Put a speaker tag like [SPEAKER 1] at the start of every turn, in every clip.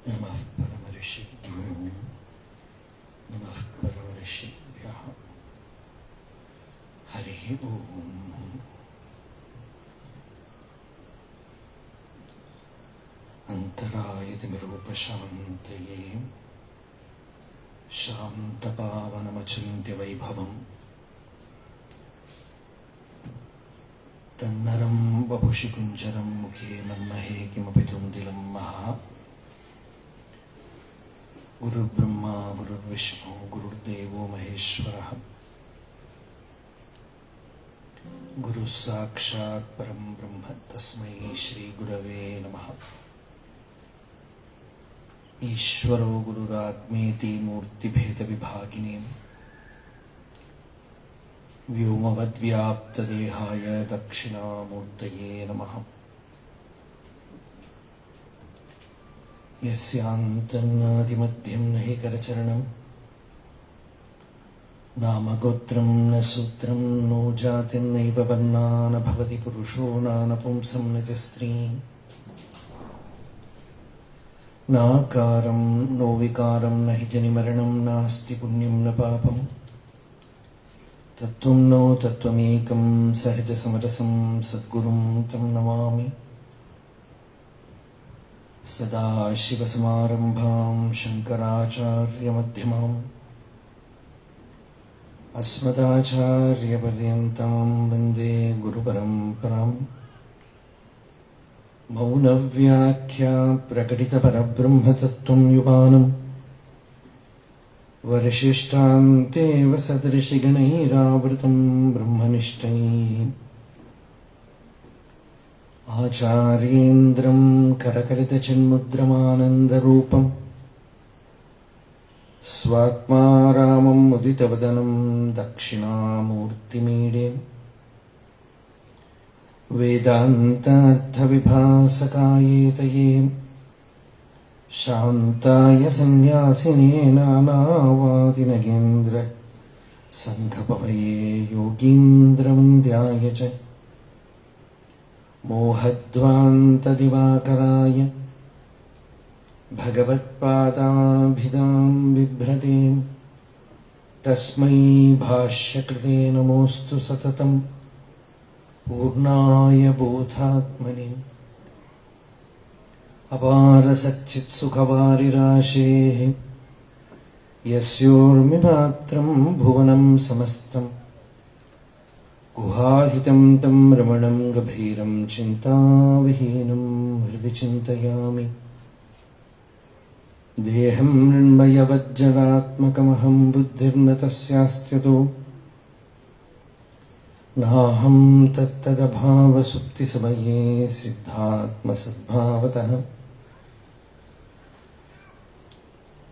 [SPEAKER 1] नमः परमऋषिभ्यो नमः परमऋषिभ्यः। हरिः ओम्। अन्तरायतिमिरूपशान्तये शान्तपावनमचिन्त्यवैभवम् तन्नरं वपुषि कुञ्जरं मुखे मन्महे किमपि तुन्दिलं महा। गुरुर्ब्रह्मा गुरुर्विष्णु गुरुर्देवो महेश्वरः। गुरुः साक्षात् परं ब्रह्म तस्मै श्रीगुरवे नमः। ईश्वरो गुरुरात्मेति मूर्तिभेदविभागिने व्योमवद्व्याप्तदेहाय दक्षिणामूर्तये नमः। यस्यान्तन्नादिमध्यं न हि करचरणं नामगोत्रं न सूत्रं नो जातिर्नैव वर्णा न भवति पुरुषो नानपुंसं न च स्त्रीं नाकारं नो विकारं न हि जनिमरणं नास्ति पुण्यं न पापं तत्त्वं नो तत्त्वमेकं सहजसमरसं सद्गुरुं तं नमामि। सदाशिवसमारम्भां शङ्कराचार्यमध्यमाम् अस्मदाचार्यपर्यन्तां वन्दे गुरुपरम्पराम्। मौनव्याख्या प्रकटितपरब्रह्मतत्त्वं युवानं वरिशिष्टान्तेव सदृशिगणैरावृतं ब्रह्मनिष्ठैः आचार्येन्द्रं करकलितचिन्मुद्रमानन्दरूपं स्वात्मा रामं मुदितवदनं दक्षिणामूर्तिमीडे वेदान्तार्थविभासकायेतये शान्ताय सन्न्यासिने नानावादिनगेन्द्र सङ्घपवये योगीन्द्रवन्द्याय च मोहध्वान्तदिवाकराय भगवत्पादाभिधां बिभ्रतीं तस्मै भाष्यकृते नमोऽस्तु सततं पूर्णाय बोधात्मने। अपारसच्चित्सुखवारिराशेः यस्योर्मिमात्रं भुवनं समस्तं गुहाहितं तं रमणं गभीरं चिन्ताविहीनं हृदि चिन्तयामि। देहं मृण्मयवज्जडात्मकमहं बुद्धिर्न तस्यास्त्यतो नाहं तत्तदभावसुप्तिसमये सिद्धात्मसद्भावतः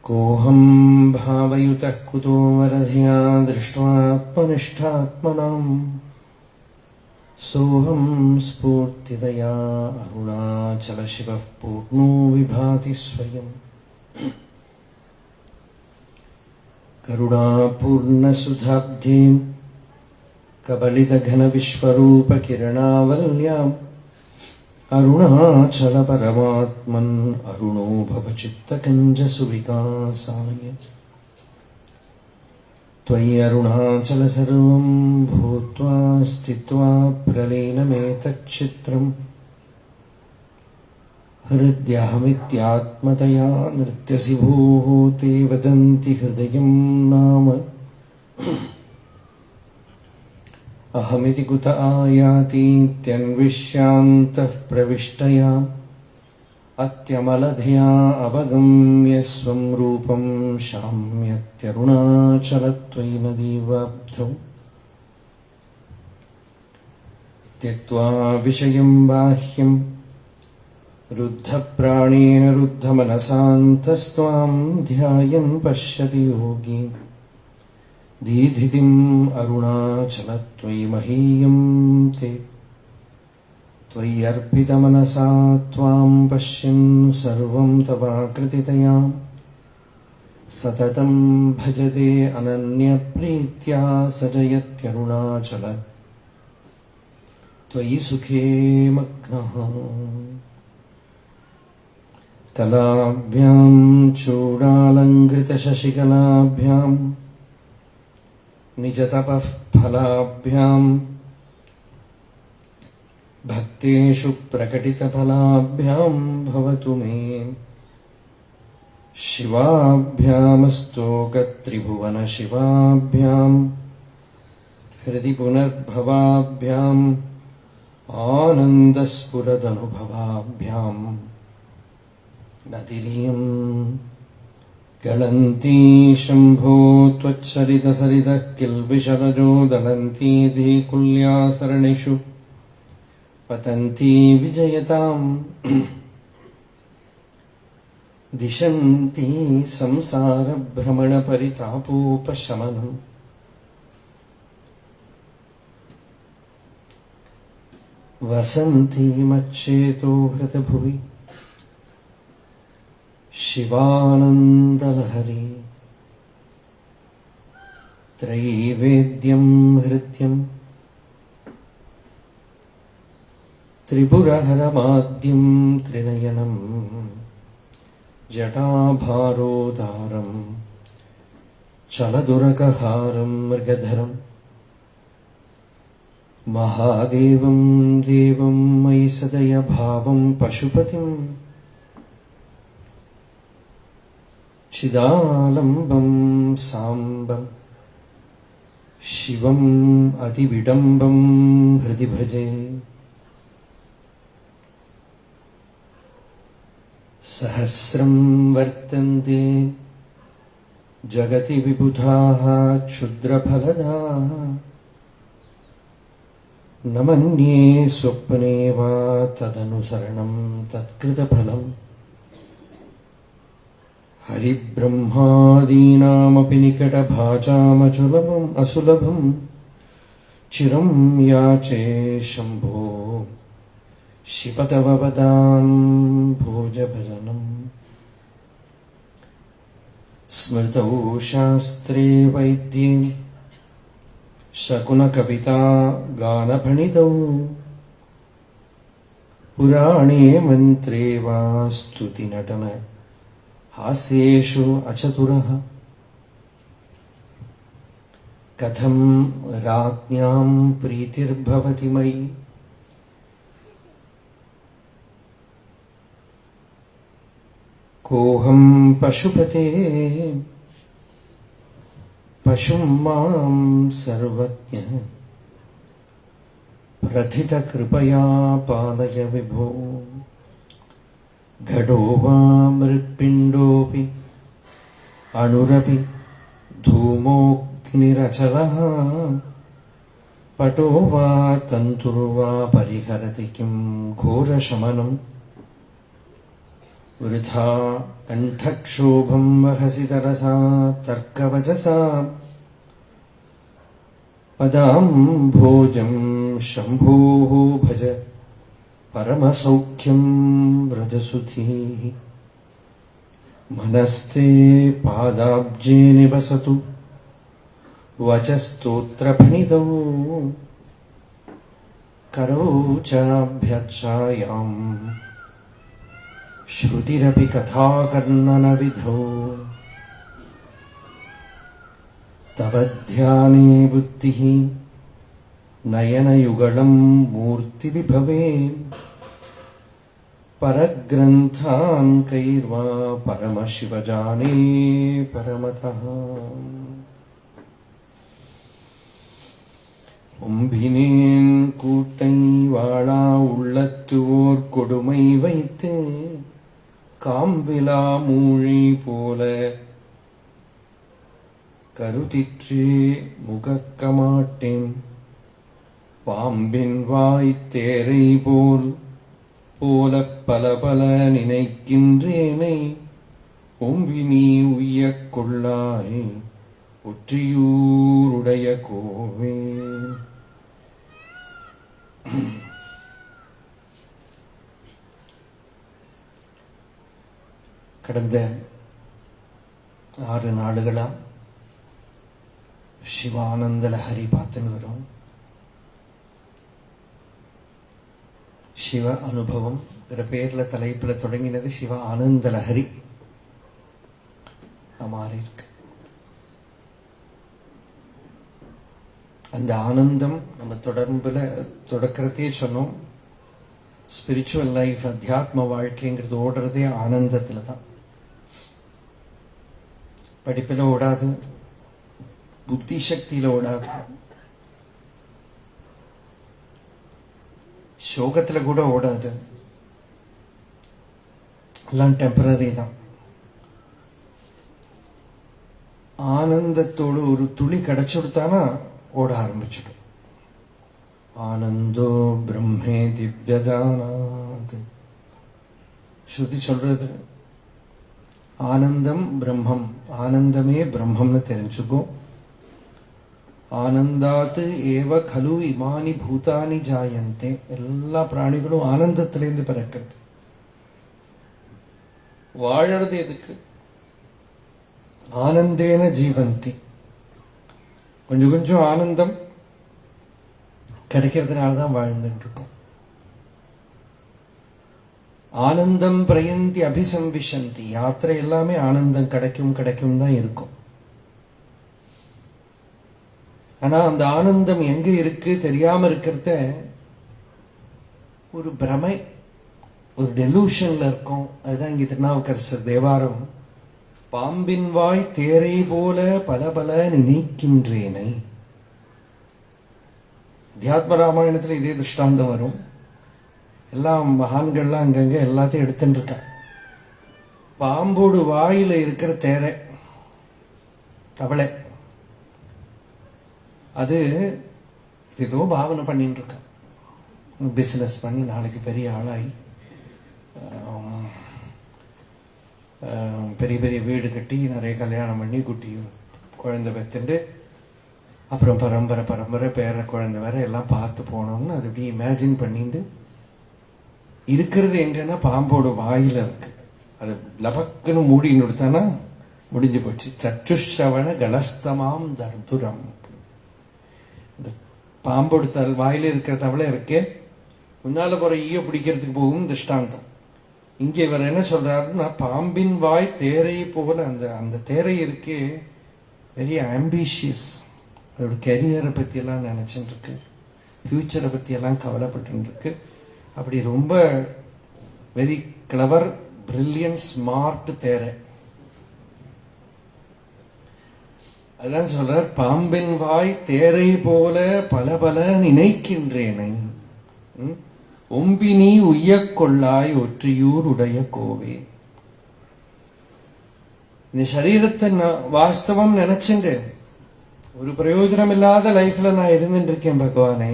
[SPEAKER 1] कोऽहं भावयुतः कुतो वरधिया दृष्ट्वात्मनिष्ठात्मनाम् सोऽहं स्फूर्तिदया अरुणाचलशिवः पूर्णो विभाति स्वयम्। करुणापूर्णसुधाब्धिं कबलितघनविश्वरूपकिरणावल्याम् अरुणाचलपरमात्मन् अरुणो भवचित्तकञ्जसुविकासाय। त्वयि अरुणाचल सर्वं भूत्वा स्थित्वा प्रलीनमेतच्चित्रम् हृद्यहमित्यात्मतया नृत्यसि भोः ते वदन्ति हृदयं नाम अहमिति कुत आयातीत्यन्विष्यान्तः प्रविष्टया अत्यमलधिया अवगम्य स्वं रूपं शाम्यत्यरुणाचलत्वयि नदीवाब्धौ त्यक्त्वा विषयं बाह्यं रुद्धप्राणेन रुद्धमनसान्तस्त्वां ध्यायन् पश्यति योगी। दीधितिम् अरुणाचलत्वयि महीयं ते त्वय्यर्पितमनसा त्वां पश्यन् सर्वं तवाकृतितया सततं भजते अनन्यप्रीत्या सजयत्यरुणाचल त्वयि सुखे मग्नः। कलाभ्यां चूडालङ्कृतशशिकलाभ्यां निजतपः फलाभ्यां भक्तेषु प्रकटितफलाभ्यां भवतु मे शिवाभ्यामस्तोकत्रिभुवनशिवाभ्यां हृदि पुनर्भवाभ्याम् आनन्दस्फुरदनुभवाभ्यां नतिरियं गलन्ती शम्भो त्वच्छरितसरितः किल्बिषरजो दलन्ती धीकुल्यासरणिषु पतन्ती विजयताम् दिशन्ती संसारभ्रमणपरितापोपशमनम् वसन्ती मच्चेतो हृतभुवि शिवानन्दलहरी त्रैवेद्यं हृद्यं त्रिपुरहरमाद्यं त्रिनयनं जटाभारोदारं चलदुरकहारं मृगधरं महादेवं देवं मयि सदयभावं पशुपतिं चिदालम्बं साम्बं शिवम् अतिविडम्बं हृदि भजे सहस्रं वर्तन्ते जगति विबुधाः क्षुद्रफलदाः न मन्ये स्वप्ने वा तदनुसरणं तत्कृतफलम् हरिब्रह्मादीनामपि निकटभाजामचुलभम् असुलभं चिरं याचे शम्भो शिवतवपदां भोजभजनम् स्मृतौ शास्त्रे वैद्ये शकुनकविता गानभणितौ पुराणे मन्त्रे वा स्तुतिनटन हास्येषु अचतुरः कथं राज्ञां प्रीतिर्भवति मयि कोऽहं पशुपते पशुं मां सर्वज्ञः प्रथितकृपया पालय विभो घटो वा मृत्पिण्डोऽपि अणुरपि धूमोऽग्निरचलः पटो वा तन्तुर्वा परिहरति किं घोरशमनम् वृथा कण्ठक्षोभं वहसि तरसा तर्कवचसा पदाम्भोजं शम्भोः भज परमसौख्यं व्रजसुधीः मनस्ते पादाब्जे निवसतु वचस्तोत्रफणितौ करौ चाभ्यर्चायाम् श्रुतिरपि कथाकर्णनविधौ तव ध्याने बुद्धिः नयनयुगलं मूर्तिविभवे परग्रन्थाङ्कैर्वा परमशिवजाने परमतः உம்பினேன் கூட்டை வாழா உள்ளத்துவோர் கொடுமை வைத்து காம்பிலா மூழி போல கருதிற்றே முகக்கமாட்டேன் பாம்பின் வாய் தேரை போல் போல பல பல நினைக்கின்றேனை ஒம்பி நீ உய்யக் கொள்ளாய் ஒற்றியூருடைய கோவே. கடந்த 6 நாளுகளா சிவானந்த லஹரி பார்த்துன்னு வரும். சிவ அனுபவம் பேர்ல தலைப்புல தொடங்கினது சிவ ஆனந்த லஹரி மாறி இருக்கு. அந்த ஆனந்தம் நம்ம தொடக்கிறதே சொன்னோம். ஸ்பிரிச்சுவல் லைஃப், அத்தியாத்ம வாழ்க்கைங்கிறது ஓடுறதே ஆனந்தத்துல தான். படிப்பில் ஓடாது, புத்தி சக்தியில ஓடாது, சோகத்துல கூட ஓடாது. எல்லாம் டெம்பரரி தான். ஆனந்தத்தோடு ஒரு துளி கிடைச்சுடுத்தானா ஓட ஆரம்பிச்சுடும். ஆனந்தோ பிரம்மே திவ்யஜானாத். ஸ்ருதி சொல்றது ஆனந்தம் பிரம்மம், ஆனந்தமே பிரம்மம்னு தெரிஞ்சுக்கோ. ஆனந்தாத்து ஏவ கலு இமானி பூதானி ஜாயந்தே. எல்லா பிராணிகளும் ஆனந்தத்திலேருந்து பிறக்கிறது. வாழறது எதுக்கு? ஆனந்தேன ஜீவந்தி. கொஞ்சம் கொஞ்சம் ஆனந்தம் கிடைக்கிறதுனாலதான் வாழ்ந்துட்டு இருக்கோம். ஆனந்தம் பிரயந்தி அபிசம்விசந்தி. யாத்திரை எல்லாமே ஆனந்தம் கிடைக்கும் கிடைக்கும் தான் இருக்கும். ஆனா அந்த ஆனந்தம் எங்க இருக்கு தெரியாம இருக்கிறத ஒரு பிரமை, ஒரு டெலூஷன்ல இருக்கும். அதுதான் இங்க திருநாவுக்கரசர் தேவாரம், பாம்பின் வாய் தேரை போல பல பல நினைக்கின்றேனை. அத்தியாத்ம ராமாயணத்துல இதே திருஷ்டாந்தம் வரும். எல்லாம் மகான்கள்லாம் அங்கங்க எல்லாத்தையும் எடுத்துட்டு இருக்க. பாம்போடு வாயில இருக்கிற தேரை, தவளை, அது ஏதோ பாவனை பண்ணிட்டு இருக்க. பிசினஸ் பண்ணி நாளைக்கு பெரிய ஆளாகி பெரிய பெரிய வீடு கட்டி நிறைய கல்யாணம் பண்ணி குட்டி குழந்தை பெற்றுண்டு அப்புறம் பரம்பரை பரம்பரை பேர குழந்தை வேற எல்லாம் பார்த்து போனோம்னு அது இப்படி இமேஜின் பண்ணிட்டு இருக்கிறது எங்கன்னா பாம்போட வாயில இருக்கு. அது லபக்குன்னு மூடின்னு கொடுத்தானா முடிஞ்சு போச்சு. சற்றுஷவன கலஸ்தமாம் தர்துரம். இந்த பாம்போட வாயில இருக்கிற தவளை இருக்கே, முன்னால போற ஈய பிடிக்கிறதுக்கு போகும் திருஷ்டாந்தம். இங்கே இவர் என்ன சொல்றாருன்னா, பாம்பின் வாய் தேரை போல. அந்த தேரை இருக்கே வெரி ஆம்பிஷியஸ். அதோட கெரியரை பத்தி எல்லாம் நினைச்சுட்டு இருக்கு, ஃபியூச்சரை பத்தி எல்லாம் கவலைப்பட்டு இருக்கு. அப்படி ரொம்ப வெரி கிளவர், பிரில்லியன்ட், ஸ்மார்ட் தேரை. அதான் சொல்றார், பாம்பின் வாய் தேரை போல பல பல நினைக்கின்றேனை, ஒம்பினி உய்யக் கொள்ளாய் ஒற்றியூர் உடைய கோவே. இந்த சரீரத்தை வாஸ்தவம் நினைச்சுண்டு ஒரு பிரயோஜனம் இல்லாத லைஃப்ல நான் இருந்துட்டு இருக்கேன் பகவானே.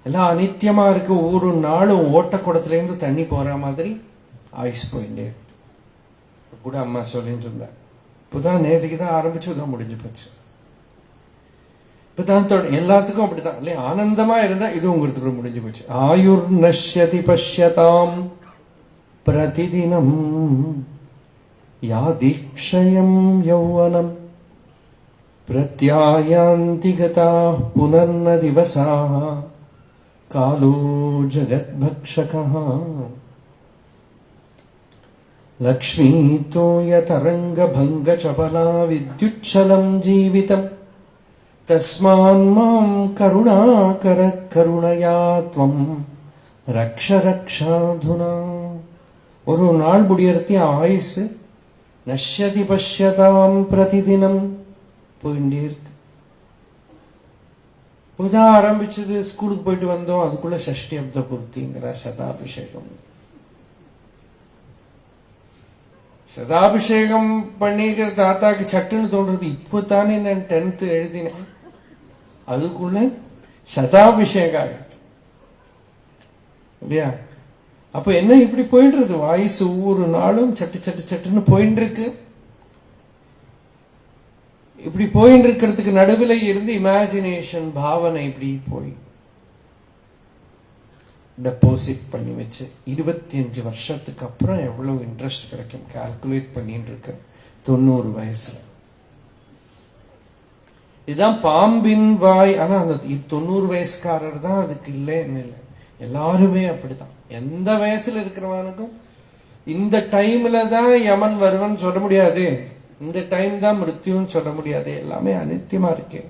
[SPEAKER 1] எல்லாம் அனித்தியமா இருக்கு. ஒரு நாளும் ஓட்டக்குடத்துல இருந்து தண்ணி போற மாதிரி ஆயுஸ் போயிட்டே கூட அம்மா சொல்லிட்டு இருந்தா. இப்பதான் நேற்றுக்கு தான் ஆரம்பிச்சுதான் முடிஞ்சு போச்சு. இப்பதான் எல்லாத்துக்கும் அப்படித்தான் இல்லையா? ஆனந்தமா இருந்தா இது உங்களுக்கு முடிஞ்சு போச்சு. ஆயுர் நஷ்யதி பஷ்யதாம் பிரதிதினம் யா தீக்ஷயம் யௌவனம் பிரத்யாயாந்தி கதா புனர்ன திவசா காலோ ஜகத்பக்ஷகः லக்ஷ்மீதோ யதரங்க பங்க சபலா வித்யுச்சலம் ஜீவிதம் தஸ்மான் மாம் கருணாகர கருணையா த்வம் ரக்ஷ ரக்ஷாதுனா. ஒரு நாள் முடியறத்தி ஆயுசு நஷ்யதி பஷ்யதாம் பிரதிதினம் போயிட்டே இருக்கு. இப்போதான் ஆரம்பிச்சது. ஸ்கூலுக்கு போயிட்டு வந்தோம், அதுக்குள்ள ஷஷ்டி அப்த பூர்த்திங்கிற சதாபிஷேகம். சதாபிஷேகம் பண்ணிக்கிற தாத்தாக்கு சட்டுன்னு தோன்றது, இப்போ தானே நான் 10th எழுதினேன், அதுக்குள்ள சதாபிஷேகம் இல்லையா? அப்ப என்ன இப்படி போயிடுறது? வயசு ஒவ்வொரு நாளும் சட்டு சட்டு சட்டுன்னு போயிட்டு இருக்கு. இப்படி போயிட்டு இருக்கிறதுக்கு நடுவில் இருந்து இமேஜினேஷன், பாவனை இப்படி போய் டெபாசிட் பண்ணி வச்சு 25 வருஷத்துக்கு அப்புறம் எவ்வளவு இன்ட்ரெஸ்ட் கிடைக்கும் கால்குலேட் பண்ணிட்டு இருக்க 90 வயசுல. இதுதான் பாம்பின் வாய். ஆனா அந்த 90 வயசுக்காரர் தான் அதுக்கு இல்லைன்னு இல்லை, எல்லாருமே அப்படித்தான். எந்த வயசுல இருக்கிறவனுக்கும் இந்த டைம்ல தான் யமன் வருவன் சொல்ல முடியாது, இந்த டைம் தான் மிருத்யுன்னு சொல்ல முடியாது. எல்லாமே அனித்தியமா இருக்கு.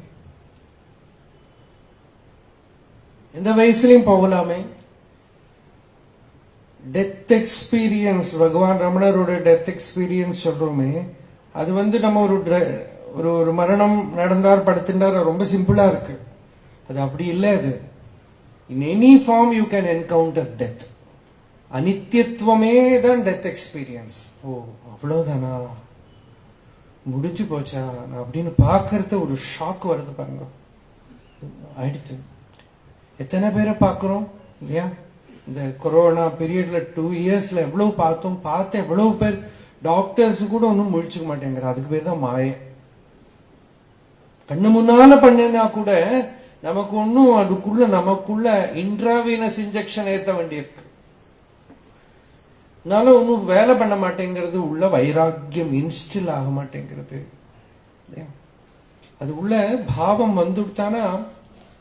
[SPEAKER 1] எந்த வயசுலயும் போகலாமே. டெத் எக்ஸ்பீரியன்ஸ், பகவான் ரமணரோட டெத் எக்ஸ்பீரியன்ஸ் சொல்றோமே, அது நம்ம ஒரு மரணம் நடந்தார் படுத்துட்டார், ரொம்ப சிம்பிளா இருக்கு. அது அப்படி இல்லை. அது in any form you can encounter death. அனித்தியத்துவமே தான் டெத் எக்ஸ்பீரியன்ஸ். ஓ அவ்வளவுதானா, முடிஞ்சு போச்சா அப்படின்னு பார்க்கறது ஒரு ஷாக் வருது பாருங்க. ஆயிடுச்சு. எத்தனை பேரை பார்க்கிறோம் இல்லையா? இந்த கொரோனா பீரியட்ல 2 இயர்ஸ்ல எவ்வளவு பார்த்தோம். பார்த்து எவ்வளவு பேர் டாக்டர்ஸ் கூட ஒன்றும் முழிச்சுக்க மாட்டேங்கிற. அதுக்கு பேர் தான் மாயம். கண்ணு முன்னால பண்ணினா கூட நமக்கு ஒன்னும் அதுக்குள்ள நமக்குள்ள இன்ட்ராவீனஸ் இன்ஜெக்ஷன் ஏற்ற வேண்டியிருக்கு. அதனால ஒன்றும் வேலை பண்ண மாட்டேங்கிறது. உள்ள வைராக்கியம் இன்ஸ்டில் ஆக மாட்டேங்கிறது. அது உள்ள பாவம் வந்துட்டானா,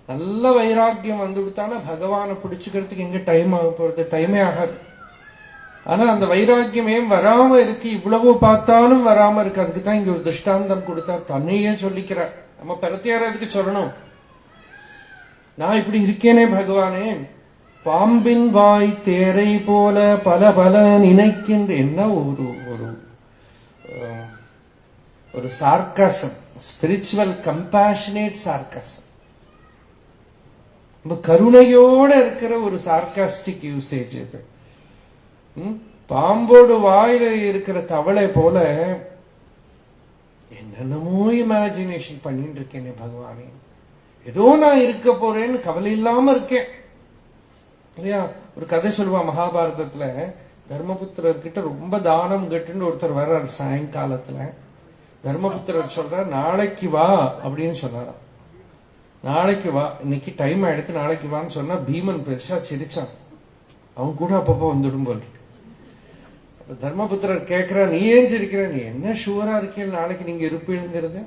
[SPEAKER 1] நல்ல வைராக்கியம் வந்துட்டானா பகவானை பிடிச்சுக்கிறதுக்கு எங்க டைம் ஆக போறது? டைமே ஆகாது. ஆனா அந்த வைராக்கியம் ஏன் வராம இருக்கு? இவ்வளவு பார்த்தாலும் வராம இருக்கு. அதுக்கு தான் இங்க ஒரு திருஷ்டாந்தம் கொடுத்தார். தன்னையே சொல்லிக்கிறார். நம்ம பிரத்தியார அதுக்கு சொல்லணும். நான் இப்படி இருக்கேனே பகவானே, பாம்பின் வாய் தேரை போல பல பல நினைக்கின்ற. என்ன ஒரு சார்காசம், ஸ்பிரிச்சுவல் கம்பேஷனேட் சார்காசம், கருணையோட இருக்கிற ஒரு சார்காஸ்டிக் யூசேஜ் இது. பாம்போடு வாயில இருக்கிற தவளை போல என்னென்னமோ இமேஜினேஷன் பண்ணிட்டு இருக்கேனே பகவானே, ஏதோ நான் இருக்க போறேன்னு கவலை இல்லாம இருக்கேன் இல்லையா? ஒரு கதை சொல்லுவா மகாபாரதத்துல. தர்மபுத்திரர்கிட்ட ரொம்ப தானம் கட்டுன்னு ஒருத்தர் வர்றார். சாயங்காலத்துல தர்மபுத்திரர் சொல்றார், நாளைக்கு வா அப்படின்னு சொன்னாராம். நாளைக்கு வா, இன்னைக்கு டைம் ஆயிடுத்து, நாளைக்கு வான்னு சொன்னா பீமன் பெருசா சிரிச்சான். அவன் கூட அப்பப்போ வந்துடும் போல் இருக்கு. தர்மபுத்திரர் கேட்கிறா, நீ ஏன் சிரிக்கிற? நீ என்ன ஷுவரா இருக்கீங்க நாளைக்கு நீங்க இருப்பீங்கிறது?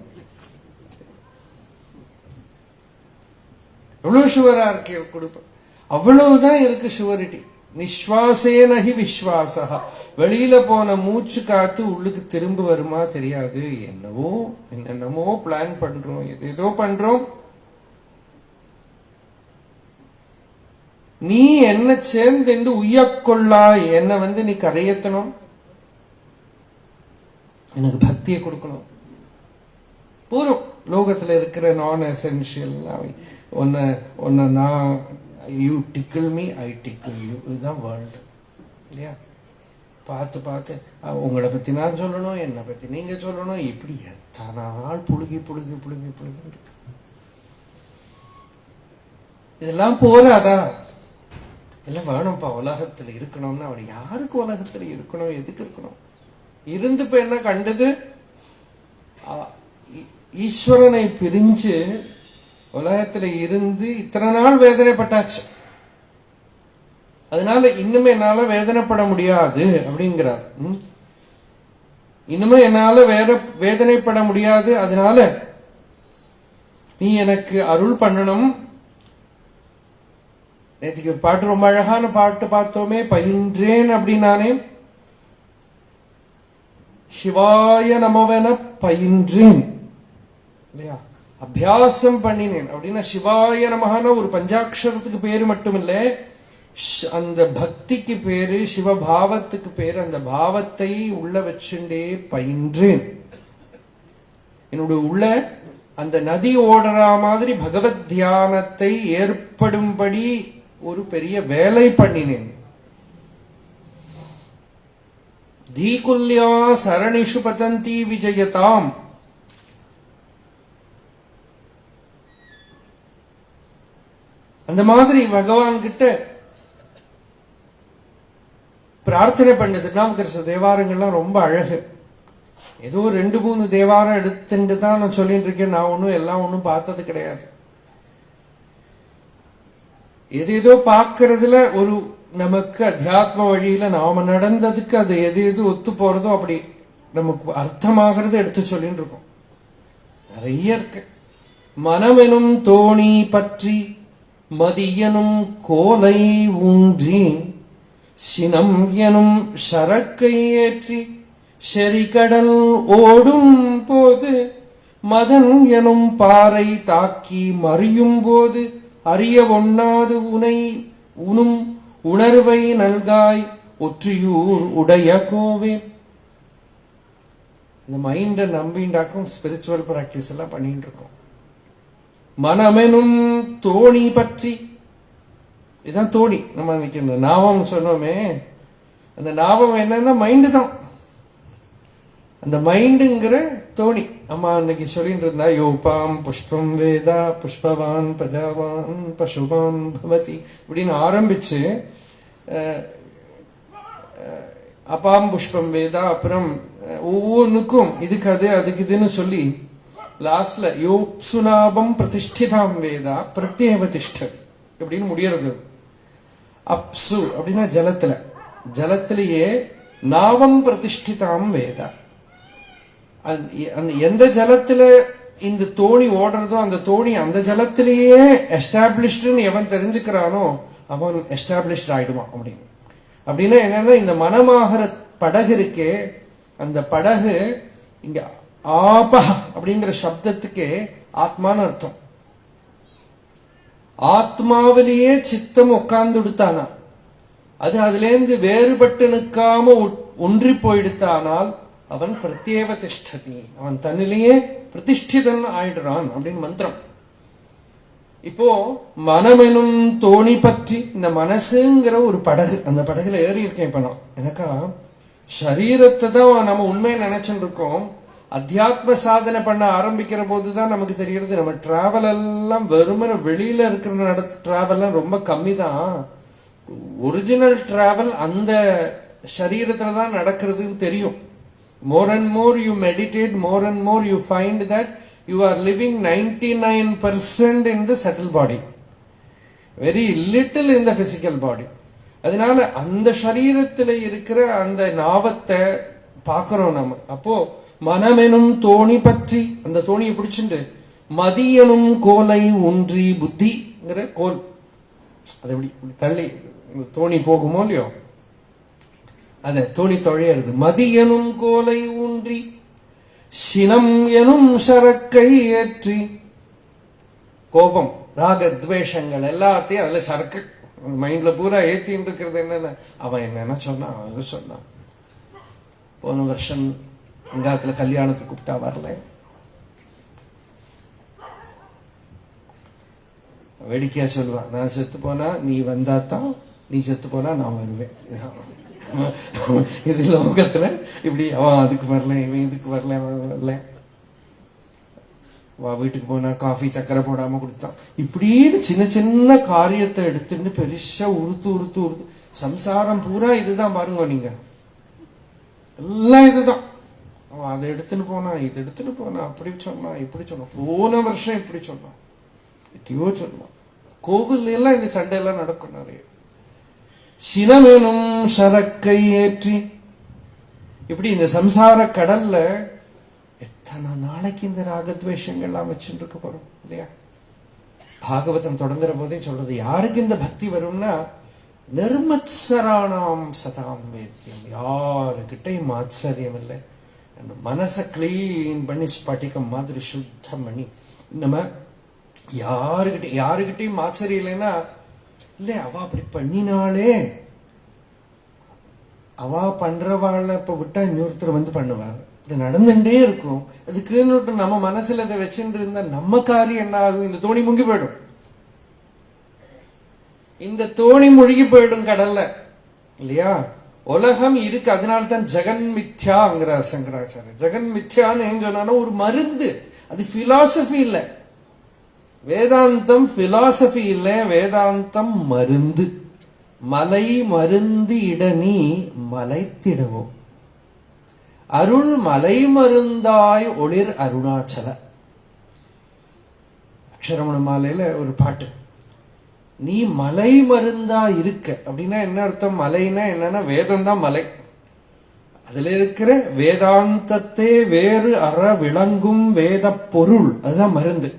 [SPEAKER 1] எவ்வளவு ஷுவரா இருக்கீங்க கொடுப்ப? அவ்வளவுதான் இருக்கு ஷுவரிட்டி. நிஸ்வாசேனஹி விஸ்வாசா. வெளியில போன மூச்சு காத்து உள்ளுக்கு திரும்ப வருமா தெரியாது. என்னென்னமோ பிளான் பண்றோம், ஏதோ பண்றோம். நீ என்ன சேர்ந்து உய்யக்கொள்ளாய், என்ன நீ கரையத்தணும், எனக்கு பக்தியை கொடுக்கணும். பூர்வம் லோகத்துல இருக்கிற நான் எசென்ஷியல் ஒன்னு நான் யூ டிக்கிள் மீ, ஐ டிக்கிள் யூ, இதுதான் வேர்ல்டு இல்லையா? பார்த்து பார்த்து உங்களை பத்தி நான் சொல்லணும், என்னை பத்தி நீங்க சொல்லணும், இப்படி எத்தனை நாள் புழுகி புழுகி புழுகி புழுகி. இதெல்லாம் போராதா? எல்லாம் வேணும்ப்பா. உலகத்துல இருக்கணும்னா அவன் யாருக்கு உலகத்துல இருக்கணும், எதுக்கு இருக்கணும்? இருந்து இப்ப என்ன கண்டது? ஈஸ்வரனை பிரிஞ்சு உலகத்துல இருந்து இத்தனை நாள் வேதனைப்பட்டாச்சு. அதனால இன்னுமே என்னால வேதனைப்பட முடியாது அப்படிங்கிறார். இன்னுமே என்னால வேதனைப்பட முடியாது, அதனால நீ எனக்கு அருள் பண்ணணும். நேற்றுக்கு பாட்டு ரொம்ப அழகான பாட்டு பார்த்தோமே, பயின்றேன் அப்படின்னானே. சிவாய நமவென பயின்றேன் இல்லையா? அபியாசம் பண்ணினேன் அப்படின்னா சிவாய நமகான ஒரு பஞ்சாட்சரத்துக்கு பேரு மட்டும் இல்ல, அந்த பக்திக்கு பேரு, சிவபாவத்துக்கு பேரு. அந்த பாவத்தை உள்ள வச்சுட்டே பயின்றேன். என்னுடைய உள்ள அந்த நதி ஓடுற மாதிரி பகவத் தியானத்தை ஏற்படும்படி ஒரு பெரிய வேலை பண்ணினேன். தீகுல்யா சரணிஷு பதந்தி விஜயதாம். அந்த மாதிரி பகவான் கிட்ட பிரார்த்தனை பண்ணது. திருநாவுக்கரசு தேவாரங்கள்லாம் ரொம்ப அழகு. ஏதோ 2-3 தேவாரம் எடுத்துட்டு தான் நான் சொல்லிட்டு இருக்கேன். நான் எல்லாம் ஒன்றும் பார்த்தது கிடையாது. ஏதோ பார்க்கறதுல ஒரு நமக்கு அத்தியாத்ம வழியில நாம நடந்ததுக்கு அது எது ஒத்து போறதோ அப்படி நமக்கு அர்த்தமாகிறது எடுத்து சொல்லிட்டு இருக்கோம். நிறைய இருக்கு. மனமெனும் தோணி பற்றி மதியனும் கோலை ஊன்றி சினம் எனும் சரக்கை ஏற்றி செறிகடல் ஓடும் போது மதன் எனும் பாறை தாக்கி மறியும் போது அறிய ஒண்ணாது உனை உணும் உணர்வை நல்காய் ஒற்றியூர் உடைய கோவே. இந்த மைண்ட நம்பிண்டாக்கும் ஸ்பிரிச்சுவல் பிராக்டிஸ் எல்லாம் பண்ணிட்டு இருக்கோம். மனமெனும் தோணி பற்றி, இதுதான் தோணி. நம்ம இன்னைக்கு இந்த நாவம் சொன்னோமே, அந்த நாவம் என்னன்னா மைண்டு தான். அந்த மைண்டுங்கிற தோணி. அம்மா இன்னைக்கு சொல்லிட்டு இருந்தா, யோபாம் புஷ்பம் வேதா புஷ்பவான் பிரஜாவான் பசுவான் பவதி இப்படின்னு ஆரம்பிச்சு அப்பாம் புஷ்பம் வேதா, அப்புறம் ஒவ்வொன்றுக்கும் இதுக்கு அது அதுக்கு இதுன்னு சொல்லி லாஸ்ட்ல யோப்சுனாபம் பிரதிஷ்டிதாம் வேதா பிரத்யேவ திஷ்டதி அப்படின்னு முடியறது. அப்சு அப்படின்னா ஜலத்துல, ஜலத்திலேயே நாவம் பிரதிஷ்டிதாம் வேதா. எந்த ஜலத்துல இந்த தோணி ஓடுறதோ அந்த தோணி அந்த ஜலத்திலேயே எஸ்டாப்ளிஷ்டுன்னு எவன் தெரிஞ்சுக்கிறானோ அவன் எஸ்டாப்ளிஷ்ட் ஆயிடுவான் அப்படின்னு. அப்படின்னா என்னன்னா, இந்த மனமாகிற படகு இருக்கே, அந்த படகு இங்க ஆபா அப்படிங்கிற சப்தத்துக்கு ஆத்மான்னு அர்த்தம். ஆத்மாவிலேயே சித்தம் உட்கார்ந்து விடுத்தானா, அது அதுலேருந்து வேறுபட்டு நிற்காம ஒன்றி போயிடுத்தானால் அவன் பிரத்யேவ திஷ்டதி, அவன் தன்னிலேயே பிரதிஷ்டிதன் ஆயிடுறான் அப்படின்னு மந்திரம். இப்போ மனமெனும் தோணி பற்றி, இந்த மனசுங்கிற ஒரு படகு, அந்த படகுல ஏறி இருக்கேன். இப்ப நான் எனக்கா சரீரத்தை தான் நம்ம உண்மையை நினைச்சுட்டு இருக்கோம். அத்தியாத்ம சாதனை பண்ண ஆரம்பிக்கிற போதுதான் நமக்கு தெரிகிறது நம்ம டிராவல் எல்லாம் வெறுமன வெளியில இருக்கிற டிராவல் ரொம்ப கம்மி தான். ஒரிஜினல் டிராவல் அந்த சரீரத்துல தான் நடக்கிறதுன்னு தெரியும். More and more you meditate, more and more you find that you are living 99% in the subtle body, very little in the physical body. அதனால அந்த சரீரத்தில் இருக்கிற அந்த நாவத்தை பார்க்கிறோம் நம்ம. அப்போ மனமெனும் தோணி பற்றி, அந்த தோணியை பிடிச்சுட்டு மதியனும் கோலை ஊன்றி, புத்திங்கிற கோல் அது எப்படி தள்ளி தோணி போகுமோ இல்லையோ, அத தோணி தொழையிறது. மதியனும் கோலை ஊன்றி சினம் எனும் சரக்கை ஏற்றி, கோபம் ராகத்வேஷங்கள் எல்லாத்தையும் அதுல சரக்கு மைண்ட்ல பூரா ஏத்தின்னு இருக்கிறது. என்னன்னா, அவன் என்னன்னா சொன்னான், அவன் சொன்னான். போன வருஷம் எங்காத்துல கல்யாணத்துக்கு கூப்பிட்டா வரல, வேடிக்கையா சொல்லுவான், நான் செத்து போனா நீ வந்தாத்தான், நீ செத்து போனா நான் வருவேன். இது லோகத்துல இப்படி, அவன் அதுக்கு வரல, இவன் இதுக்கு வரல, வரல, வீட்டுக்கு போனா காஃபி சக்கரை போடாம கொடுத்தான், இப்படின்னு சின்ன சின்ன காரியத்தை எடுத்துட்டு பெருசா உறுத்து உறுத்து உறுத்து. சம்சாரம் பூரா இதுதான் பாருங்க, நீங்க எல்லாம் இதுதான். அவன் அதை எடுத்துன்னு போனா, இது எடுத்துட்டு போனா, அப்படி சொன்னா, இப்படி சொன்னான், போன வருஷம் இப்படி சொன்னான், எத்தையோ சொன்னான். கோவில் எல்லாம் இந்த சண்டையெல்லாம் நடக்கும் நிறைய. சினமெனும் சரக்கை ஏற்றி, இப்படி இந்த சம்சார கடல்ல எத்தனை நாளைக்கு இந்த ராகத்வேஷங்கள்லாம் வச்சுட்டு இருக்க போறோம் இல்லையா? பாகவதம் தொடங்குற போதே சொல்றது, யாருக்கு இந்த பக்தி வரும்னா, நிர்மத்சராணாம் சதாம் வேத்தியம், யாருக்கிட்டையும் ஆச்சரியம் இல்லை. மனசை கிளீன் பண்ணி ஸ்பட்டிகம் மாதிரி சுத்தம் பண்ணி, நம்ம யாருக்கிட்டையும் ஆச்சரியம் இல்லைன்னா, இல்ல அவ அப்படி பண்ணினாலே, அவ பண்றவாள் இப்ப விட்டா இன்னொருத்தர் வந்து பண்ணுவார், இப்படி நடந்துட்டே இருக்கும். அதுக்குன்னு நம்ம மனசுல இதை வச்சுட்டு இருந்தா நம்ம காரியம் என்ன ஆகும்? இந்த தோணி முங்கி போயிடும், இந்த தோணி முழுகி போயிடும் கடல்ல இல்லையா? உலகம் இருக்கு, அதனால்தான் ஜெகன் மித்யாங்கிறார் சங்கராச்சாரியர். ஜெகன் மித்யான்னு ஏன் சொன்னா, ஒரு மருந்து. அது பிலாசபி இல்லை, வேதாந்தம் பிலாசபி இல்லை, வேதாந்தம் மருந்து. மலை மருந்து இடனி மலைத்திடவோ, அருள் மலை மருந்தாய் ஒளிர் அருணாச்சல. அக்ஷரமண மாலையில ஒரு பாட்டு, நீ மலை மருந்தா இருக்க அப்படின்னா என்ன அர்த்தம்? மலைன்னா என்னன்னா, வேதம் தான் மலை. அதுல இருக்கிற வேதாந்தத்தை வேறு அற விளங்கும் வேத பொருள், அதுதான் மருந்து.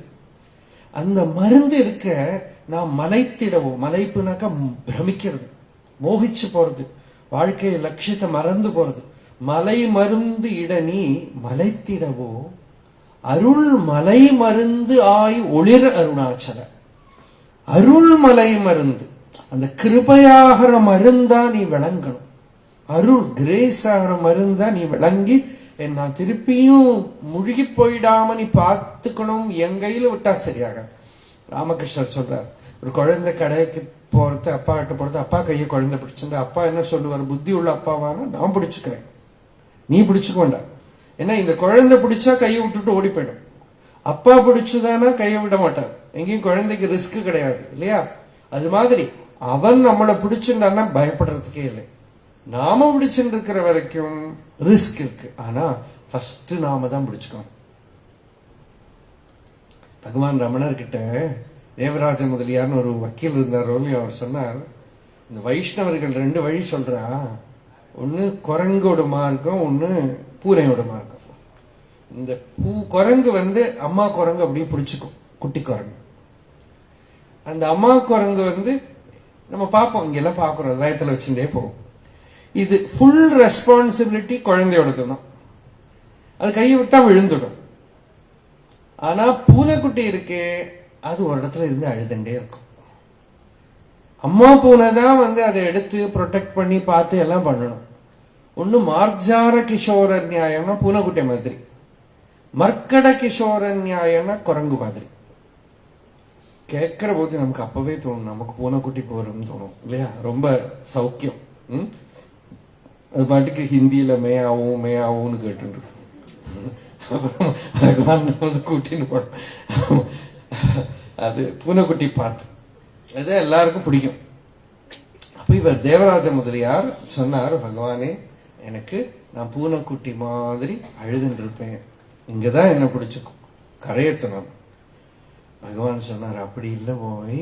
[SPEAKER 1] அந்த மருந்து இருக்க நாம் மலைத்திடவோம். மலைப்புனாக்கா பிரமிக்கிறது, மோகிச்சு போறது, வாழ்க்கையை லட்சியத்தை மறந்து போறது. மலை மருந்து இட நீ மலைத்திடவோ அருள் மலை மருந்து ஆய் ஒளிர் அருணாச்சல. அருள் மலை மருந்து, அந்த கிருபையாகிற மருந்தா நீ விளங்கணும். அருள் கிரேஸ் ஆகிற மருந்தா நீ விளங்கி நான் திருப்பியும் முழுகி போயிடாம நீ பார்த்துக்கணும். என் கையில விட்டா சரியாகாது. ராமகிருஷ்ணர் சொல்றார், ஒரு குழந்தை கடைக்கு போறது, அப்பா கிட்ட போறது, அப்பா கையை குழந்தை பிடிச்சுட்டு அப்பா என்ன சொல்லுவார், புத்தி உள்ள அப்பாவான நான் பிடிச்சுக்கிறேன், நீ பிடிச்சுக்க வேண்டாம். ஏன்னா இந்த குழந்தை பிடிச்சா கையை விட்டுட்டு ஓடி போயிடும். அப்பா பிடிச்சுதானா கையை விட மாட்டார். எங்கேயும் குழந்தைக்கு ரிஸ்க் கிடையாது இல்லையா? அது மாதிரி அவன் நம்மளை பிடிச்சுட்டான்னா பயப்படுறதுக்கே இல்லை. நாம பிடிச்சுட்டு இருக்கிற வரைக்கும் ரிஸ்க் இருக்கு. ஆனா ஃபர்ஸ்ட் நாம தான் பிடிச்சுக்கணும். பகவான் ரமணர்கிட்ட தேவராஜ முதலியார்னு ஒரு வக்கீல் இருந்தாரோ, அவர் சொன்னார், இந்த வைஷ்ணவர்கள் 2 வழி சொல்றா, ஒன்னு குரங்கோட மார்க்கம், ஒன்னு பூனையோட மார்க்கம். இந்த குரங்கு அம்மா குரங்கு அப்படியே பிடிச்சுக்கும், குட்டி குரங்கு. அந்த அம்மா குரங்கு நம்ம பார்ப்போம், இங்கெல்லாம் பார்க்குறோம், வயத்துல வச்சுட்டே போகும். இது ஃபுல் ரெஸ்பான்சிபிலிட்டி குழந்தையோடது தான். அது கையை விட்டா விழுந்துடும். ஆனா பூனைக்குட்டி இருக்கே, அது ஒரு இடத்துல இருந்து அழுதுண்டே இருக்கும். அம்மா பூனை தான் அதை எடுத்து ப்ரொடெக்ட் பண்ணி பார்த்து எல்லாம் பண்ணணும். ஒண்ணு மார்ஜார கிஷோர நியாயம்னா பூனைக்குட்டி மாதிரி, மர்க்கட கிஷோர நியாயம்னா குரங்கு மாதிரி. கேட்கிற போது நமக்கு அப்பவே தோணும், நமக்கு பூனைக்குட்டி போறோம்னு தோணும் இல்லையா? ரொம்ப சௌக்கியம். அது பாட்டுக்கு ஹிந்தியில மே ஆவும்னு கேட்டு இருக்கு. அப்புறம் பகவான் கூட்டின்னு போனோம். அது பூனைக்குட்டி பார்த்து அது எல்லாருக்கும் பிடிக்கும். அப்ப இவர் தேவராஜ முதலியார் சொன்னார், பகவானே எனக்கு நான் பூனைக்குட்டி மாதிரி அழுதுன்னு இருப்பேன், இங்கதான் என்ன பிடிச்சுக்கும், கரையத்தணும். பகவான் சொன்னார், அப்படி இல்லை போய்,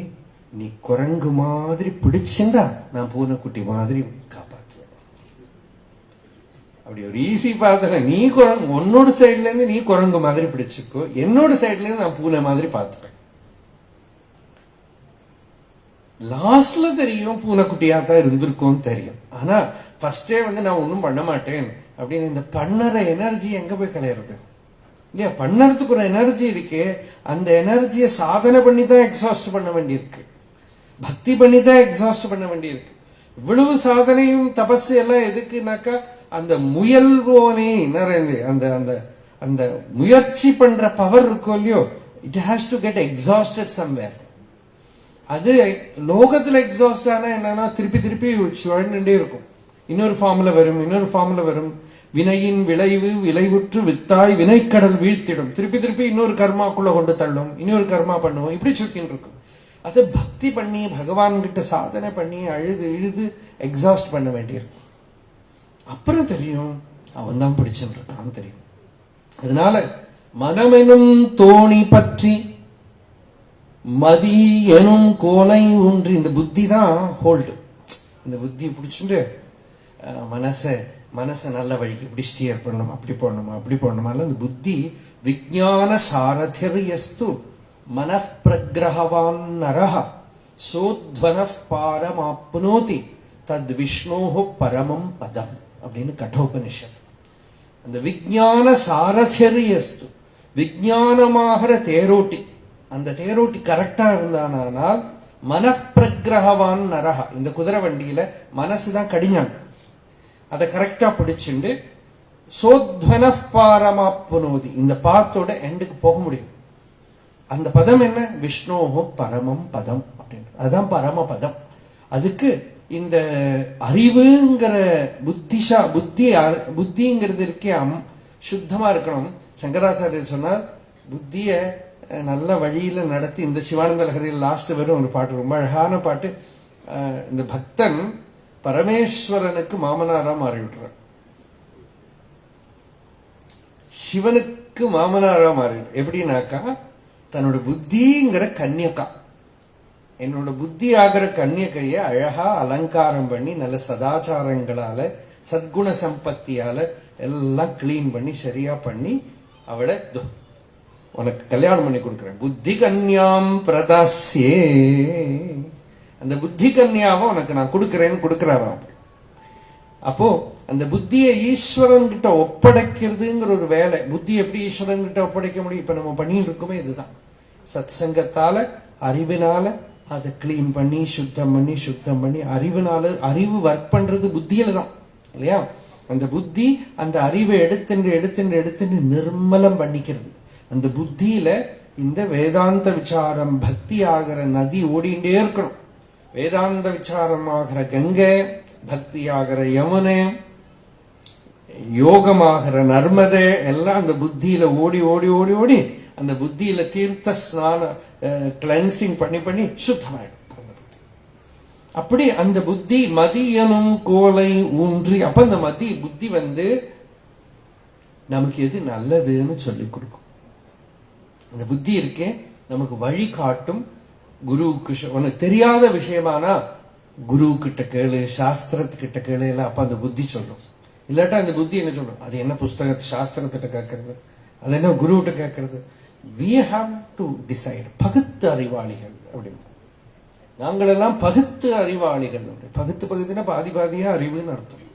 [SPEAKER 1] நீ குரங்கு மாதிரி பிடிச்சுண்டா நான் பூனைக்குட்டி மாதிரி காப்பாற்றுவேன். அப்படி ஒரு ஈஸி பார்த்தல. நீ குரங்கு, உன்னோட சைட்ல இருந்து நீ குரங்கு மாதிரி பிடிச்சுக்கோ, என்னோட சைட்ல இருந்து நான் பூனை மாதிரி பார்த்துப்பேன். லாஸ்ட்ல தெரியும் பூனைக்குட்டியா தான் இருந்திருக்கும் தெரியும். ஆனா ஃபர்ஸ்டே நான் ஒன்றும் பண்ண மாட்டேன் அப்படின்னு இந்த பண்ணற எனர்ஜி எங்க போய் கலையிறது இல்லையா? பண்ணறதுக்கு ஒரு எனர்ஜி இருக்கு. அந்த எனர்ஜியை சாதனை பண்ணி தான் எக்ஸாஸ்ட் பண்ண வேண்டியிருக்கு, பக்தி பண்ணி தான் எக்ஸாஸ்ட் பண்ண வேண்டியிருக்கு. இவ்வளவு சாதனையும் தபஸ் எல்லாம் எதுக்குனாக்கா, அந்த முயல்வோனே அந்த அந்த அந்த முயற்சி பண்ற பவர் இருக்கும் இல்லையோ, it has to get exhausted somewhere. அது லோகத்துல எக்ஸாஸ்ட் ஆனா என்னன்னா திருப்பி திருப்பி சுழண்டுட்டே இருக்கும். இன்னொரு ஃபார்ம்ல வரும், இன்னொரு ஃபார்ம்ல வரும். வினையின் விளைவு விளைவுற்று வித்தாய் வினைக்கடல் வீழ்த்திடும். திருப்பி திருப்பி இன்னொரு கர்மாக்குள்ள கொண்டு தள்ளும், இன்னொரு கர்மா பண்ணுவோம், இப்படி சுத்தின்னு இருக்கும். அது பக்தி பண்ணி பகவான் கிட்ட சாதனை பண்ணி அழுது இழுது எக்ஸாஸ்ட் பண்ண வேண்டியிருக்கும். அப்புறம் தெரியும் அவன் தான் பிடிச்சுன்னு இருக்கான்னு தெரியும். அதனால மனமெனும் தோணி பற்றி மதி எனும் கோலை ஒன்று, இந்த புத்தி தான் ஹோல்டு. இந்த புத்தியை பிடிச்சுட்டு மனசை நல்ல வழிக்கு இப்படி ஸ்டியர் பண்ணணும், அப்படி போடணுமா அப்படி போடணுமா. இந்த புத்தி விஜான சாரதிர்யஸ்து மனః பிரகிரஹவான் நரஹ சோத்வனஃ பாரமாப்னோதி தத் விஷ்ணோஹு பரமம் பதம் அப்படின்னு கட்டோபனிஷத். அந்த விஜான சாரதிர்யஸ்து, விஜானமாகிற தேரோட்டி, அந்த தேரோட்டி கரெக்டா இருந்தானால் மனப்பிரகிரகவான் நரஹா, இந்த குதிரை வண்டியில மனசுதான் கடிஞான், அதை கரெக்டா பிடிச்சுண்டு சோத்வனஃ பாரமாப்னோதி, இந்த பாத்தோட எண்டுக்கு போக முடியும். அந்த பதம் என்ன? விஷ்ணோஹோ பரமம் பதம் அப்படின்னு, அதுதான் பரம பதம். அதுக்கு இந்த அறிவுங்கிற புத்திங்கிறது இருக்கே சுத்தமா இருக்கணும். சங்கராச்சாரியர் சொன்னார், புத்திய நல்ல வழியில நடத்தி, இந்த சிவானந்த லஹரியில் லாஸ்ட் வரும் ஒரு பாட்டு, ரொம்ப அழகான பாட்டு. இந்த பக்தன் பரமேஸ்வரனுக்கு மாமனாரா மாறிவிடுறான், சிவனுக்கு மாமனாரா மாறிவிடு. எப்படின்னாக்கா, தன்னோட புத்திங்கிற கன்னியக்கா, என்னோட புத்தி ஆகிற கன்னியக்கைய அழகா அலங்காரம் பண்ணி நல்ல சதாச்சாரங்களால சத்குண சம்பத்தியால எல்லாம் கிளீன் பண்ணி சரியா பண்ணி அவளை உனக்கு கல்யாணம் பண்ணி கொடுக்குறேன், புத்தி கன்யாம் பிரதாஸ்யே அந்த புத்தி கன்யாவை உனக்கு நான் கொடுக்கிறேன்னு கொடுக்கிறாராம். அப்போ அந்த புத்தியை ஈஸ்வரன் கிட்ட ஒப்படைக்கிறதுங்கிற ஒரு வேலை. புத்தி எப்படி ஈஸ்வரன் கிட்ட ஒப்படைக்க முடியும்? இப்ப நம்ம பண்ணிட்டு இருக்கோமே இதுதான். சத் சங்கத்தால, அறிவினால அதை கிளீன் பண்ணி சுத்தம் பண்ணி அறிவினால, அறிவு ஒர்க் பண்றது புத்தியில தான் இல்லையா? அந்த புத்தி அந்த அறிவை எடுத்துட்டு நிர்மலம் பண்ணிக்கிறது. அந்த புத்தியில இந்த வேதாந்த விசாரம் பக்தி ஆகிற நதி ஓடிண்டே இருக்கணும். வேதாந்த விசாரம் ஆகிற கங்கை, பக்தி ஆகிற யமுனை, யோகமாகிற நர்மதை எல்லாம் அந்த புத்தியில ஓடி ஓடி ஓடி ஓடி அந்த புத்தியில தீர்த்த ஸ்நான கிளென்சிங் பண்ணி சுத்தமாயிடும். அப்படி அந்த புத்தி மதியனும் கோலை ஊன்றி, அப்ப அந்த புத்தி நமக்கு எது நல்லதுன்னு சொல்லி கொடுக்கும். அந்த புத்தி இருக்கே நமக்கு வழி காட்டும். குருவுக்கு உனக்கு தெரியாத விஷயமானா குரு கிட்ட கேளு, சாஸ்திரத்துக்கிட்ட கேளு எல்லாம். அப்ப அந்த புத்தி சொல்லும். இல்லாட்டா அந்த புத்தி என்ன சொல்லும்? அது என்ன புஸ்தகத்தை சாஸ்திரத்திட்ட கேட்கறது, அது என்ன குருவிட்ட கேட்கறது? we have to decide. பகுத்து அறிவாளிகள் அப்படின்னு நாங்களெல்லாம் பகுத்து அறிவாளிகள். பகுத்துனா பாதியா அறிவுன்னு அர்த்தம்.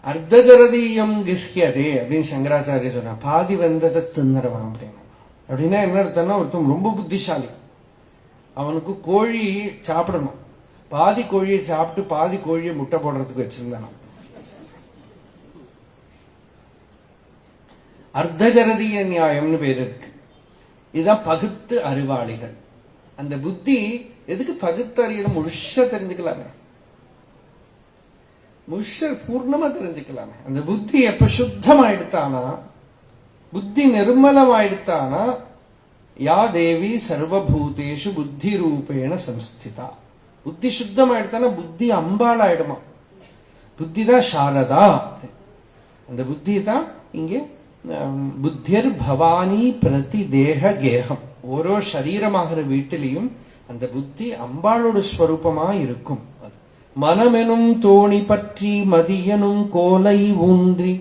[SPEAKER 1] அர்த்தஜரதீயம் கிஷ்யதே அப்படின்னு சங்கராச்சாரிய சொன்னா. பாதி வந்ததை தின்னறவான் அப்படின்னு. அப்படின்னா என்ன அர்த்தம்னா, ஒருத்தன் ரொம்ப புத்திசாலி, அவனுக்கு கோழி சாப்பிடணும். பாதி கோழியை சாப்பிட்டு பாதி கோழியை முட்டை போடுறதுக்கு வச்சிருந்தான். அர்த்தஜரதீய நியாயம்னு பேர் இருக்கு. இதுதான் பகுத்து அறிவாளிகள். அந்த புத்தி எதுக்கு பகுத்து அறியணும்? முழுசா தெரிஞ்சுக்கலாமே, முழுச பூர்ணமா தெரிஞ்சுக்கலாமே. அந்த புத்தி எப்ப சுத்தமாயிடுத்தானா, புத்தி நிர்மலமாயிடுத்தானா, யா தேவி சர்வபூதேஷு புத்தி ரூபேண சம்ஸ்திதா. புத்தி சுத்தமாயிடுத்தானா புத்தி அம்பாள் ஆயிடுமா. புத்தி தான் சாரதா. அந்த புத்தி தான் இங்கே புத்தியர் பவானி பிரதி தேக கேகம். ஓரோ சரீரமாகிற வீட்டிலையும் அந்த புத்தி அம்பாளோட ஸ்வரூபமா இருக்கும். மனமெனும் தோணி பற்றி மதியனும் கோலை ஊன்றி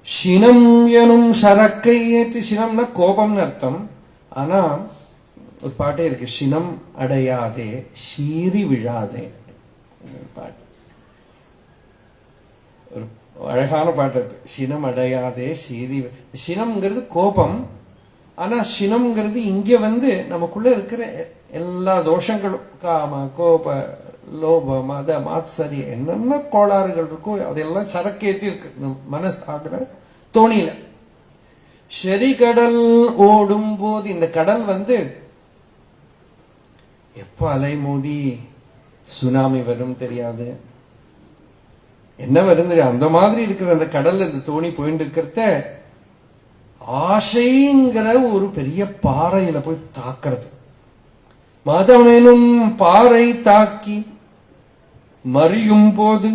[SPEAKER 1] சினம் எனும் சரக்கை ஏற்றி. சினம்னா கோபம்னு அர்த்தம். ஆனா ஒரு பாட்டே இருக்கு, சினம் அடையாதே சீறி விழாதே பாட்டு. ஒரு அழகான பாட்டு இருக்கு. சினம் அடையாதே சீறி. சினம்ங்கிறது கோபம். ஆனா சினம்ங்கிறது இங்க நமக்குள்ள இருக்கிற எல்லா தோஷங்களும், காம கோப லோப மத மாத்சரிய என்னென்ன கோளாறுகள் இருக்கோ அதெல்லாம் சரக்கேத்தி இருக்கு மனசு ஆகிற தோணியில. செறிகடல் ஓடும் போது இந்த கடல் எப்ப அலை மோதி சுனாமி வரும் தெரியாது, என்ன வரும் தெரியாது. அந்த மாதிரி இருக்கிற அந்த கடல்ல இந்த தோணி போயிட்டு இருக்கிறத ஆசைங்கிற ஒரு பெரிய பாறையில போய் தாக்கிறது. மதமெனும் பாறை தாக்கி மறியும் போது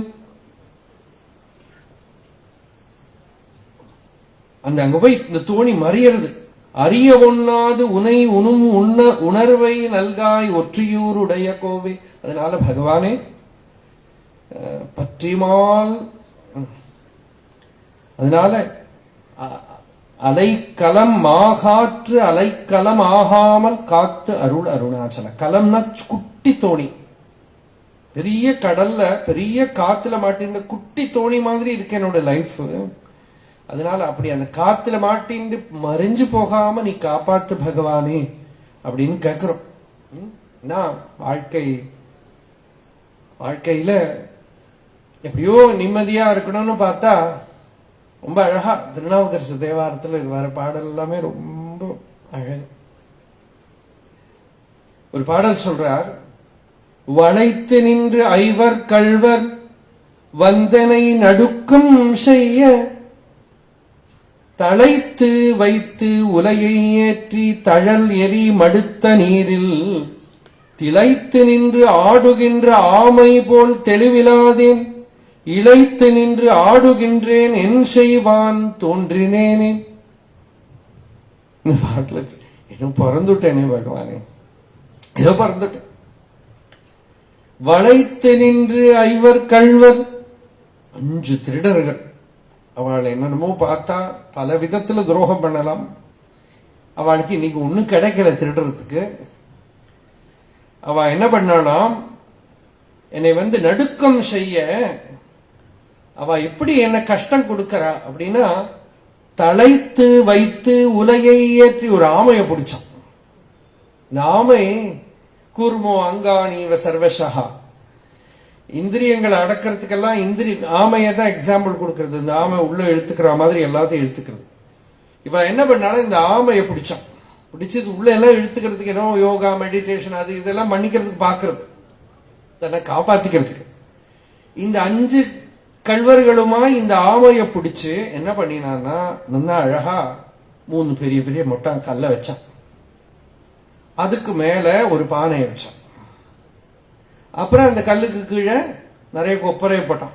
[SPEAKER 1] அங்க போய் இந்த தோணி மறியறது. அறிய ஒண்ணாது உனை உணும் உணர்வை நல்காய் ஒற்றியூருடைய கோவை. அதனால பகவானே பற்றிமால், அதனால அலைக்கலம் மாகாற்று அலைக்கலம் ஆகாமல் காத்து அருள் அருணாச்சல. கலம்னா குட்டி தோணி. பெரிய கடல்ல பெரிய காத்துல மாட்டின்ற குட்டி தோணி மாதிரி இருக்கு என்னோட லைஃப். அதனால அப்படி அந்த காத்துல மாட்டின்று மறைஞ்சு போகாம நீ காப்பாத்து பகவானே அப்படின்னு கேட்கிறோம். நான் வாழ்க்கையில எப்படியோ நிம்மதியா இருக்கணும்னு பார்த்தா ரொம்ப அழகா திருநாவுக்கரசு தேவாரத்துல வர பாடல் எல்லாமே ரொம்ப அழகு. ஒரு பாடல் சொல்றார், வளைத்து நின்று ஐவர் கள்வர் வந்தனை நடுக்கும் செய்ய தளைத்து வைத்து உலையை ஏற்றி தழல் எரி மடுத்த நீரில் திளைத்து நின்று ஆடுகின்ற ஆமை போல் தெளிவிலாதேன் இளைத்து நின்று ஆடுகின்றேன் என் செய்வான் தோன்றினேனே. இந்த பாட்டுல ஏதோ பிறந்துட்டேனே பகவானே, ஏதோ பிறந்துட்டேன். வளைத்து நின்று ஐவர் கள்வர், 5 திருடர்கள். அவளை என்னென்னமோ பார்த்தா பல விதத்துல துரோகம் பண்ணலாம். அவளுக்கு இன்னைக்கு ஒண்ணும் கிடைக்கல திருடுறதுக்கு. அவ என்ன பண்ணாலாம், என்னை நடுக்கம் செய்ய அவ எப்படி என்ன கஷ்டம் கொடுக்கறா அப்படின்னா, தழைத்து வைத்து உலையை ஏற்றி ஒரு ஆமையை பிடிச்சான். இந்த ஆமை கூர்மோ அங்கானீவ சர்வசகா, இந்திரியங்களை அடக்கிறதுக்கெல்லாம் ஆமையை தான் எக்ஸாம்பிள் கொடுக்கறது. இந்த ஆமை உள்ள இழுத்துக்கிற மாதிரி எல்லாத்தையும் இழுத்துக்கிறது. இவன் என்ன பண்ணாலும் இந்த ஆமையை பிடிச்சான். பிடிச்சது உள்ள எல்லாம் இழுத்துக்கிறதுக்கு என்ன யோகா மெடிடேஷன் அது இதெல்லாம் பண்ணிக்கிறதுக்கு பார்க்கறது, தன்னை காப்பாத்திக்கிறதுக்கு. இந்த 5 கல்வர்களுமா இந்த ஆமையை பிடிச்சு என்ன பண்ணினான்னா, நல்லா அழகா 3 பெரிய பெரிய மொட்டை கல்லை வச்சான். அதுக்கு மேல ஒரு பானையை வச்சான். அப்புறம் அந்த கல்லுக்கு கீழே நிறைய கொப்பரையை போட்டான்.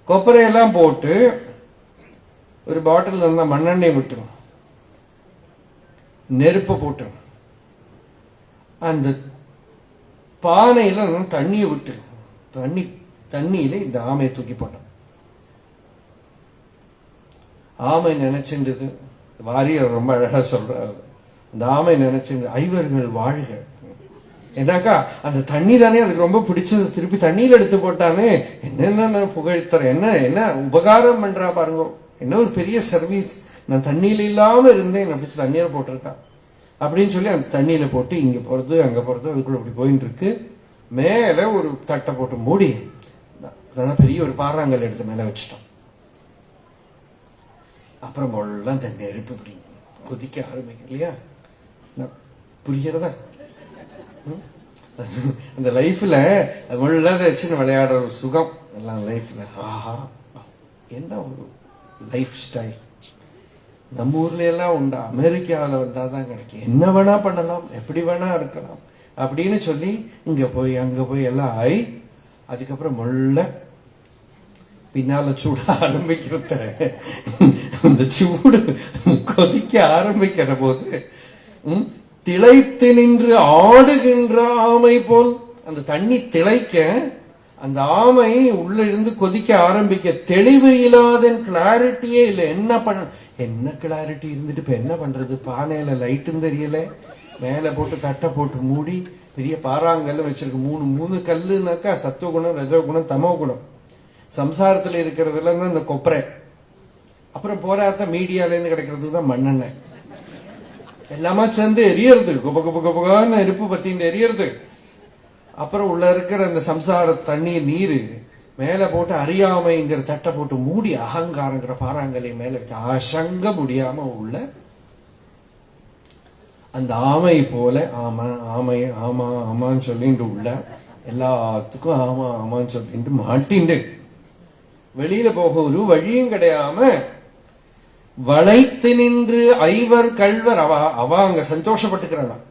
[SPEAKER 1] கொப்பரையெல்லாம் போட்டு ஒரு பாட்டில் இருந்தா மண்ணெண்ணெய் விட்டு நெருப்பை போட்டு அந்த பானையில தண்ணியை விட்டு தண்ணியில இந்த ஆமையை தூக்கி போட்டான். ஆமை நினைச்சுன்றது, வாரியர் ரொம்ப அழகா சொல்றாரு, இந்த ஆமை நினைச்சு ஐவர்கள் வாழ்க. ஏன்னாக்கா அந்த தண்ணி தானே அதுக்கு ரொம்ப பிடிச்சது, திருப்பி தண்ணியில எடுத்து போட்டானே, என்னென்ன புகழ்த்தர, என்ன என்ன உபகாரம் பண்றா பாருங்க, என்ன ஒரு பெரிய சர்வீஸ். நான் தண்ணியில இல்லாம இருந்தேன், பிடிச்சி தண்ணியில போட்டிருக்கான் அப்படின்னு சொல்லி அந்த தண்ணியில போட்டு இங்க போறது அங்க போறது அதுக்குள்ள அப்படி போயிட்டு இருக்கு. மேல ஒரு தட்டை போட்டு மூடி பெரிய ஒரு பாறாங்கல் எடுத்து மேல வச்சுட்டோம். அப்புறம் எல்லாம் தண்ணி நெருப்பு இப்படி கொதிக்க ஆரம்பிக்கும் இல்லையா, புரியறதா? அந்த லைஃப்ல உள்ளதை வச்சு விளையாடுற ஒரு சுகம் எல்லாம் லைஃப்ல. ஆஹா, என்ன ஒரு லைஃப் ஸ்டைல்! நம்ம ஊர்ல எல்லாம் உண்டா? அமெரிக்காவில் வந்தாதான் கிடைக்கும். என்ன வேணா பண்ணலாம், எப்படி வேணா இருக்கலாம் அப்படின்னு சொல்லி இங்க போய் அங்க போய் எல்லாம் ஆய், அதுக்கப்புறம் முள்ள பின்னால சூட ஆரம்பிக்கிறத, அந்த சூடு கொதிக்க ஆரம்பிக்கிற போது திளைத்து நின்று ஆடுகின்ற ஆமை போல் அந்த தண்ணி திளைக்க, அந்த ஆமை உள்ள இருந்து கொதிக்க ஆரம்பிக்க, தெளிவு இல்லாத கிளாரிட்டியே இல்லை. என்ன கிளாரிட்டி இருந்துட்டு இப்ப என்ன பண்றது? பானையில லைட்டும் தெரியல, மேல போட்டு தட்டை போட்டு மூடி பெரிய பாறாங்கல்ல வச்சிருக்கு. 3 கல்லுனாக்கா சத்துவகுணம், ரஜோகுணம், தமோ குணம். சம்சாரத்துல இருக்கிறதுல இருந்து இந்த கொப்பரை, அப்புறம் போராத்த மீடியால இருந்து கிடைக்கிறதுக்கு தான் மண்ணெண்ணெய், எல்லாமா சேர்ந்து எரியறது, குப குப குபகான்னு நெருப்பு பத்தின்னு எரியறது. அப்புறம் உள்ள இருக்கிற அந்த சம்சார தண்ணீர் நீரு மேல போட்டு அறியாமைங்கிற தட்டை போட்டு மூடி அகங்காரங்கிற பாறாங்கலை மேல வச்சு அசங்க முடியாம உள்ள அந்த ஆமை போல ஆமா ஆமை ஆமா ஆமான்னு சொல்லிட்டு உள்ள எல்லாத்துக்கும் ஆமா ஆமான்னு சொல்லிட்டு மாட்டிண்டு வெளியில போக ஒரு வழியும் கிடையாம வளைத்து நின்று ஐவர் கள்வர் அவ அங்க சந்தோஷப்பட்டுக்கிறான்.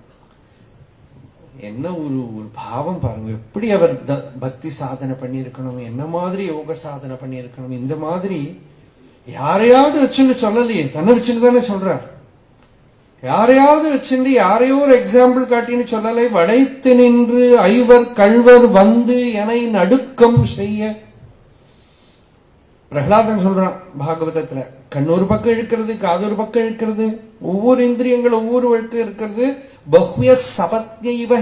[SPEAKER 1] என்ன ஒரு பாவம் பாருங்க, எப்படி அவர் பக்தி சாதனை பண்ணியிருக்கணும், என்ன மாதிரி யோக சாதனை பண்ணியிருக்கணும். இந்த மாதிரி யாரையாவது வச்சுன்னு சொல்லலையே, தன்னை வச்சுன்னு தானே சொல்றார். யாரையாவது வச்சுட்டு யாரையோ ஒரு எக்ஸாம்பிள் காட்டின்னு சொல்லலை. வளைத்து நின்று ஐவர் கள்வர் வந்து என்னை நடுக்கம் செய்ய. பிரகலாதன் சொல்றான் பாகவதத்துல, கண்ணொரு பக்கம் இழுக்கிறது, காதொரு பக்கம் இழுக்கிறது, ஒவ்வொரு இந்திரியங்கள் ஒவ்வொரு வழக்கம் இருக்கிறது. பஹ்விய சபத்யைவ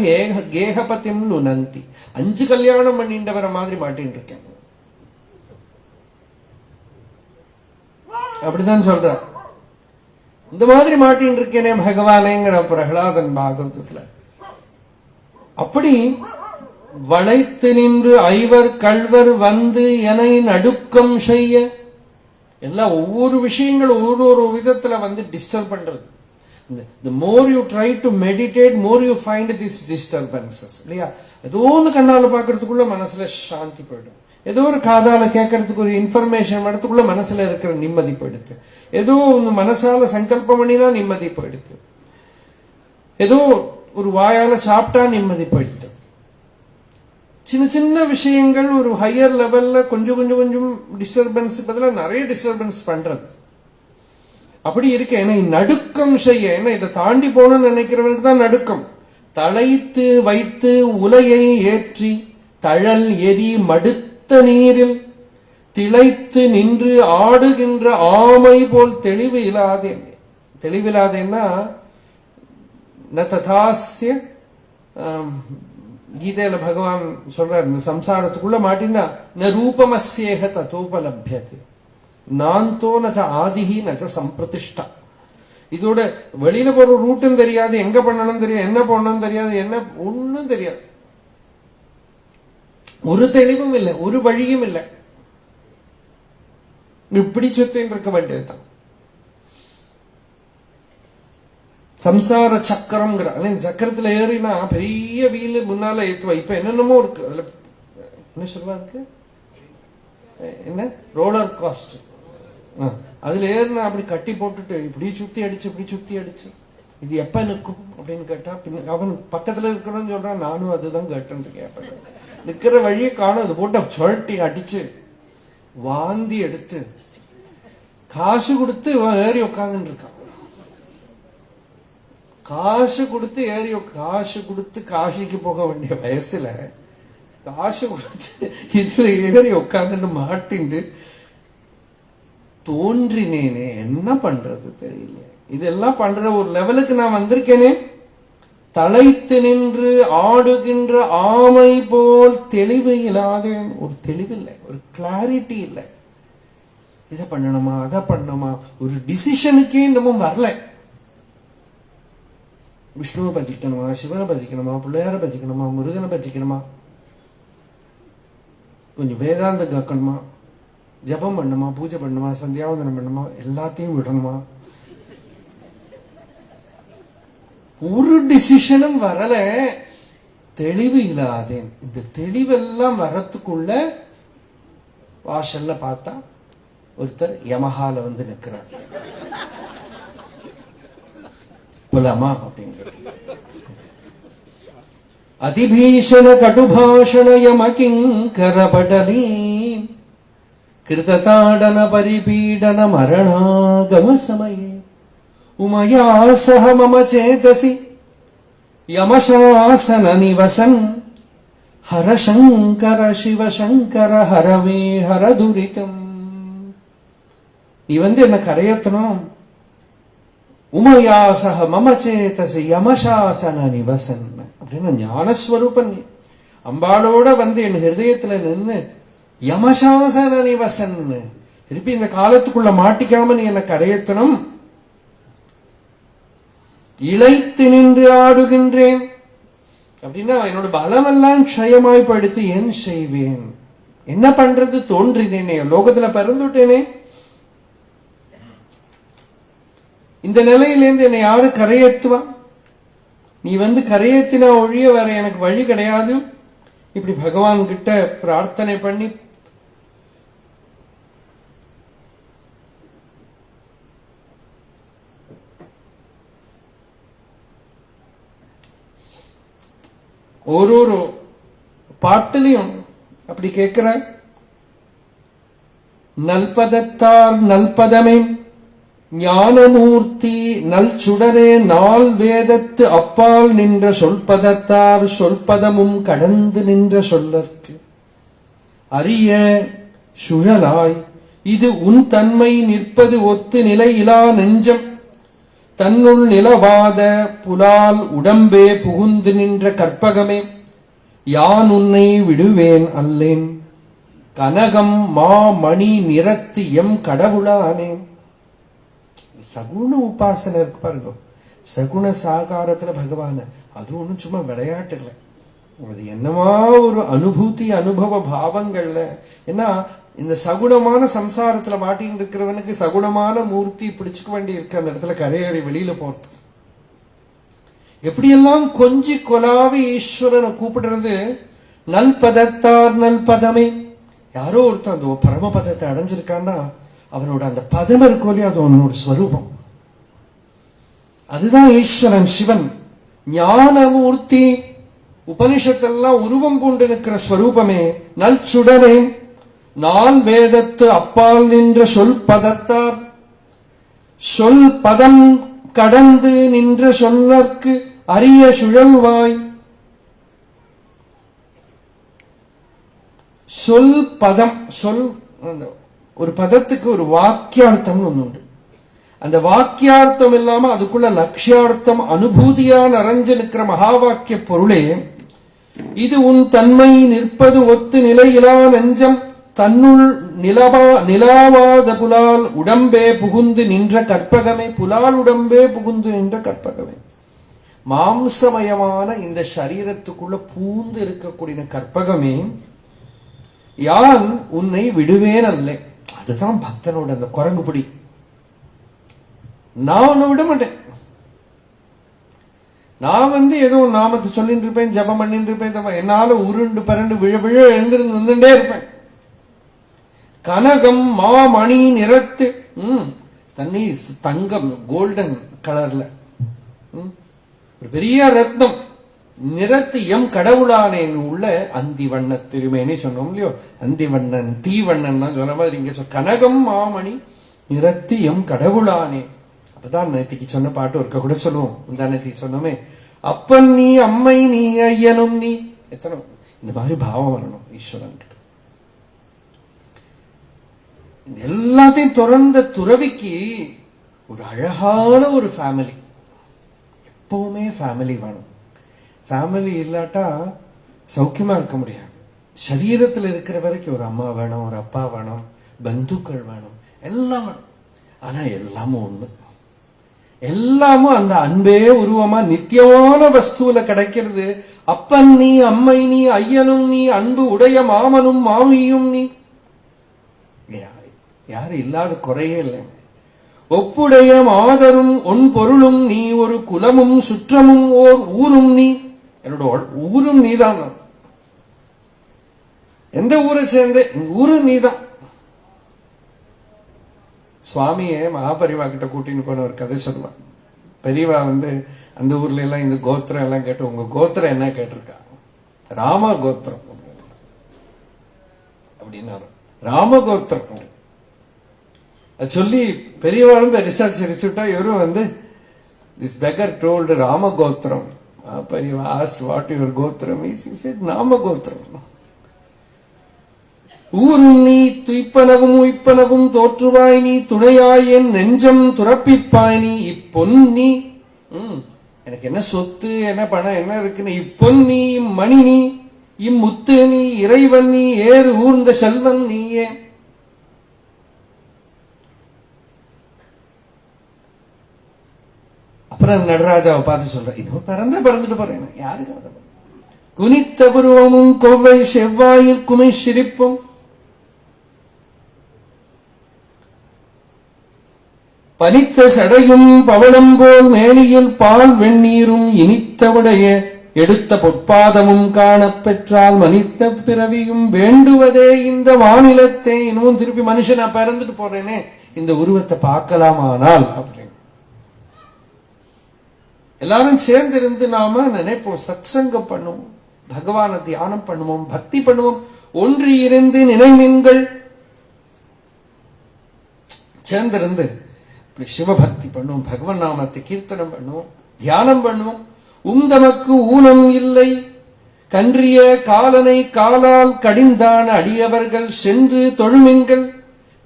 [SPEAKER 1] கேகபதிம் நுனந்தி. 5 கல்யாணம் பண்ணின்றவரை மாதிரி மாட்டின்னு இருக்கேன் அப்படிதான் சொல்ற. இந்த மாதிரி மாட்டின்னு இருக்கேனே பகவானேங்கிற பிரகலாதன் பாகவதத்துல. அப்படி வளைத்து நின்று ஐவர் கள்வர் வந்து என்னை நடுக்கம் செய்ய, எல்லாம் ஒவ்வொரு விஷயங்கள் ஒவ்வொரு விதத்துல வந்து டிஸ்டர்ப் பண்றது. The more you try to meditate, more you find these disturbances. இல்லையா? ஏதோ ஒன்று கண்ணால பாக்குறதுக்குள்ள மனசுல சாந்தி போயிடும், ஏதோ ஒரு காதால கேட்கறதுக்கு ஒரு இன்ஃபர்மேஷன் வரதுக்குள்ள மனசுல இருக்கிற நிம்மதி போயிடுது, ஏதோ ஒன்று மனசால சங்கல்பம் பண்ணினா நிம்மதி போயிடுது, ஏதோ ஒரு வாயால சாப்பிட்டா நிம்மதி போயிடுது. சின்ன சின்ன விஷயங்கள் ஒரு ஹையர் லெவல்ல கொஞ்சம் கொஞ்சம் கொஞ்சம் டிஸ்டர்பன்ஸ் பதிலா நிறைய டிஸ்டர்பன்ஸ் பண்றது. அப்படி இருக்க என்னை நடுக்கம் செய்ய, என்ன இதை தாண்டி போகணும்னு நினைக்கிறவனுக்கு தான் நடுக்கம். தழைத்து வைத்து உலையை ஏற்றி தழல் எரி மடுத்த நீரில் திளைத்து நின்று ஆடுகின்ற ஆமை போல் தெளிவில்லாதேன்னா ந ததாஸ்ய கீதையில பகவான் சொல்றார், இந்த சம்சாரத்துக்குள்ள மாட்டினா ந ரூபமஸ்யேக ததோபலப்யதே நாந்தோ நச்ச ஆதிஹி நச்ச சம்பிரதிஷ்டா. இதோட வெளியில போற ரூட்டும் தெரியாது, எங்க பண்ணணும் தெரியாது, என்ன பண்ணணும் தெரியாது, என்ன ஒன்னும் தெரியாது, ஒரு தெளிவும் இல்லை, ஒரு வழியும் இல்லை. இப்படி சுத்தின் இருக்க வேண்டியதுதான். சம்சார சக்கரம்ங்கிற சக்கரத்துல ஏறினா பெரிய வீலு முன்னால ஏத்துவா. இப்ப என்னென்னமோ இருக்கு, அதுல என்ன சொல்வா இருக்கு, என்ன ரோலர் காஸ்ட், அதுல ஏறினா அப்படி கட்டி போட்டுட்டு இப்படி சுத்தி அடிச்சு இப்படி சுத்தி அடிச்சு இது எப்ப நிற்கும் அப்படின்னு கேட்டா, அவன் பக்கத்துல இருக்கிறவன் சொல்றான், நானும் அதுதான் கேட்டு கேட்பேன். நிக்கிற வழியை காணும், அது போட்டு சுழட்டி அடிச்சு வாந்தி எடுத்து காசு கொடுத்து ஏறி உட்காந்துட்டு இருக்கான். காசு கொடுத்து ஏறி, காசு கொடுத்து காசிக்கு போக வேண்டிய வயசுல காசு கொடுத்து இதுல ஏறி உட்காந்துட்டு மாட்டிண்டு தோன்றினேனே, என்ன பண்றது தெரியல. இதெல்லாம் பண்ற ஒரு லெவலுக்கு நான் வந்திருக்கேனே. தலைத்து நின்று ஆடுகின்ற ஆமை போல் தெளிவு இல்லாத, ஒரு தெளிவு இல்லை, ஒரு கிளாரிட்டி இல்லை. இதை பண்ணணுமா அதை பண்ணணுமா, ஒரு டிசிஷனுக்கே இன்னமும் வரல. விஷ்ணுவை பஜிக்கணுமா, சிவனை பஜிக்கணுமா, பிள்ளையார பஜிக்கணுமா, முருகனை பஜிக்கணுமா, கொஞ்சம் வேதாந்தம் கேட்கணுமா, ஜபம் பண்ணுமா, பூஜை பண்ணுமா, சந்தியாவந்தனம் பண்ணுமா, எல்லாத்தையும் விடணுமா, ஒரு டிசிஷனும் வரல. தெளிவு இல்லாதேன். இந்த தெளிவெல்லாம் வரத்துக்குள்ள வாசல்ல பார்த்தா ஒருத்தர் யமஹால வந்து நிற்கிறார். புலமா அப்படிங்கிற அதிபீஷண கடுபாஷண யம கிங்கர படலீ கிருததாடன பரிபீடன மரணாகம சமயே உமயா சஹ மம சேதசி யமசாசன நிவசன் ஹரசங்கர சிவசங்கர ஹரவே ஹரதுரிதம். நீ வந்து என்ன கரையத்தனும், உமயா சஹ மம சேதசி யமசாசன நிவசன் அப்படின்னு ஞானஸ்வரூபன் அம்பாளோட வந்து என் ஹிருதயத்துல நின்று யமசாசன நிவசன், திருப்பி இந்த காலத்துக்குள்ள மாட்டிக்காம நீ என்ன கரையத்தனும். இளைத்து நின்று ஆடுகின்றேன் அப்படின்னா என்னோட பலமெல்லாம் க்ஷயமாய்ப்படுத்தி என் செய்வேன், என்ன பண்றது, தோன்றினேனே, லோகத்துல பறந்துட்டேனே. இந்த நிலையிலேருந்து என்னை யாரு கரையேற்றுவா? நீ வந்து கரையேற்றினா ஒழிய வேற எனக்கு வழி கிடையாது. இப்படி பகவான் கிட்ட பிரார்த்தனை பண்ணி ஒரு பாட்டிலையும் அப்படி கேட்கிற, நல்பதத்தார் நல்பதமே ஞானமூர்த்தி நல் சுடரே நால் வேதத்து அப்பால் நின்ற சொல்பதத்தார் சொல்பதமும் கடந்து நின்ற சொல்லற்கு அரிய சுழலாய் இது உன் தன்மை நிற்பது ஒத்து நிலையிலா நெஞ்சம் தன்னுள் நிலவாத புலால் உடம்பே புகுந்து நின்ற கற்பகமே யான் உன்னை விடுவேன் அல்லேன் கனகம் மா மணி நிறத்து எம் கடவுளானே. சகுண உபாசனை இருக்கு பாருங்க, சகுண சாகாரத்துல பகவான, அது ஒண்ணும் சும்மா விளையாட்டு இல்லை, அது என்னமா ஒரு அனுபூதி அனுபவ பாவங்கள்ல. ஏன்னா இந்த சகுணமான சம்சாரத்துல மாட்டின்னு இருக்கிறவனுக்கு சகுணமான மூர்த்தி பிடிச்சுக்க வேண்டி இருக்கு அந்த இடத்துல கரையேறி வெளியில போறது. எப்படியெல்லாம் கொஞ்சி கொலாவி ஈஸ்வரனை கூப்பிடுறது. நல்பதத்தார் நல்பதமே, யாரோ ஒருத்தன் அந்த பரமபதத்தை அடைஞ்சிருக்கான்னா அவனோட அந்த பதம் இருக்கோ இல்லையா, அது அவனோட ஸ்வரூபம், அதுதான் ஈஸ்வரன் சிவன். ஞானமூர்த்தி, உபனிஷத்தெல்லாம் உருவம் கொண்டு நிற்கிற ஸ்வரூபமே. நல் சுடரே நால் வேதத்து அப்பால் நின்ற சொல் பதத்தார் சொல் பதம் கடந்து நின்ற சொல்லற்கு அரிய சுழல்வாய். சொல் பதம், சொல் ஒரு பதத்துக்கு ஒரு வாக்கியார்த்தம் ஒன்று உண்டு. அந்த வாக்கியார்த்தம் இல்லாம அதுக்குள்ள லட்சியார்த்தம் அனுபூதியா நிறைஞ்சு நிற்கிற மகா வாக்கிய பொருளே, இது உன் தன்மை நிற்பது ஒத்து நிலையிலா நெஞ்சம் தன்னுள் நிலாவாத புலால் உடம்பே புகுந்து நின்ற கற்பகமே. புலால் உடம்பே புகுந்து நின்ற கற்பகமே. மாம்சமயமான இந்த சரீரத்துக்குள்ள பூந்து இருக்கக்கூடிய கற்பகமே, யான் உன்னை விடுவேன் அல்ல. அதுதான் பக்தனோட அந்த குரங்குபிடி. நான் உன்னை விட மாட்டேன். நான் ஏதோ நாமத்தை சொல்லிட்டு இருப்பேன், ஜபம் பண்ணிட்டு இருப்பேன், என்னால உருண்டு பரண்டு விழ விழ எழுந்திருந்து வந்துட்டே இருப்பேன். கனகம் மாமணி நிறத்து தண்ணி தங்கம் கோல்டன் கலர்ல ஒரு பெரிய ரத்னம் நிறத்து எம் கடவுளானேன்னு உள்ள அந்தி வண்ண திருமேனே சொன்னோம் இல்லையோ. அந்தி வண்ணன் தீவண்ணன் தான் சொன்ன மாதிரி இங்க கனகம் மாமணி நிறத்து எம் கடவுளானே. அப்பதான் நேத்திக்கு சொன்ன பாட்டு ஒருக்க கூட சொல்லுவோம். இந்த நேத்திக்கு சொன்னோமே, அப்பன் நீ அம்மை நீ ஐயனும் நீ. எத்தனை இந்த மாதிரி பாவம் வரணும் ஈஸ்வரன். எல்லாத்தையும் துறந்த துறவிக்கு ஒரு அழகான ஒரு ஃபேமிலி, எப்பவுமே ஃபேமிலி வேணும். ஃபேமிலி இல்லாட்டா சௌக்கியமா இருக்க முடியாது. சரீரத்தில் இருக்கிற வரைக்கும் ஒரு அம்மா வேணும், ஒரு அப்பா வேணும், பந்துக்கள் வேணும், எல்லாம் வேணும். ஆனா எல்லாமும் ஒண்ணு, எல்லாமும் அந்த அன்பே உருவமா நித்தியமான வஸ்துவில கிடைக்கிறது. அப்பன் நீ அம்மை நீ ஐயனும் நீ அன்பு உடைய மாமனும் மாமியும் நீ. யாரு இல்லாத குறையே இல்லை. ஒப்புடைய மாதரும் ஒன் பொருளும் நீ ஒரு குலமும் சுற்றமும் ஓர் ஊரும் நீ. என்னோட ஊரும் நீதான். எந்த ஊரை சேர்ந்த ஊரும் நீதான். சுவாமியே மகாபரிவா கிட்ட கூட்டின்னு போன ஒரு கதை சொல்லுவான். பெரியவா அந்த ஊர்ல எல்லாம் இந்த கோத்திரம் எல்லாம் கேட்டு, உங்க கோத்திரம் என்ன கேட்டிருக்கா? ராம கோத்திரம் அப்படின்னு. ராமகோத்திரம் சொல்லி பெரியவாளும் பெருசா சிரிச்சுட்டா. இவரும் this beggar told ராமகோத்திரம். பெரியவா asked what your கோத்திரம் is. He said நாமகோத்திரம். ஊரும் நீ துய்ப்பனவும் உய்ப்பனவும் தோற்றுவாய் நீ துணையாய் என் நெஞ்சம் துறப்பிப்பாய் நீ. இப்பொன் நீ, எனக்கு என்ன சொத்து என்ன பணம் என்ன இருக்குன்னு, இப்பொன் நீ இம்மணி நீ இம்முத்து நீ இறைவன் நீ ஏறு ஊர்ந்த செல்வன் நீயே. அப்புறம் நடராஜாவை பார்த்து சொல்றேன், இன்னும் பிறந்துட்டு போறேன். யாருக்கு குனித்த புருவமும் கொவ்வை செவ்வாயில் குமை சிரிப்பும் பனித்த சடையும் பவளம் போல் மேனியில் பால் வெந்நீரும் இனித்தவுடைய எடுத்த பொற்பாதமும் காணப் பெற்றால் மனித்த பிறவியும் வேண்டுவதே இந்த மாநிலத்தை. இன்னும் திருப்பி மனுஷனா பிறந்துட்டு போறேனே, இந்த உருவத்தை பார்க்கலாமானால் அப்படின்னு எல்லாரும் சேர்ந்திருந்து நாம நினைப்போம், சத்சங்கம் பண்ணுவோம், பகவானை தியானம் பண்ணுவோம், பக்தி பண்ணுவோம். ஒன்று இருந்து நினைவீன்கள் சேர்ந்திருந்து சிவபக்தி பண்ணுவோம், பகவன் நாமத்தை கீர்த்தனம் பண்ணுவோம், தியானம் பண்ணுவோம். தமக்கு ஊனம் இல்லை கன்றிய காலனை காலால் கடிந்தான அடியவர்கள் சென்று தொழுமின்கள்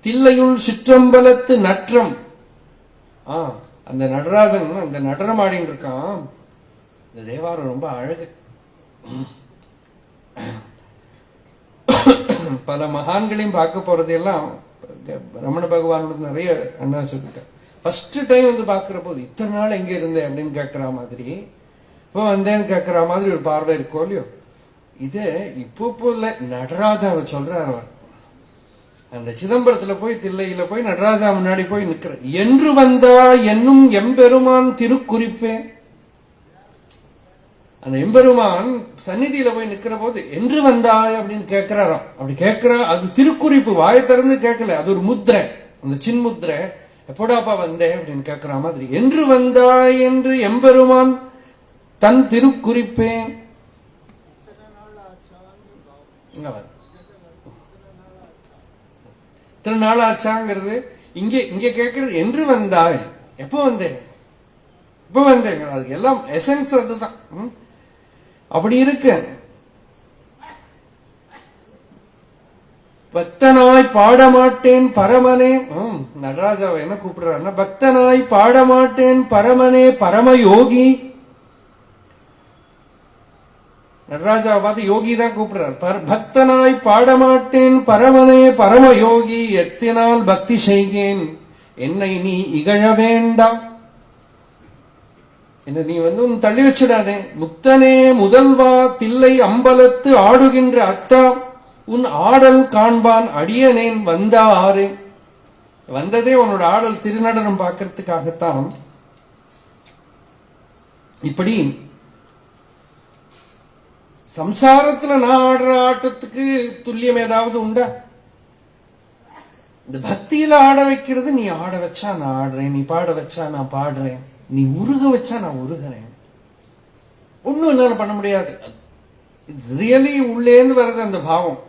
[SPEAKER 1] தில்லையுள் சிற்றம்பலத்து நற்றம். அந்த நடராஜன் அங்க நடனம் ஆடின்னு இருக்கான். இந்த தேவாரம் ரொம்ப அழகு. பல மகான்களையும் பார்க்க போறதெல்லாம் ரமண பகவானோட நிறைய அண்ணா சொல்லிருக்க. ஃபர்ஸ்ட் டைம் பாக்குற போது இத்தனை நாள் எங்க இருந்தேன் அப்படின்னு கேட்கிற மாதிரி, இப்போ வந்தேன்னு கேட்கிற மாதிரி ஒரு பார்வை இருக்கோ இல்லையோ. இது இப்போ இல்ல, நடராஜாவை சொல்றாரு. அந்த சிதம்பரத்துல போய் தில்லையில போய் நடராஜா முன்னாடி போய் நிக்கிற. என்று வந்தா என்னும் எம்பெருமான் திருக்குறிப்பேன். அந்த எம்பெருமான் சந்நிதியில போய் நிக்கிற போது என்று வந்தாய் அப்படின்னு கேட்கிறாராம். அப்படி கேட்கிற அது திருக்குறிப்பு, வாயை திறந்து கேட்கல, அது ஒரு முத்திரை, அந்த சின்முத்திரை. எப்போடாப்பா வந்தேன் அப்படின்னு கேட்கிற மாதிரி, என்று வந்தாய் என்று எம்பெருமான் தன் திருக்குறிப்பேன். திருநாளாச்சாங்கிறது இங்க கேட்கறது. என்று வந்தாய், எப்போ வந்தேன், எப்போ வந்தேன், அது எல்லாம் எசன்ஸ் அதுதான். அப்படி இருக்கு. பக்தனாய் பாடமாட்டேன் பரமனே. நடராஜாவை என்ன கூப்பிடுறாருன்னா, பக்தனாய் பாடமாட்டேன் பரமனே பரமயோகி. நடராஜாவை பார்த்து யோகி தான் கூப்பிடுறார். பக்தனாய் பாடமாட்டேன் பரமனே பரமயோகி, எத்தினால் பக்தி செய்கேன் என்னை நீ இகழ வேண்டாம். என்ன நீ உன் தள்ளி வச்சிடாதே. முக்தனே முதல்வா தில்லை அம்பலத்து ஆடுகின்ற அத்தா, உன் ஆடல் காண்பான் அடியனேன் வந்தாரே. வந்ததே உன்னோட ஆடல் திருநடனம் பார்க்கறதுக்காகத்தான். இப்படி சம்சாரத்துல நான் ஆடுற ஆட்டத்துக்கு துல்லியம் ஏதாவது உண்டா? இந்த பக்தியில ஆட வைக்கிறது, நீ ஆட வச்சா நான் ஆடுறேன், நீ பாட வச்சா நான் பாடுறேன், நீ உருக வச்சா நான் உருகிறேன். ஒன்னும் என்னால பண்ண முடியாது. இட்ஸ் ரியலி உள்ளேந்து வர்றது அந்த பாவம்.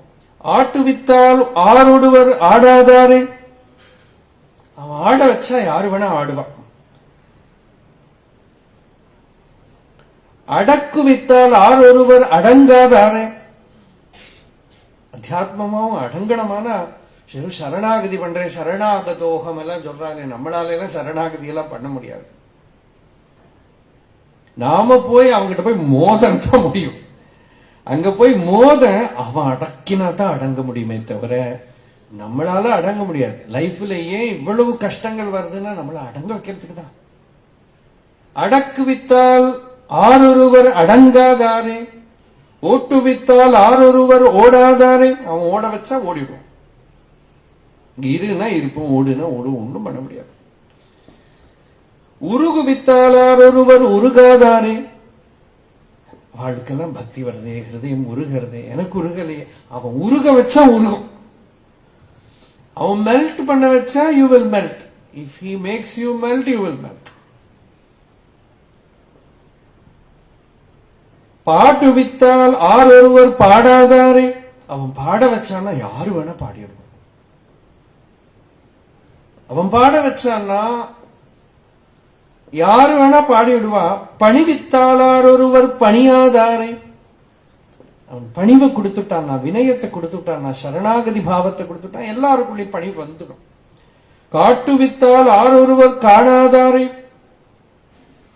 [SPEAKER 1] ஆட்டுவித்தால் ஆரொடுவர் ஆடாதாரே. அவன் ஆட வச்சா யாரு வேணா ஆடுவான். அடக்குவித்தால் ஆரொருவர் அடங்காதாரே. அத்தியாத்மமாவும் அடங்கணமான சரணாகதி பண்றேன், சரணாகதோகம் எல்லாம் சொல்றாங்க. நம்மளால எல்லாம் சரணாகதி எல்லாம் பண்ண முடியாது. நாம போய் அவங்கிட்ட போய் மோதத்தான் முடியும். அங்க போய் மோத அவன் அடக்கினா தான் அடங்க முடியுமே தவிர நம்மளால அடங்க முடியாது. லைஃப்ல ஏன் இவ்வளவு கஷ்டங்கள் வருதுன்னா நம்மள அடங்க வைக்கிறதுக்கு தான். அடக்குவித்தால் ஆரொருவர் அடங்காதாரே, ஓட்டுவித்தால் ஆரொருவர் ஓடாதாரே. அவன் ஓட வச்சா ஓடிடுவோம். இருன்னா இருப்போம், ஓடுனா ஓடுவோம், ஒன்றும் பண்ண முடியாது. உருகுவித்தால் ஆரொருவர் உருகாதாரே. வாழ்க்கெல்லாம் பக்தி வருதே, ஹிருதயம் உருகிறதே, எனக்கு உருகலையே. அவன் உருக வச்சா உருகும். அவன் மெல்ட் பண்ண வச்சா you will melt. If he makes you melt you will melt. பாட்டு வித்தால் ஆரொருவர் பாடாதாரே. அவன் பாட வச்சான்னா யாரு வேணா பாடிடுவான். அவன் பாட வச்சான்னா யாரு வேணா பாடிடுவா. பணிவித்தாளார் ஒருவர் பணியாதாரே. அவன் பணிவை கொடுத்துட்டான், வினயத்தை கொடுத்துட்டான், சரணாகதி பாவத்தை கொடுத்துட்டான், எல்லாருக்குள்ளேயும் பணிவு வந்துடும். காட்டுவித்தால் ஆரொருவர் காணாதாரே.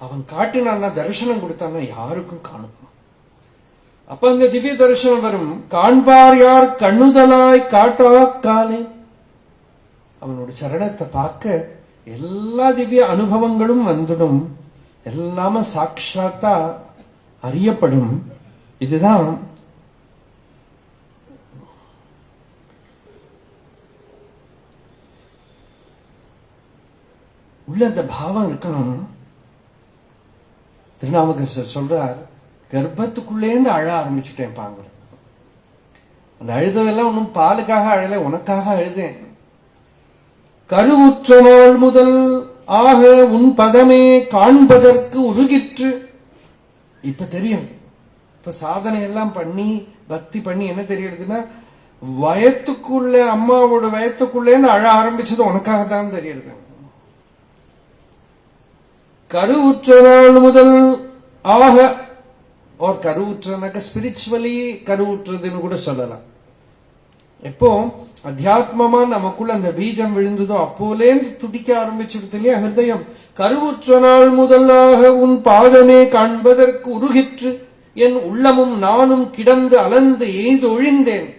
[SPEAKER 1] அவன் காட்டினான்னா தரிசனம் கொடுத்தான்னா யாருக்கும் காணும். அப்ப அந்த திவ்ய தரிசனம் வரும். காண்பார் யார் கண்ணுதலாய் காட்டா காலே. அவனோட சரணத்தை பார்க்க எல்லா திவ்ய அனுபவங்களும் வந்துடும். எல்லாமே சாட்சாத்தா அறியப்படும். இதுதான் உள்ள அந்த பாவம் இருக்கணும். திருநாவுக்கரசர் சொல்றார், கர்ப்பத்துக்குள்ளேந்து அழ ஆரம்பிச்சுட்டேன் பாங்க. அந்த அழுததெல்லாம் ஒன்னும் பாலுக்காக அழல, உனக்காக அழுதேன். கருவுற்ற நாள் முதல் ஆக உன் பதமே காண்பதற்கு உருகிற்று. இப்ப தெரியுது. இப்ப சாதனை எல்லாம் பண்ணி பக்தி பண்ணி என்ன தெரியுதுன்னா, வயத்துக்குள்ள அம்மாவோட வயத்துக்குள்ளேந்து அழ ஆரம்பிச்சது உனக்காகத்தான் தெரியுது. கருவுற்ற நாள் முதல் ஆக, ஒரு கருவுற்றனாக்க ஸ்பிரிச்சுவலி கருவுற்றதுன்னு கூட சொல்லலாம். எப்போ அத்தியாத்மமா நமக்குள்ள அந்த பீஜம் விழுந்ததோ அப்போலேந்து துடிக்க ஆரம்பிச்சுடுது இல்லையா ஹிருதயம். கருவுற்ற நாள் முதலாக உன் பாதமே காண்பதற்கு உருகிற்று. என் உள்ளமும் நானும் கிடந்து அலந்து எய்து ஒழிந்தேன்.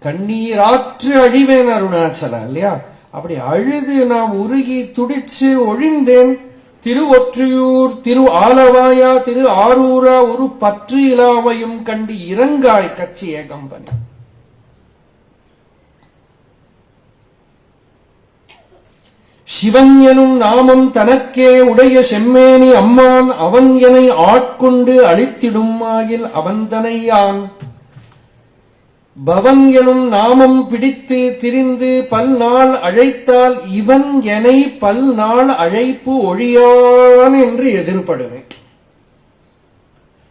[SPEAKER 1] கண்ணீராற்று அழிவேன் அருணாச்சலம் இல்லையா. அப்படி அழுது நாம் உருகி துடிச்சு ஒழிந்தேன். திருவொற்றியூர் திரு ஆலவாயா திரு ஆரூரா ஒரு பற்று இலாவையும் கண்டு இறங்காய் கச்சி ஏகம்பன். சிவன் எனும் நாமம் தனக்கே உடைய செம்மேனி அம்மான் அவன் எனை ஆட்கொண்டு அழித்திடும் ஆகில் அவன் தனையான். பவன் எனும் நாமம் பிடித்து திரிந்து பல் நாள் அழைத்தால் இவன் எனை பல் நாள் அழைப்பு ஒழியான் என்று எதிர்படுவேன்.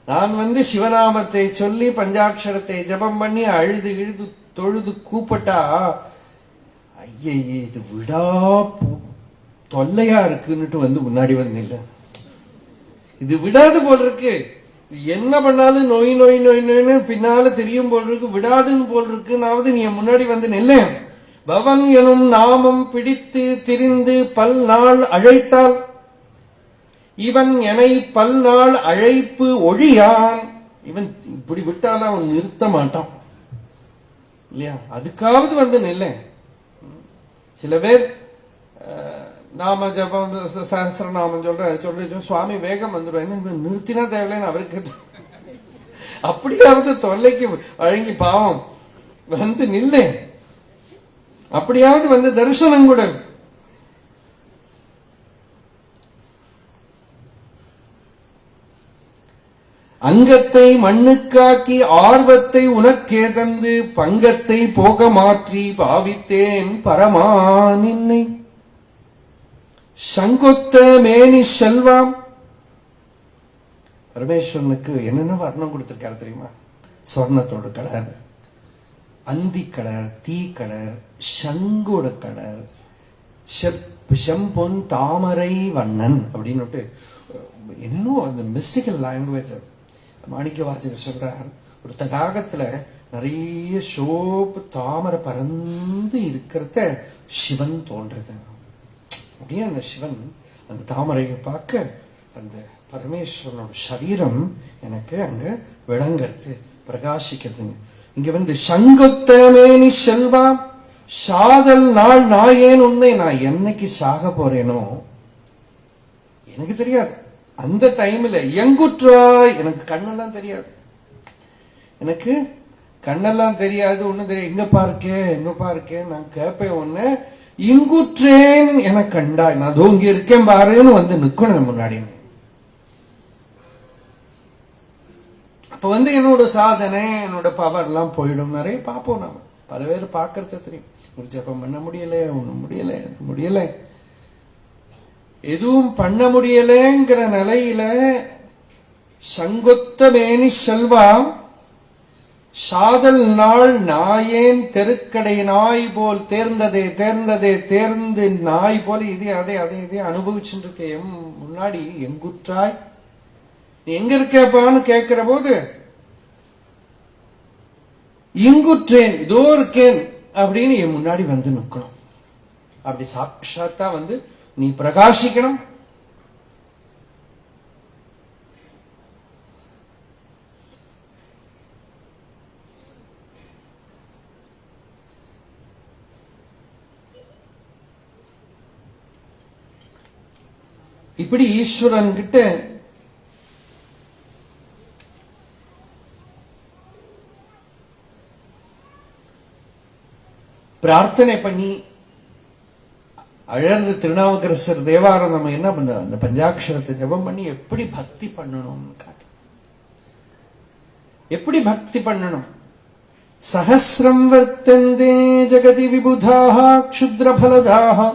[SPEAKER 1] நான் சிவநாமத்தை சொல்லி பஞ்சாட்சரத்தை ஜபம் பண்ணி அழுது இழுது தொழுது கூப்பிட்டா, ஐயே இது விடா தொல்லையா இருக்குன்னுட்டு முன்னாடி வந்தில்ல, இது விடாது போல இருக்கு, என்ன பண்ணாலும் நோய் நோய் நோய் நோய்னு பின்னால தெரியும் போல் இருக்கு, விடாதுன்னு போல் இருக்குனாவது நீ முன்னாடி வந்து நெல்ல. பவன் எனும் நாமம் பிடித்து திரிந்து பல் நாள் அழைத்தால் இவன் என்னை பல் நாள் அழைப்பு ஒழியான். இவன் இப்படி விட்டாலும் அவன் நிறுத்த மாட்டான் இல்லையா? அதுக்காவது வந்து நெல்ல. சில பேர் நாம ஜபம் சஹஸ்ரநாமம் சொல்ற சுவாமி வேகம் வந்துடும், நிறுத்தினா தேவையில்லைன்னு அவருக்கு. அப்படியாவது தொல்லைக்கு வழங்கி பாவம் வந்து நில்ல, அப்படியாவது வந்து தரிசனம் கூட. அங்கத்தை மண்ணுக்காக்கி ஆர்வத்தை உனக்கே தந்து பங்கத்தை போக மாற்றி பாவித்தேன் பரமா நின்னை. சங்கொத்த மேனி செல்வாம். பரமேஸ்வரனுக்கு என்னென்ன வர்ணம் கொடுத்திருக்காரு தெரியுமா? சொர்ணத்தோட கலர், அந்தி கலர், தீ கலர், சங்கோட கலர், செம்பொன் தாமரை வண்ணன் அப்படின்னு என்னன்னோ அந்த மிஸ்டிக்கல் லாங்குவேஜ். மாணிக்க வாசகர் சொல்றார், ஒரு தடாகத்துல நிறைய சோப்பு தாமரை பறந்து இருக்கிறத சிவன் தோன்றது. அப்படியே அந்த சிவன் அந்த தாமரையை பார்க்க அந்த பரமேஸ்வரனோட சரீரம் எனக்கு அங்க விளங்கிறது, பிரகாசிக்கிறதுங்க. இங்க வந்து சங்கொத்தமேனி செல்வா சாதல் நாள் நாயேன் உன்னை. நான் என்னைக்கு சாக போறேனோ எனக்கு தெரியாது. அந்த டைம்ல எங்குற்றாய், எனக்கு கண்ணெல்லாம் தெரியாது, எனக்கு கண்ணெல்லாம் தெரியாது, ஒண்ணும் தெரியாது. எங்க பார்க்கேன் நான் கேட்பேன் ஒண்ணு, இங்குற்றேன் என கண்டாய். நான் தூங்கி இருக்கேன் பாருன்னு வந்து நிக்கணும் முன்னாடி. அப்ப வந்து என்னோட சாதனை என்னோட பவர் எல்லாம் போயிடும். நிறைய பார்ப்போம், நாம பல பேர் பார்க்கறது தெரியும். ஒரு ஜபம் பண்ண முடியல, ஒண்ணும் முடியல, எனக்கு முடியல, எதுவும் பண்ண முடியலங்கிற நிலையில சங்கொத்த மேனி செல்வா சாதல் நாள் நாயேன் தெருக்கடை நாய் போல் தேர்ந்து நாய் போல இதே அனுபவிச்சுட்டு இருக்க முன்னாடி எங்குற்றாய், நீ எங்க இருக்கப்பான்னு கேட்கிற போது இங்குற்றேன், இதோ இருக்கேன் அப்படின்னு என் முன்னாடி வந்து நிக்கணும். அப்படி சாட்சாத்தா வந்து நீ பிரகாசிக்கணும். இப்படி ஈஸ்வரன் கிட்ட பிரார்த்தனை பண்ணி அழகு திருநாவுக்கரசர் தேவாரம் நம்ம என்ன பண்ண, அந்த பஞ்சாட்சரத்தை ஜபம் பண்ணி எப்படி பக்தி பண்ணணும்னு காட்டு. எப்படி பக்தி பண்ணணும்? சஹஸ்ரம் வர்த்தந்தே ஜகதி விபுதாக க்ஷுத்ர பலதாக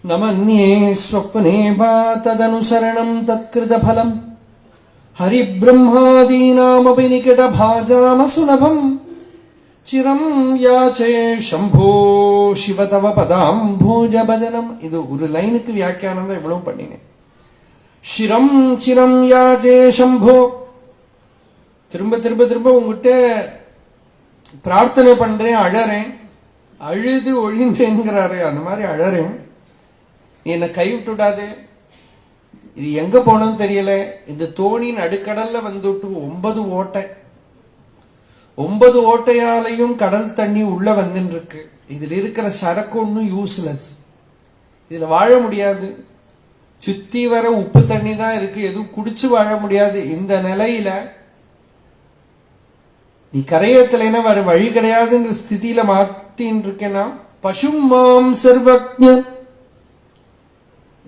[SPEAKER 1] நமன்யே ஸ்வப்னே வா ததனுசரணம் தத்கிருத பலம் ஹரிப்ரஹ்மாதீனாமபி நிகட பாஜாம சுலபம் சிரம் யாச்சே சம்போ சிவதவ பதாம்போஜ பஜனம். இது ஒரு லைனுக்கு வியாக்கியானம் தான் இவ்வளவு பண்ணினேன். சிரம் சிரம் யாச்சே சம்போ, திரும்ப திரும்ப திரும்ப உங்ககிட்ட பிரார்த்தனை பண்றேன், அழறேன், அழுது ஒழிந்தேங்கிறாரு, அந்த மாதிரி அழறேன், நீ என்னை கைவிட்டுடாது. இது எங்க போனோம்னு தெரியல. இந்த தோணியின் அடுக்கடல்ல வந்துட்டு 9 ஓட்டை, 9 ஓட்டையாலையும் கடல் தண்ணி உள்ள வந்துட்டு இருக்கு. இதுல இருக்கிற சரக்கு ஒன்றும் யூஸ்லெஸ், இதுல வாழ முடியாது. சுத்தி வர உப்பு தண்ணி தான் இருக்கு, எதுவும் குடிச்சு வாழ முடியாது. இந்த நிலையில நீ கரையத்திலேனா வர வழி கிடையாதுங்கிற ஸ்திதியில மாத்தின்னு இருக்கேன்னா பசும் மாம் சர்வஜ்ஞ,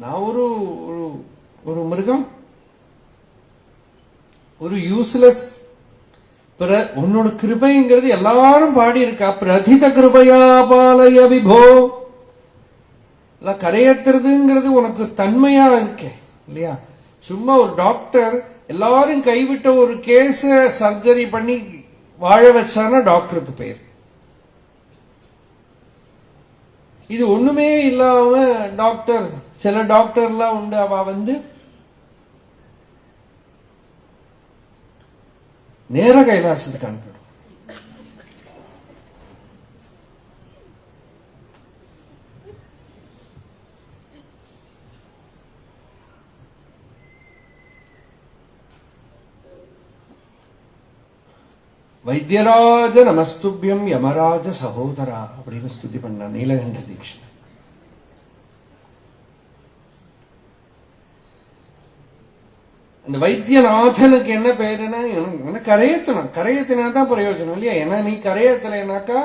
[SPEAKER 1] நான் ஒரு மிருகம், ஒரு யூஸ்லெஸ். உன்னோட கிருபைங்கிறது எல்லாரும் பாடி இருக்கா. பிரதித கிருபையா பாலய விபோ, கரையத்துறதுங்கிறது உனக்கு தன்மையா இருக்க இல்லையா? சும்மா ஒரு டாக்டர் எல்லாரும் கைவிட்ட ஒரு கேஸ சர்ஜரி பண்ணி வாழ வச்சானா டாக்டருக்கு பேர். இது ஒண்ணுமே இல்லாம டாக்டர், சில டாக்டர்லாம் உண்டு, அவ வந்து நேர கைலாசத்துக்கு அனுப்பிடும். வைத்தியராஜ நமஸ்துபியம் யமராஜ சகோதரா அப்படின்னு ஸ்துதி பண்ண நீலகண்ட தீட்சிதர். அந்த வைத்தியநாதனுக்கு என்ன பேருன்னா கரையத்தணும். கரையத்தினா தான் பிரயோஜனம் இல்லையா? ஏன்னா நீ கரையத்தலைனாக்கா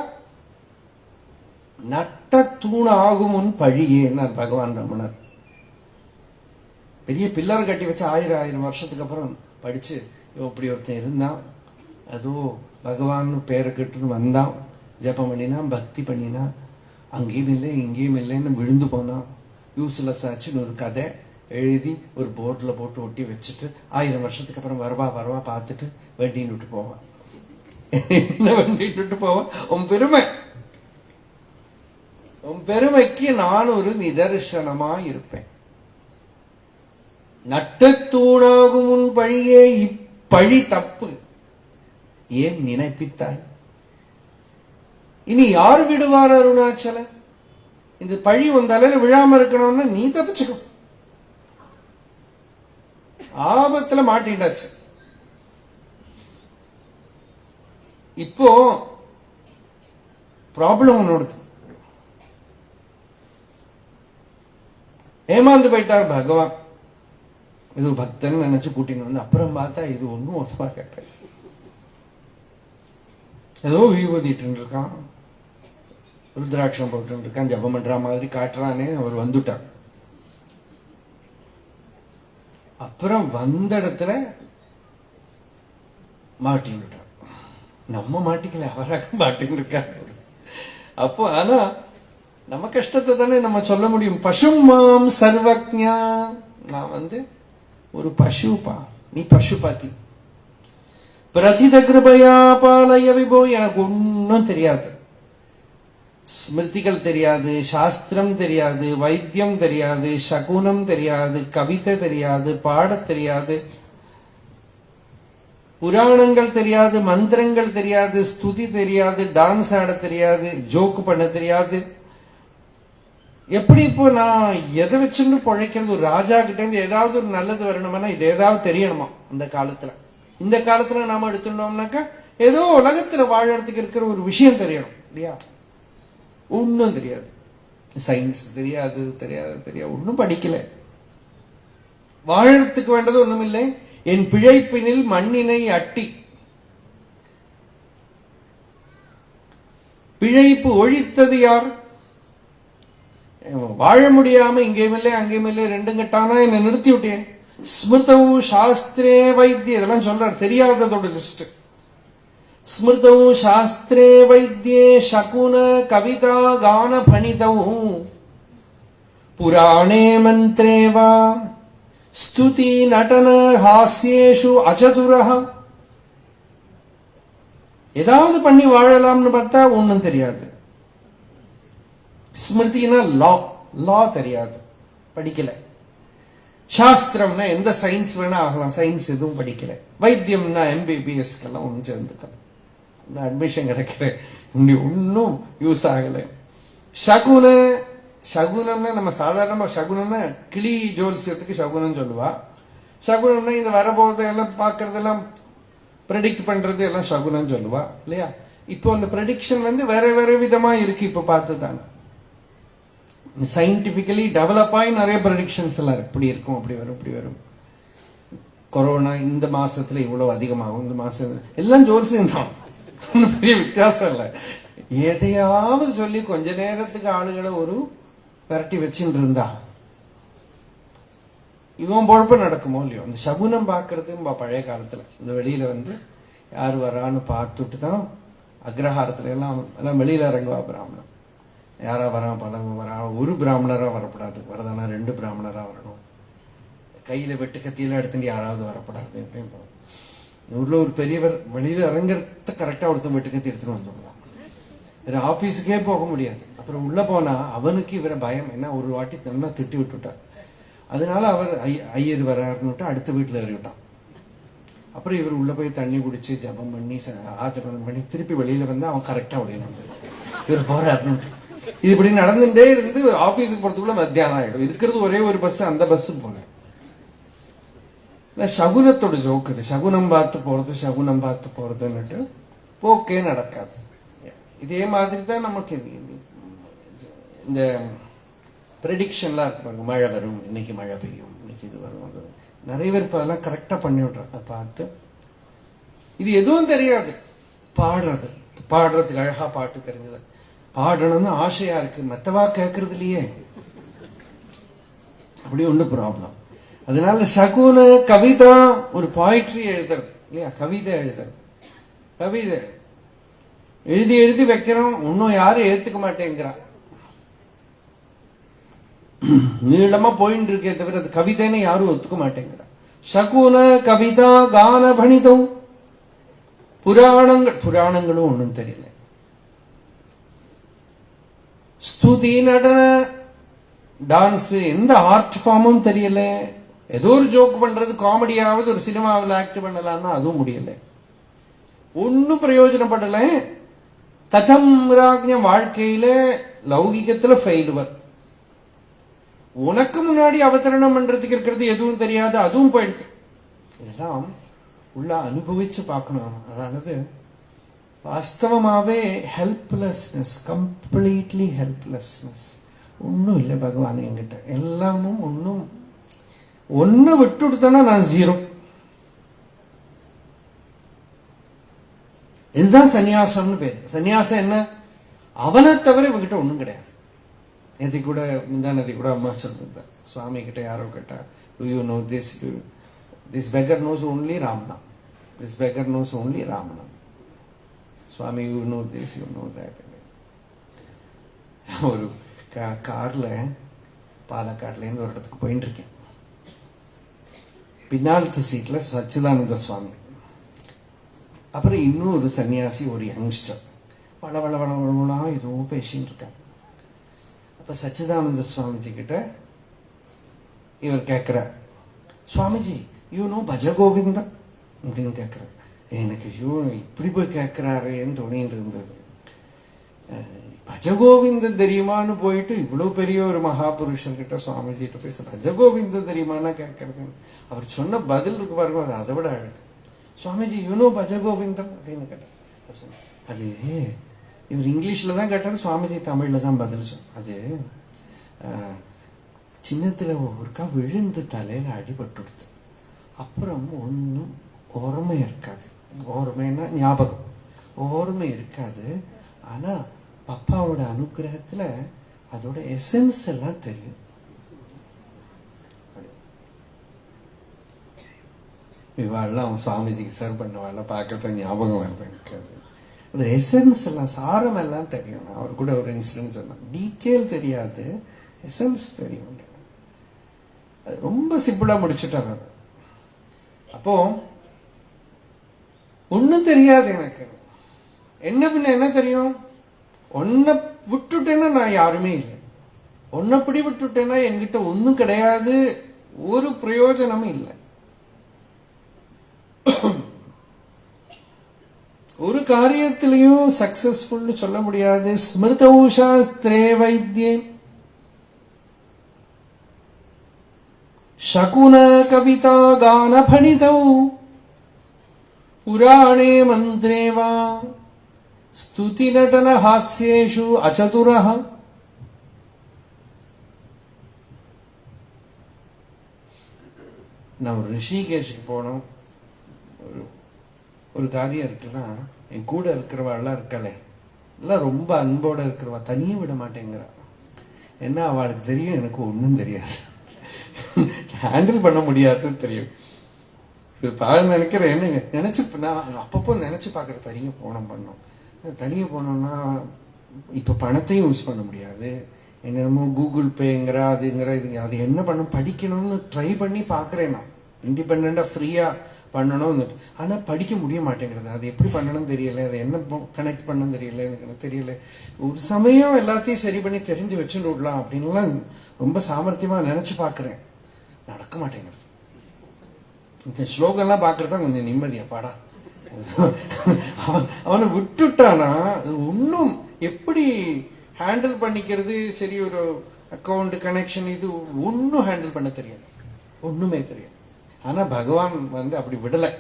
[SPEAKER 1] நட்ட தூண் ஆகும் முன் பழியேன்னார் பகவான் ரமணர். பெரிய பில்லர் கட்டி வச்சு 1000 வருஷத்துக்கு அப்புறம் படிச்சு இப்படி ஒருத்தன் இருந்தான், அதோ பகவான் பேரை கட்டுன்னு வந்தான், ஜபம் பண்ணினான், பக்தி பண்ணினான், அங்கேயும் இல்லை இங்கேயும் இல்லைன்னு விழுந்து போனான், யூஸ்லெஸ் ஆச்சுன்னு ஒரு கதை எழுதி ஒரு போர்டில் போட்டு ஒட்டி வச்சுட்டு 1000 வருஷத்துக்கு அப்புறம் வரவா பார்த்துட்டு வண்டின்னு விட்டு போவான். என்ன வண்டின்னு விட்டு போவான்? உன் பெருமைக்கு நான் ஒரு நிதர்சனமா இருப்பேன். நட்டத்தூணாகும் உன் பழியே இப்பழி தப்பு ஏன் நினைப்பித்தாய்? இனி யார் விடுவார் அருணாச்சல? இந்த பழி உன் தலையில விழாம இருக்கணும்னா நீ தப்பிச்சுக்கோ. ஆபத்துல மாட்டிண்டாச்சு. இப்போ ப்ராப்ளம் ஒன்னோடுது. ஏமாந்து போயிட்டார் பகவான். இது பக்தன் நினைச்சு கூட்டின்னு வந்து அப்புறம் பார்த்தா இது ஒன்னும் ஒத்தமா கேட்டார். ஏதோ விபூதிட்டு இருக்கான், ருத்ராட்சம் போட்டு இருக்கான், ஜபம் பண்ற மாதிரி காட்டுறானே அவர் வந்துட்டார். அப்புறம் வந்த இடத்துல மாட்டின்னு விட்டார். நம்ம மாட்டிக்கல, அவராக மாட்டின்னு இருக்கார். அப்போ ஆனா நம்ம கஷ்டத்தை தானே நம்ம சொல்ல முடியும். பசுமாம் சர்வக்ஞா, நான் ஒரு பசுப்பா, நீ பசுபாத்தி. பிரதித கிருபையா பாலய விபோ, எனக்கு ஒன்னும் தெரியாது, ஸ்மிருதிகள் தெரியாது, சாஸ்திரம் தெரியாது, வைத்தியம் தெரியாது, சகுனம் தெரியாது, கவிதை தெரியாது, பாட தெரியாது, புராணங்கள் தெரியாது, மந்திரங்கள் தெரியாது, ஸ்துதி தெரியாது, டான்ஸ் ஆட தெரியாது, ஜோக்கு பண்ண தெரியாது. எப்படி இப்போ நான் எதை வச்சுன்னு பிழைக்கிறது? ஒரு ராஜா கிட்ட இருந்து ஏதாவது ஒரு நல்லது வரணும்னா இது ஏதாவது தெரியணுமா? அந்த காலத்துல, இந்த காலத்துல நாம எடுத்துட்டோம்னாக்கா ஏதோ உலகத்துல வாழறதுக்கு இருக்கிற ஒரு விஷயம் தெரியணும் இல்லையா? ஒன்னும் தெரியாது, சயின்ஸ் தெரியாது, ஒன்னும் படிக்கல. வாழறதுக்கு வேண்டது ஒண்ணும் இல்லை. என் பிழைப்பினில் மண்ணினை அட்டி, பிழைப்பு ஒழித்தது யார்? வாழ முடியாம இங்கேயும் இல்லை அங்கேயும் இல்லை, ரெண்டும் கட்டானா என்ன நிறுத்தி விட்டேன். ஸ்மிருதவு சாஸ்திரே வைத்திய, இதெல்லாம் சொல்றார், தெரியாததோட லிஸ்ட். ஸ்மிருதவு சாஸ்திரே வைத்தியே சகுன கவிதா கான பணிதவு, புராணே மந்திரே வா ஸ்துதி நடன ஹாஸ்யேஷு அச்சதுரஹ. ஏதாவது பண்ணி வாழலாம்னு பார்த்தா ஒன்னும் தெரியாது. ஸ்மிருதினா லா தெரியாது, படிக்கல. சாஸ்திரம்னா எந்த சயின்ஸ் வேணா ஆகலாம், சயின்ஸ் எதுவும் படிக்கல. வைத்தியம்னா MBBSக்கெல்லாம் ஒன்று சேர்ந்துக்கலாம், அட்மிஷன் கிடைக்கிற ஒன்னும் யூஸ் ஆகல. சகுனம்னா நம்ம சாதாரணமா சகுனம்னா கிளி ஜோல்சியத்துக்கு சகுனம் சொல்லுவா. சகுனம்னா இந்த வரபோதை எல்லாம் பார்க்கறதெல்லாம் ப்ரெடிக்ட் பண்றது எல்லாம் சகுனம் சொல்லுவா இல்லையா? இப்போ அந்த ப்ரெடிக்ஷன் வேற வேற விதமா இருக்கு. இப்போ பார்த்துதானே சயின்டிபிக்கலி டெவலப் ஆகி நிறைய ப்ரெடிக்ஷன்ஸ் எல்லாம் இப்படி இருக்கும், அப்படி வரும், இப்படி வரும். கொரோனா இந்த மாசத்துல இவ்வளவு அதிகமாகும், இந்த மாசம் எல்லாம் ஜோல்சியம் தான், பெரிய வித்தியாசம் இல்லை. எதையாவது சொல்லி கொஞ்ச நேரத்துக்கு ஆளுகளை ஒரு விரட்டி வச்சுட்டு இருந்தா இவன் பொழப்பு நடக்குமோ இல்லையோ. இந்த சகுனம் பார்க்கறது பழைய காலத்துல இந்த வெளியில யாரு வரான்னு பார்த்துட்டு தான் அக்ரஹாரத்துல எல்லாம் வெளியில இறங்குவா பிராமணன். யாரா வரான், பழங்க வரான், ஒரு பிராமணரா வரப்படாது, வரதானா 2 பிராமணரா வரணும், கையில வெட்டு கத்தியெல்லாம் எடுத்துட்டு யாராவது வரப்படாது. ஊர்ல ஒரு பெரியவர் வெளியில இறங்குறத கரெக்டா ஒருத்தன் வெட்டு கத்தி எடுத்துட்டு வந்துடுவான். வேற ஆபீஸுக்கே போக முடியாது. அப்புறம் உள்ள போனா அவனுக்கு இவரை பயம், என்ன ஒரு வாட்டி நல்லா திட்டி விட்டுட்டார். அதனால அவர் ஐயர் வராருன்னுட்டு அடுத்த வீட்டுல ஏறிவிட்டான். அப்புறம் இவர் உள்ள போய் தண்ணி குடிச்சு ஜபம் பண்ணி ஆச்சரணம் பண்ணி திருப்பி வெளியில வந்து அவன் கரெக்டா வெளியில வந்து இவர் போறாரு. இது இப்படி நடந்துட்டே இருந்து ஆபீஸுக்கு போறதுக்குள்ள மத்தியானம் ஆயிடும். இருக்கிறது ஒரே ஒரு பஸ், அந்த பஸ் போல. சகுனத்தோட ஜோக்கு இது. சகுனம் பார்த்து போறது, சகுனம் பார்த்து போறதுன்னுட்டு போக்கே நடக்காது. இதே மாதிரி தான் நமக்கு இந்த ப்ரெடிக்ஷன்லாம் இருக்கு பாருங்க. மழை வரும், இன்னைக்கு மழை பெய்யும், இன்னைக்கு இது வரும், அது வரும். நிறைய பேர் இப்போ அதெல்லாம் கரெக்டா பண்ணி விடுறாங்க. அதை பார்த்து இது எதுவும் தெரியாது, பாடுறதுக்கு அழகா பாட்டு தெரிஞ்சது, பாடணும்னு ஆசையா இருக்கு, மத்தவா கேட்கறது இல்லையே, அப்படி ஒண்ணு ப்ராப்ளம். அதனால சகுன கவிதா, ஒரு போயிட்ரி எழுதுறது இல்லையா, கவிதை எழுதுறது, கவிதை எழுதி எழுதி வைக்கிறோம், இன்னும் யாரும் ஏத்துக்க மாட்டேங்கிறான். நீளமா போயிட்டு இருக்கே தவிர அது கவிதைன்னு யாரும் ஒத்துக்க மாட்டேங்கிறான். சகுன கவிதா கான பணிதம், புராணங்களும் ஒன்றும் தெரியல, ஸ்துதி நடன டான்ஸ் எந்த ஆர்ட் ஃபார்மும் தெரியல. ஏதோ ஒரு ஜோக் பண்றது, காமெடியாவது ஒரு சினிமாவில் ஆக்ட் பண்ணலாம்னா அதுவும் முடியல, ஒன்னும் பிரயோஜனப்படல. ததம் ராஜ்யம் வாழ்க்கையில லௌகிகத்துல ஃபெயிலுவர். உனக்கு முன்னாடி அவதரணம் பண்றதுக்கு இருக்கிறது எதுவும் தெரியாது, அதுவும் போயிடுது. இதெல்லாம் உள்ள அனுபவிச்சு பார்க்கணும். அதாவது வாஸ்தவமாவே ஹெல்ப்லெஸ்னஸ், கம்ப்ளீட்லி ஹெல்ப்லெஸ்னஸ். ஒன்றும் இல்லை பகவான் என்கிட்ட, எல்லாமும் ஒன்னு விட்டு கொடுத்தனா நான் ஜீரோ. இதுதான் சன்னியாசம்னு பேரு. சன்னியாசம் என்ன, அவனை தவிர இவங்கிட்ட ஒன்றும் கிடையாது. நேற்று கூட முந்தானதி கூட அம்மா சொல்லிருந்த, சுவாமி கிட்ட யாரோ கேட்டா, do you know this, this beggar knows only Ramnam, this beggar knows only Ramnam. Swami you know this, you know that. ஒரு கார்ல பாலக்காட்லேருந்து ஒரு இடத்துக்கு போயிட்டு இருக்கேன். பின்னாலத்து சீட்ல சச்சிதானந்த சுவாமி, அப்புறம் இன்னும் ஒரு சன்னியாசி, ஒரு யங்ஸ்டர், வளவளவளவளா ஏதோ பேசின்னு இருக்காங்க. அப்ப சச்சிதானந்த சுவாமிஜி கிட்ட இவர் கேட்கிறார், சுவாமிஜி யூ நோ பஜகோவிந்தம் அப்படின்னு கேட்கிறார். எனக்கு ஐயோ இப்படி போய் கேட்கிறாரேன்னு தோணிட்டு இருந்தது. பஜகோவிந்தம் தெரியுமான்னு போயிட்டு இவ்வளவு பெரிய ஒரு மகாபுருஷன் கிட்ட சுவாமிஜிட்ட பேச பஜகோவிந்தம் தெரியுமானா கேட்கறது. அவர் சொன்ன பதில் இருக்கு பாருங்க, அதை விட அழகு. சுவாமிஜி யூனோ பஜகோவிந்தம் அப்படின்னு கேட்டார். அது இவர் இங்கிலீஷ்ல தான் கேட்டார், சுவாமிஜி தமிழ்ல தான் பதில் சொன்னார். அது சின்னத்துல ஒருக்கா விழுந்து தலையில அடிபட்டுடுது, அப்புறம் ஒன்றும் ஓர்மை இருக்காது. ஓர்மைன்னா ஞாபகம், ஓர்மை இருக்காது. ஆனா பப்பாவோட அனுகிரகத்துல அதோட எசன்ஸ் எல்லாம் தெரியும். இவாள்லாம் அவன் சுவாமிஜிக்கு சர்வ் பண்ணவாள்லாம் பார்க்கறத ஞாபகம் வருது எனக்கு. அந்த எசன்ஸ் எல்லாம், சாரம் எல்லாம் தெரியும். அவர் கூட ஒரு இன்சிடென்ட் சொன்னான், டீட்டெயில் தெரியாது, எசன்ஸ் தெரியும். அது ரொம்ப சிம்பிளா முடிச்சுட்டார். அப்போ ஒன்னும் தெரியாது எனக்கு, என்ன பின்ன என்ன தெரியும், ஒன்ன விட்டுட்டேன்னா நான் யாருமே இல்லை, ஒன்னப்படி விட்டுட்டேன்னா என்கிட்ட ஒன்னும் கிடையாது, ஒரு பிரயோஜனமும் இல்லை. ஒரு காரியத்திலையும் சக்சஸ்ஃபுல்னு சொல்ல முடியாது. ஸ்மிருதௌ சாஸ்திரே வைத்யே சகுன கவிதா கான பணிதௌ புராணே மந்திரே வா ஸ்துதி நடன ஹாஸ்யேஷு அசதுரஹ. நான் ஒரு ரிஷிகேஷுக்கு போனோம். ஒரு காரியம் இருக்குன்னா, என் கூட இருக்கிறவாள்லாம் இருக்காளே எல்லாம் ரொம்ப அன்போட இருக்கிறவா, தனியே விட மாட்டேங்கிறா. ஏன்னா அவளுக்கு தெரியும் எனக்கு ஒன்றும் தெரியாது, ஹேண்டில் பண்ண முடியாதுன்னு தெரியும். நினைக்கிறேன், என்ன நினைச்சு நான் அப்பப்போ நினைச்சு பார்க்குற, தனியே பண்ணோம், தனியே போனோம்னா இப்போ பணத்தையும் யூஸ் பண்ண முடியாது, என்னென்னமோ கூகுள் பேங்கிற அதுங்கிற இதுங்க, அது என்ன பண்ண படிக்கணும்னு ட்ரை பண்ணி பார்க்குறேன். நான் இண்டிபெண்டா ஃப்ரீயா பண்ணணும், ஆனா படிக்க முடிய மாட்டேங்கிறது. அது எப்படி பண்ணணும்னு தெரியல, அதை என்ன கனெக்ட் பண்ணணும் தெரியல, எனக்கு தெரியல. ஒரு சமயம் எல்லாத்தையும் சரி பண்ணி தெரிஞ்சு வச்சுட்டு விடலாம் அப்படின்லாம் ரொம்ப சாமர்த்தியமா நினைச்சு பார்க்கிறேன், நடக்க மாட்டேங்கிறது. இந்த ஸ்லோகம்லாம் பார்க்கறதா கொஞ்சம் நிம்மதியா பாடா. அவனை விட்டுட்டானா இன்னும் எப்படி ஹேண்டில் பண்ணிக்கிறது, சரி ஒரு அக்கௌண்ட் கனெக்ஷன் இது ஒன்றும் ஹேண்டில் பண்ண தெரியாது, ஒண்ணுமே தெரியாது. ஆனா பகவான் அப்படி விடலை,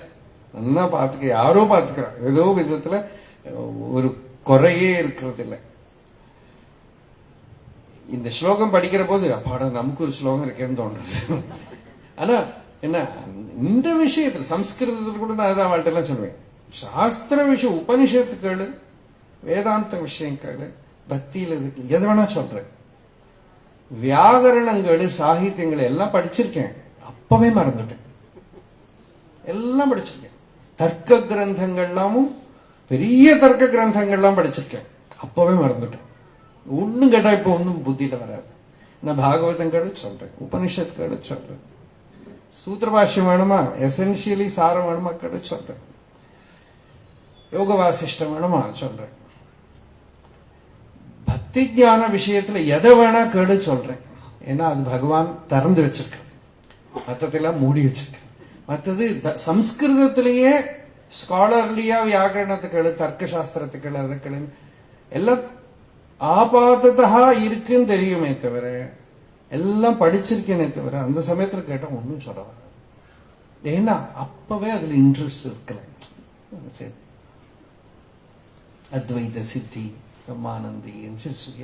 [SPEAKER 1] நல்லா பார்த்துக்க, யாரோ பார்த்துக்கிறான், ஏதோ விதத்துல ஒரு குறையே இருக்கிறது இல்லை. இந்த ஸ்லோகம் படிக்கிற போது அப்பாடா நமக்கு ஒரு ஸ்லோகம் இருக்கேன்னு தோன்றது. ஆனா என்ன, இந்த விஷயத்துல சம்ஸ்கிருதத்துல கூட நான் அதான் அவள்கிட்ட எல்லாம் சொல்லுவேன், சாஸ்திர விஷயம், உபனிஷத்துக்கள், வேதாந்த விஷயங்கள், பக்தியில எது வேணா சொல்றேன், வியாகரணங்கள், சாகித்யங்கள் எல்லாம் படிச்சிருக்கேன், அப்பவே மறந்துட்டேன். எல்லாம் படிச்சிருக்கேன். தர்க்க கிரந்தங்கள்லாமும் பெரிய தர்க்க கிரந்தங்கள்லாம் படிச்சிருக்கேன், அப்பவே மறந்துட்டேன். ஒன்னும் கேட்டா இப்ப ஒன்னும் புத்தியில வராது. நான் பாகவதங்கள் சொல்றேன், உபனிஷத்துக்கள் சொல்றேன், சூத்திரபாஷ்யம் வேணுமா, எசென்சியலி சாரம் வேணுமா கேட்டு சொல்றேன், யோக வாசிஷ்டம் வேணுமா சொல்றேன், பக்தி ஞான விஷயத்துல எதை வேணா கேடு சொல்றேன். ஏன்னா அது பகவான் திறந்து வச்சிருக்க, மற்றதெல்லாம் மூடி வச்சிருக்க. மற்றது சம்ஸ்கிருதத்திலேயே ஸ்காலர்லியா வியாகரணத்துக்கள், தர்க்க சாஸ்திரத்துக்கள், அதுக்கள் எல்லாம் ஆபாதத்தா இருக்குன்னு தெரியுமே தவிர, எல்லாம் படிச்சிருக்கேனே தவிர அந்த சமயத்துல கேட்டா ஒன்னும் சொல்ல வர. ஏன்னா அப்பவே அதுல இன்ட்ரெஸ்ட் இருக்கல. சரி, அத்வைத சித்தி, பிரம்மானந்தி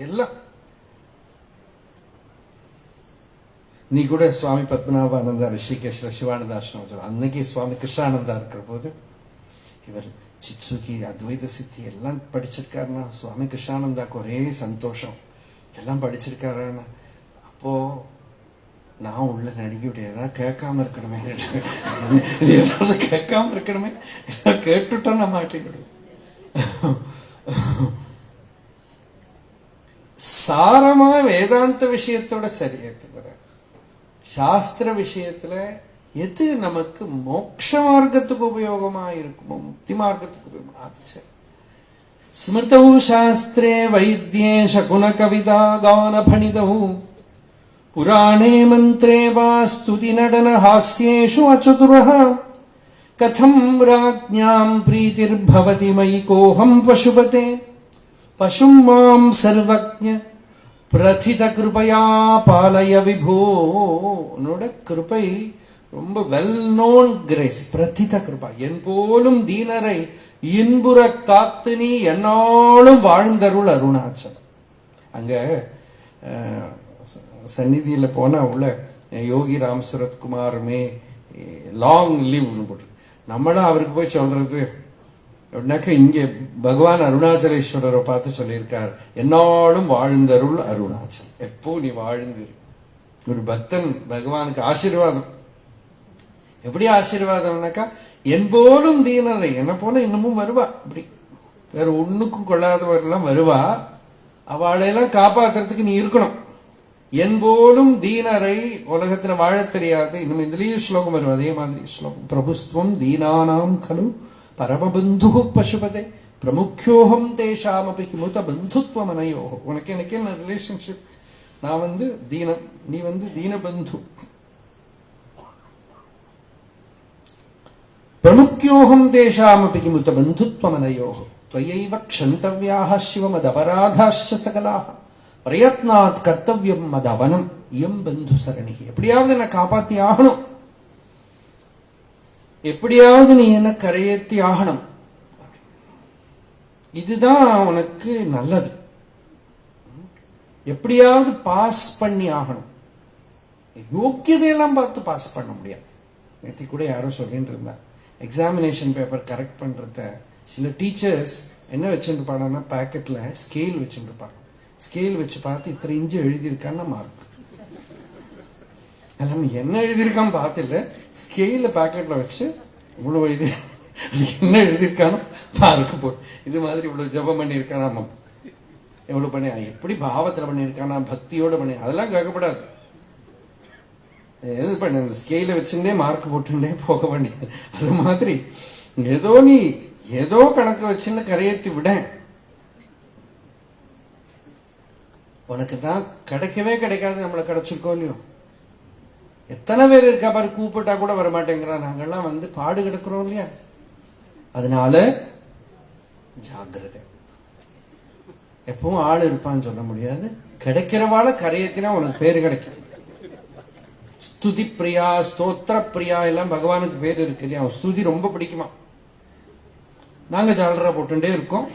[SPEAKER 1] எல்லாம். நீ கூட சுவாமி பத்மநாபானந்தா ரிஷிகேஷ்ல சிவானந்த ஆசிரமம் சொல்ல, அன்னைக்கு சுவாமி கிருஷ்ணானந்தா இருக்கிற போது இவர் சித்சுகி அத்வைத சித்தி எல்லாம் படிச்சிருக்காருன்னா சுவாமி கிருஷ்ணானந்தாக்கு ஒரே சந்தோஷம், இதெல்லாம் படிச்சிருக்காருன்னா. அப்போ நான் உள்ள நடிகையுடைய ஏதாவது கேட்காம இருக்கணுமே, ஏதாவது கேட்காம இருக்கணுமே, கேட்டுட்டா நான் மாட்டேன். சாரமா வேதாந்த விஷயத்தோட சரியத்து வர, சாஸ்திர விஷயத்துல எது நமக்கு மோட்ச மார்க்கத்துக்கு உபயோகமா இருக்குமோ, முக்தி மார்க்கத்துக்கு உபயோகமா, அது சரி. ஸ்மிருதௌ சாஸ்திரே வைத்யே சகுன கவிதா கான பணிதௌ புராணே மந்திரே வா ஸ்துதி நடன ஹாஸ்யேஷு அச்சதுரஹ கதம் ராஜ்ஞாம் பிரீதிர்பவதி மயி கோஹம் பசுபதே பசும் மாம் சர்வஜ்ஞ பிரதித கிருபையா பாலய விபோ. உன்னோட கிருபை ரொம்ப வெல் நோன் கிரேஸ், பிரதித கிருபா, என் போலும் தீனரை இன்புற காத்து நீ என்னாலும் வாழ்ந்தருள் அருணாச்சலம். அங்க சந்நிதியில போனா உள்ள யோகி ராம் சுரத்குமாருமே லாங் லிவ்னு போட்டு, நம்மளும் அவருக்கு போய் சொல்றது அப்படின்னாக்க, இங்க பகவான் அருணாச்சலேஸ்வரரை பார்த்து சொல்லியிருக்கார், என்னாலும் வாழ்ந்தருள் அருணாச்சல், எப்போ நீ வாழ்ந்து. ஒரு பக்தன் பகவானுக்கு ஆசீர்வாதம். எப்படி ஆசீர்வாதம்னாக்கா, என்போலும் தீனரை, என்ன போல இன்னமும் வருவா, அப்படி வேற ஒண்ணுக்கும் கொள்ளாதவரெல்லாம் வருவா, அவளையெல்லாம் காப்பாத்துறதுக்கு நீ இருக்கணும். என்போலும் தீனரை, உலகத்துல வாழ தெரியாது. இன்னும் இதுலயும் ஸ்லோகம் வரும், அதே மாதிரி ஸ்லோகம், பிரபுஸ்துவம் தீனானாம் கலு பரமபந்து பசுபதே பிரமுக்கியோகம் தேஷாம் அப்படி கிமுத பந்துத்வ மனையோகோ. உனக்கு எனக்கு என்ன ரிலேஷன்ஷிப், நான் தீனம், நீ தீனபந்து. பிரமுக்கியோகம் தேஷாம் அப்படி கிமுத பந்துத்வ மனையோகோ त्वयैव क्षन्तव्याः शिवमदपराधाश्च சகலாः பிரயத்னாத் கர்த்தவியம் மதவனம் இயம் பந்து சரணி. எப்படியாவது என்ன காப்பாத்தி ஆகணும், எப்படியாவது நீ என்ன கரையேற்றி ஆகணும், இதுதான் உனக்கு நல்லது. எப்படியாவது பாஸ் பண்ணி ஆகணும். யோக்கியதையெல்லாம் பார்த்து பாஸ் பண்ண முடியாது. நேற்று கூட யாரோ சொல்லிட்டு இருந்தா, எக்ஸாமினேஷன் பேப்பர் கரெக்ட் பண்றத சில டீச்சர்ஸ் என்ன வச்சுருப்பாங்கன்னா, பேக்கெட்ல ஸ்கேல் வச்சுருப்பாங்க. ஸ்கேல் வச்சு பார்த்து இத்தனை இன்ச்சு எழுதியிருக்கான்னா மார்க். எல்லாமே என்ன எழுதியிருக்கான்னு பார்த்துல ஸ்கேல பேக்கெட்ல வச்சு இவ்வளவு எழுதி என்ன எழுதியிருக்கானோ மார்க்கு போ. இது மாதிரி இவ்வளவு ஜபம் பண்ணியிருக்கானா, எவ்வளவு பண்ணி, எப்படி பாவத்துல பண்ணியிருக்கானா, பக்தியோட பண்ணி, அதெல்லாம் கேட்கப்படாது. எது பண்ண அந்த ஸ்கேல வச்சுட்டே மார்க் போட்டுட்டே போக வேண்டியது. அது மாதிரி ஏதோ நீ ஏதோ கணக்கு வச்சுன்னு கரையேற்றி விட, உனக்கு தான் கிடைக்கவே கிடைக்காது, நம்மளை கிடைச்சிருக்கோ இல்லையோ. எத்தனை பேர் இருக்கா பாரு, கூப்பிட்டா கூட வரமாட்டேங்கிறா. நாங்கெல்லாம் வந்து பாடு கிடக்கிறோம் இல்லையா? அதனால ஜாக்கிரதை. எப்பவும் ஆள் இருப்பான்னு சொல்ல முடியாது. கிடைக்கிறவாள கரையத்தினா உனக்கு பேரு கிடைக்கும். ஸ்துதி பிரியா, ஸ்தோத்திர பிரியா எல்லாம் பகவானுக்கு பேர் இருக்கு இல்லையா? அவன் ஸ்துதி ரொம்ப பிடிக்குமா. நாங்க ஜாலரா போட்டுட்டே இருக்கோம்,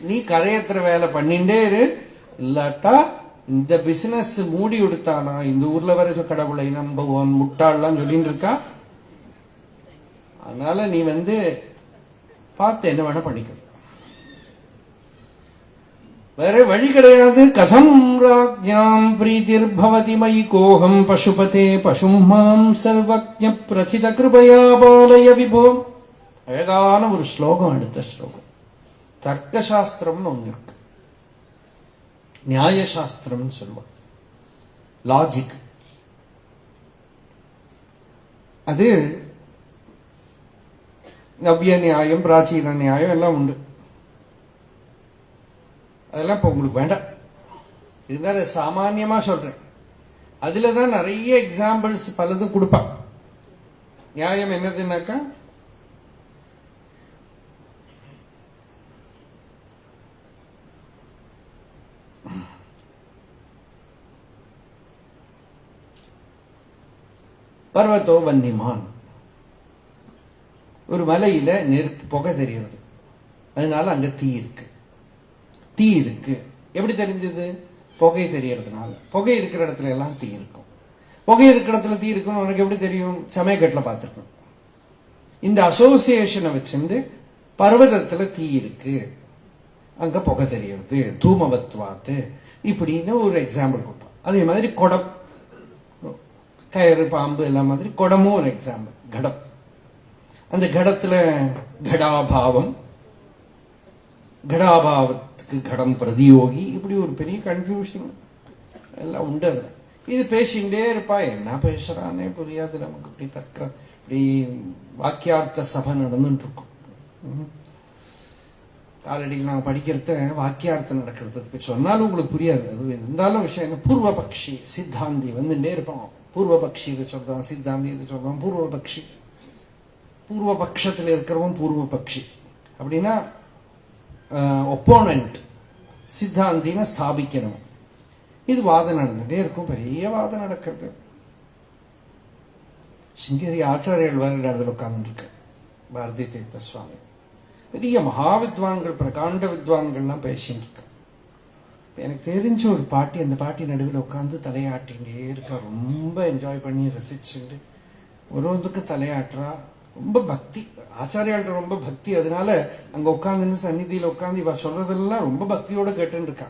[SPEAKER 1] நீ கரையத்துற வேலை பண்ணிட்டே இரு. இல்லாட்டா இந்த பிசினஸ் மூடி விடுத்தானா இந்த ஊர்ல வர கடவுளை நம்புவான் முட்டாள்லாம் சொல்லிட்டு இருக்கா. அதனால நீ வந்து பார்த்து என்ன வேணா பண்ணிக்க, வேற வழி கிடையாது. கதம் ராஜ்ஞாம் பிரீதிர் பவதி மயி கோஹம் பசுபதே பசும் மாம் சர்வஜ்ஞ பிரதித கிருபயா பாலய விபோ. அழகான ஒரு ஸ்லோகம். அடுத்த ஸ்லோகம் தர்க்கசாஸ்திரம்னு ஒன்று இருக்கு, நியாயசாஸ்திரம்னு சொல்லுவாங்க, லாஜிக். அது நவ்ய நியாயம், பிராச்சீன நியாயம் எல்லாம் உண்டு. அதெல்லாம் இப்போ உங்களுக்கு வேண்டாம், இருந்தாலும் சாமான்யமா சொல்றேன். அதுல தான் நிறைய எக்ஸாம்பிள்ஸ் பலதும் கொடுப்பான். நியாயம் என்னதுன்னாக்கா, பர்வத்தோ வன்னிமான், ஒரு மலையில நெருப்பு புகை தெரிகிறது, அதனால அங்க தீ இருக்கு. தீ இருக்கு எப்படி தெரிஞ்சது? புகை தெரியறதுனால. புகை இருக்கிற இடத்துல எல்லாம் தீ இருக்கும். புகை இருக்கிற இடத்துல தீ இருக்குன்னு உனக்கு எப்படி தெரியும்? சமயக்கட்டில் பார்த்துருக்கணும். இந்த அசோசியேஷனை வச்சுட்டு பர்வதத்துல தீ இருக்கு, அங்க புகை தெரியறது, தூமவத்வாத்து இப்படின்னு ஒரு எக்ஸாம்பிள் கொடுப்போம். அதே மாதிரி குடம், கயிறு, பாம்பு எல்லாம் மாதிரி குடமும் ஒரு எக்ஸாம்பிள். கடம், அந்த கடத்துல கடாபாவம், கடாபாவத்துக்கு கடம் பிரதியோகி, இப்படி ஒரு பெரிய கன்ஃபியூஷன் எல்லாம் உண்டு. அதில் இது பேசிகிட்டே இருப்பா, என்ன பேசுறானே புரியாது நமக்கு. இப்படி தர்க்க, இப்படி வாக்கியார்த்த சபை நடந்துட்டு இருக்கும். காலடியில் நாங்கள் படிக்கிறத வாக்கியார்த்தம் நடக்கிறதுக்கு சொன்னாலும் உங்களுக்கு புரியாது. அது இருந்தாலும் விஷயம் என்ன, பூர்வபக்ஷி சித்தாந்தி வந்துட்டே இருப்பான். பூர்வபக்ஷி இதை சொல்றான், சித்தாந்தி இதை சொல்றான். பூர்வபக்ஷி, பூர்வபக்ஷத்தில் இருக்கிறவன் பூர்வபக்ஷி அப்படின்னா ஒப்போனன்ட். சித்தாந்தின ஸ்தாபிக்கணும். இது வாதம் நடந்துட்டே இருக்கும், பெரிய வாதம் நடக்கிறது. சிங்கேரி ஆச்சாரியர்கள் வேறு இடத்துல உட்கார்ந்துருக்கு, பாரதி தீர்த்த சுவாமி. பெரிய மகாவித்வான்கள், பிரகாண்ட வித்வான்கள்லாம் பேசிட்டு இருக்க. எனக்கு தெரிஞ்ச ஒரு பாட்டி, அந்த பாட்டி நடுவில் உட்காந்து தலையாட்டிகிட்டே இருக்கா. ரொம்ப என்ஜாய் பண்ணி ரசிச்சுட்டு ஒரு ஒன்றுக்கு தலையாட்டுறா. ரொம்ப பக்தி, ஆச்சாரியாள்கிட்ட ரொம்ப பக்தி. அதனால அங்கே உட்காந்துன்னு சந்நிதியில் உட்காந்து இவ சொல்றதெல்லாம் ரொம்ப பக்தியோட கேட்டுன்னு இருக்கா.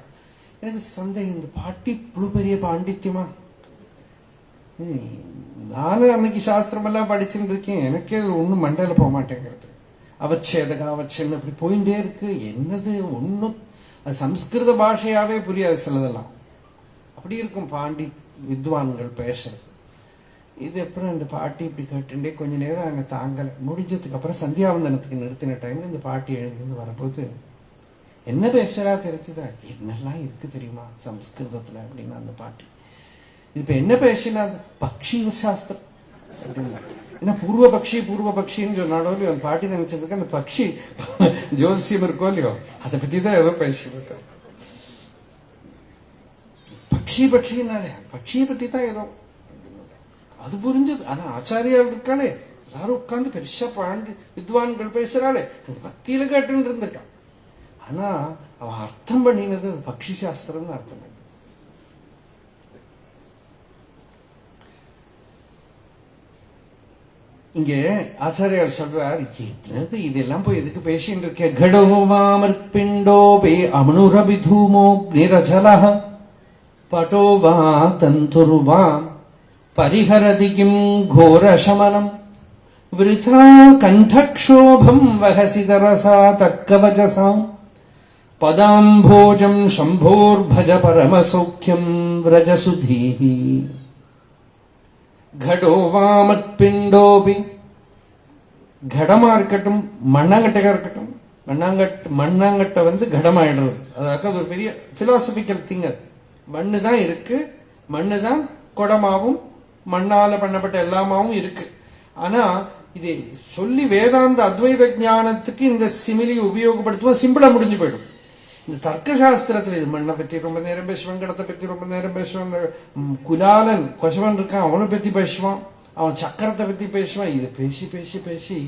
[SPEAKER 1] எனக்கு சந்தேகம், இந்த பாட்டி இவ்வளோ பெரிய பாண்டித்யமா? நானும் அன்னைக்கு சாஸ்திரம் எல்லாம் படிச்சுட்டு இருக்கேன், எனக்கே ஒன்றும் மண்டையில் போக மாட்டேங்கிறது. அவச்சேதகா அவச்சேன்னு அப்படி போயிட்டே இருக்கு. என்னது ஒன்றும், அது சம்ஸ்கிருத பாஷையாவே புரியாது சிலதெல்லாம். அப்படி இருக்கும் பாண்டி வித்வான்கள் பேசுறது. இது அப்புறம் இந்த பாட்டி இப்படி கேட்டுட்டே கொஞ்ச நேரம் அங்கே தாங்கலை. முடிஞ்சதுக்கு அப்புறம் சந்தியாவந்தனத்துக்கு நிறுத்தின டைம்ல இந்த பாட்டி எழுந்து வரும்போது என்ன பேசுறா தெரிஞ்சுதா? என்னெல்லாம் இருக்கு தெரியுமா சம்ஸ்கிருதத்துல அப்படின்னா அந்த பாட்டி. இப்ப என்ன பேசினா, பக்ஷி சாஸ்திரம் அப்படின்னா என்ன, பூர்வ பக்ஷின்னு சொன்னாலும் அந்த பாட்டி நினைச்சதுக்கு அந்த பக்ஷி ஜோசியம் இருக்கோ இல்லையோ அதை பத்தி தான் ஏதோ பேசிட்டு. பக்ஷினாலே பக்ஷியை பத்தி தான் ஏதோ அது புரிஞ்சது. ஆனா ஆச்சாரியால் இருக்காளே, எல்லாரும் உட்காந்து பெருசா பாண்டி வித்வான்கள் பேசுறாளே, அந்த பக்தியில கேட்டுன்னு இருந்திருக்கான். ஆனா அவன் அர்த்தம் பண்ணினது அது பக்ஷி சாஸ்திரம்னு அர்த்தம் பண்ணி. இங்க ஆச்சாரியால் சொல்றார், என்னது இதெல்லாம் போய் எதுக்கு பேசிட்டு இருக்க? கடோவாமர்பிண்டோபே அமனுரபிதூமோக்னிரஜலஹ பட்டோவா தந்துர்வாம் பரிஹரதி கிம் கோரசமனம் விருதா கண்டக்ஷோபம் வஹசி தரசா தர்க்கவஜசாம் பதாம்போஜம் சம்போர்பஜ பரமசௌக்கியம் விரஜசுதீஹி. கடோவாமத்பிண்டோபி, கடமா இருக்கட்டும் மண்ணாங்கட்டையா இருக்கட்டும், மண்ணாங்கட்டை வந்து கடமாயிடுறது. அதாவது ஒரு பெரிய பிலாசபிக்கல் திங். அது மண்ணு தான் இருக்கு, மண்ணு தான் குடமாவும் மண்ணால பண்ணப்பட்ட எல்லாமாவும் இருக்கு. ஆனா இது சொல்லி வேதாந்த அத்வைத ஞானத்துக்கு இந்த சிமிலி உபயோகப்படுத்துவோம், சிம்பிளா முடிஞ்சு போயிடும். இந்த தர்க்க சாஸ்திரத்துல இது மண்ணை பத்தி ரொம்ப நேரம் பேசுவான், கடத்தை பத்தி ரொம்ப நேரம் பேசுவான், இந்த குலாலன் கொசவன் இருக்கான் அவனை பத்தி பேசுவான், அவன் சக்கரத்தை பத்தி பேசுவான். இதை பேசி பேசி பேசி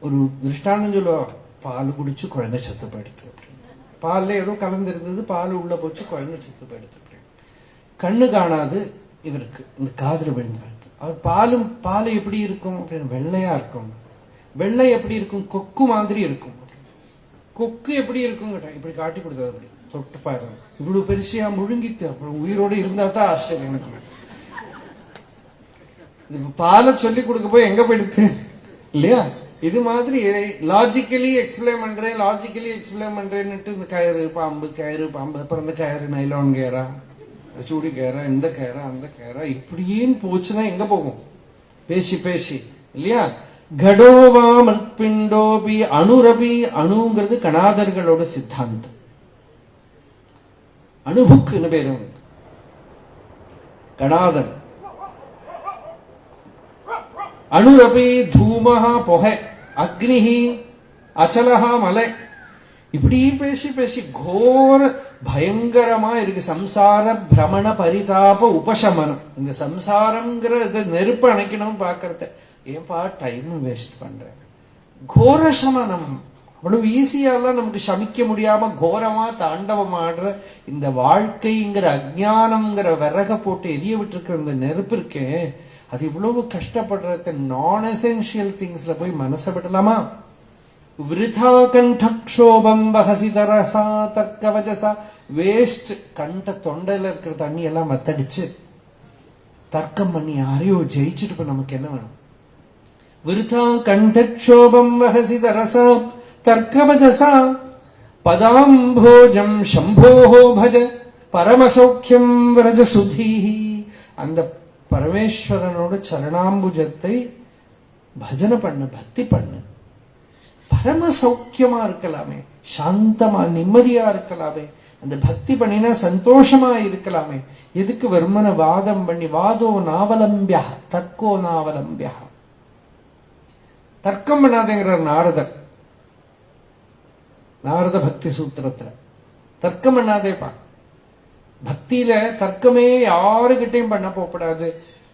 [SPEAKER 1] ஒரு திருஷ்டாந்தம் சொல்லுவான், பால் குடிச்சு குழந்தை செத்து போயிடுத்து அப்படின்னு. பால்ல ஏதோ கலந்துருந்தது, பால் உள்ள போச்சு, குழந்தை செத்து போயிடுத்து அப்படின்னு. கண்ணு காணாது இவருக்கு, இந்த காதுல விழுந்தாரு. அவர் பால் எப்படி இருக்கும் அப்படின்னு, வெள்ளையா இருக்கும். வெள்ளை எப்படி இருக்கும்? கொக்கு மாதிரி இருக்கும். கொக்கு எப்படி இருக்கும் கேட்டா இப்படி காட்டி கொடுத்தது, அப்படி தொட்டு பாருங்க, இவ்வளவு பெருசியா முழுங்கித்து. அப்புறம் உயிரோடு இருந்தா தான் ஆச்சரியம் எனக்கு. பாலை சொல்லி கொடுக்க போய் எங்க போயிடுத்து இல்லையா? இது மாதிரி லாஜிக்கலி எக்ஸ்பிளைன் பண்றேன்னுட்டு இந்த கயிறு பாம்பு, அப்புறம் இந்த கயிறு நைலான் கயிறா, சூடி கயிறா, இந்த கயிறா, அந்த கயிறா, இப்படின்னு போச்சுன்னா எங்க போகும்? பேசி பேசி இல்லையா? கடோவா மிருத்பிண்டோபி அணுரபி. அணுங்கிறது கணாதர்களோட சித்தாந்தம். அணுபுக்குன்னு பேரு கணாதன். அணுரபி தூமஹா புகை, அக்னிஹி அச்சலஹா மலை. இப்படி பேசி பேசி கோர பயங்கரமா இருக்கு. சம்சார பிரமண பரிதாப உபசமனம். இந்த சம்சாரம்ங்கிற நெருப்பு அணைக்கணும் பாக்குறத, ஏன்பா டைம் வேஸ்ட் பண்ற? கோர சமனம் அவ்வளவு ஈஸியாலாம் நமக்கு சமிக்க முடியாம கோரமா தாண்டவம் ஆடுற இந்த வாழ்க்கைங்கிற அஜ்ஞானம்ங்கிற விறக போட்டு எரிய விட்டுருக்கிற இந்த நெருப்பு இருக்கே, அது இவ்வளவு கஷ்டப்படுறது. நான் எசென்சியல் திங்ஸ்ல போய் மனசை விடலாமா? விருதா கண்டக்ஷோபம் வஹசி தரசா தர்க்கவஜசா. வேஸ்ட். கண்ட தொண்டையில இருக்கிற தண்ணி எல்லாம் மத்தடிச்சு தர்க்கம் பண்ணி யாரையோ ஜெயிச்சுட்டு இப்ப நமக்கு என்ன வேணும்? விருதா கண்டக்ஷோபம் வஹசி தரசா தர்க்கவஜசா பதாம்போஜம் சம்போஹோ பஜ பரமசௌக்கியம் விரஜசுதீஹி. அந்த பரமேஸ்வரனோட சரணாம்புஜத்தை பஜனை பண்ணு, பக்தி பண்ணு. பரம சௌக்கியமா இருக்கலாமே, சாந்தமா நிம்மதியா இருக்கலாமே. அந்த பக்தி பண்ணினா சந்தோஷமா இருக்கலாமே. எதுக்கு வெறுமன வாதம் பண்ணி? வாதோ நாவலம்பியா தர்க்கோ நாவலம்பியா. தர்க்கம் பண்ணாதேங்கிறார் நாரதர். நாரத பக்தி சூத்திரத்துல தர்க்கம் பண்ணாதேப்பா. பக்தியில தர்க்கமே யாருகிட்டையும் பண்ண போகப்படாது.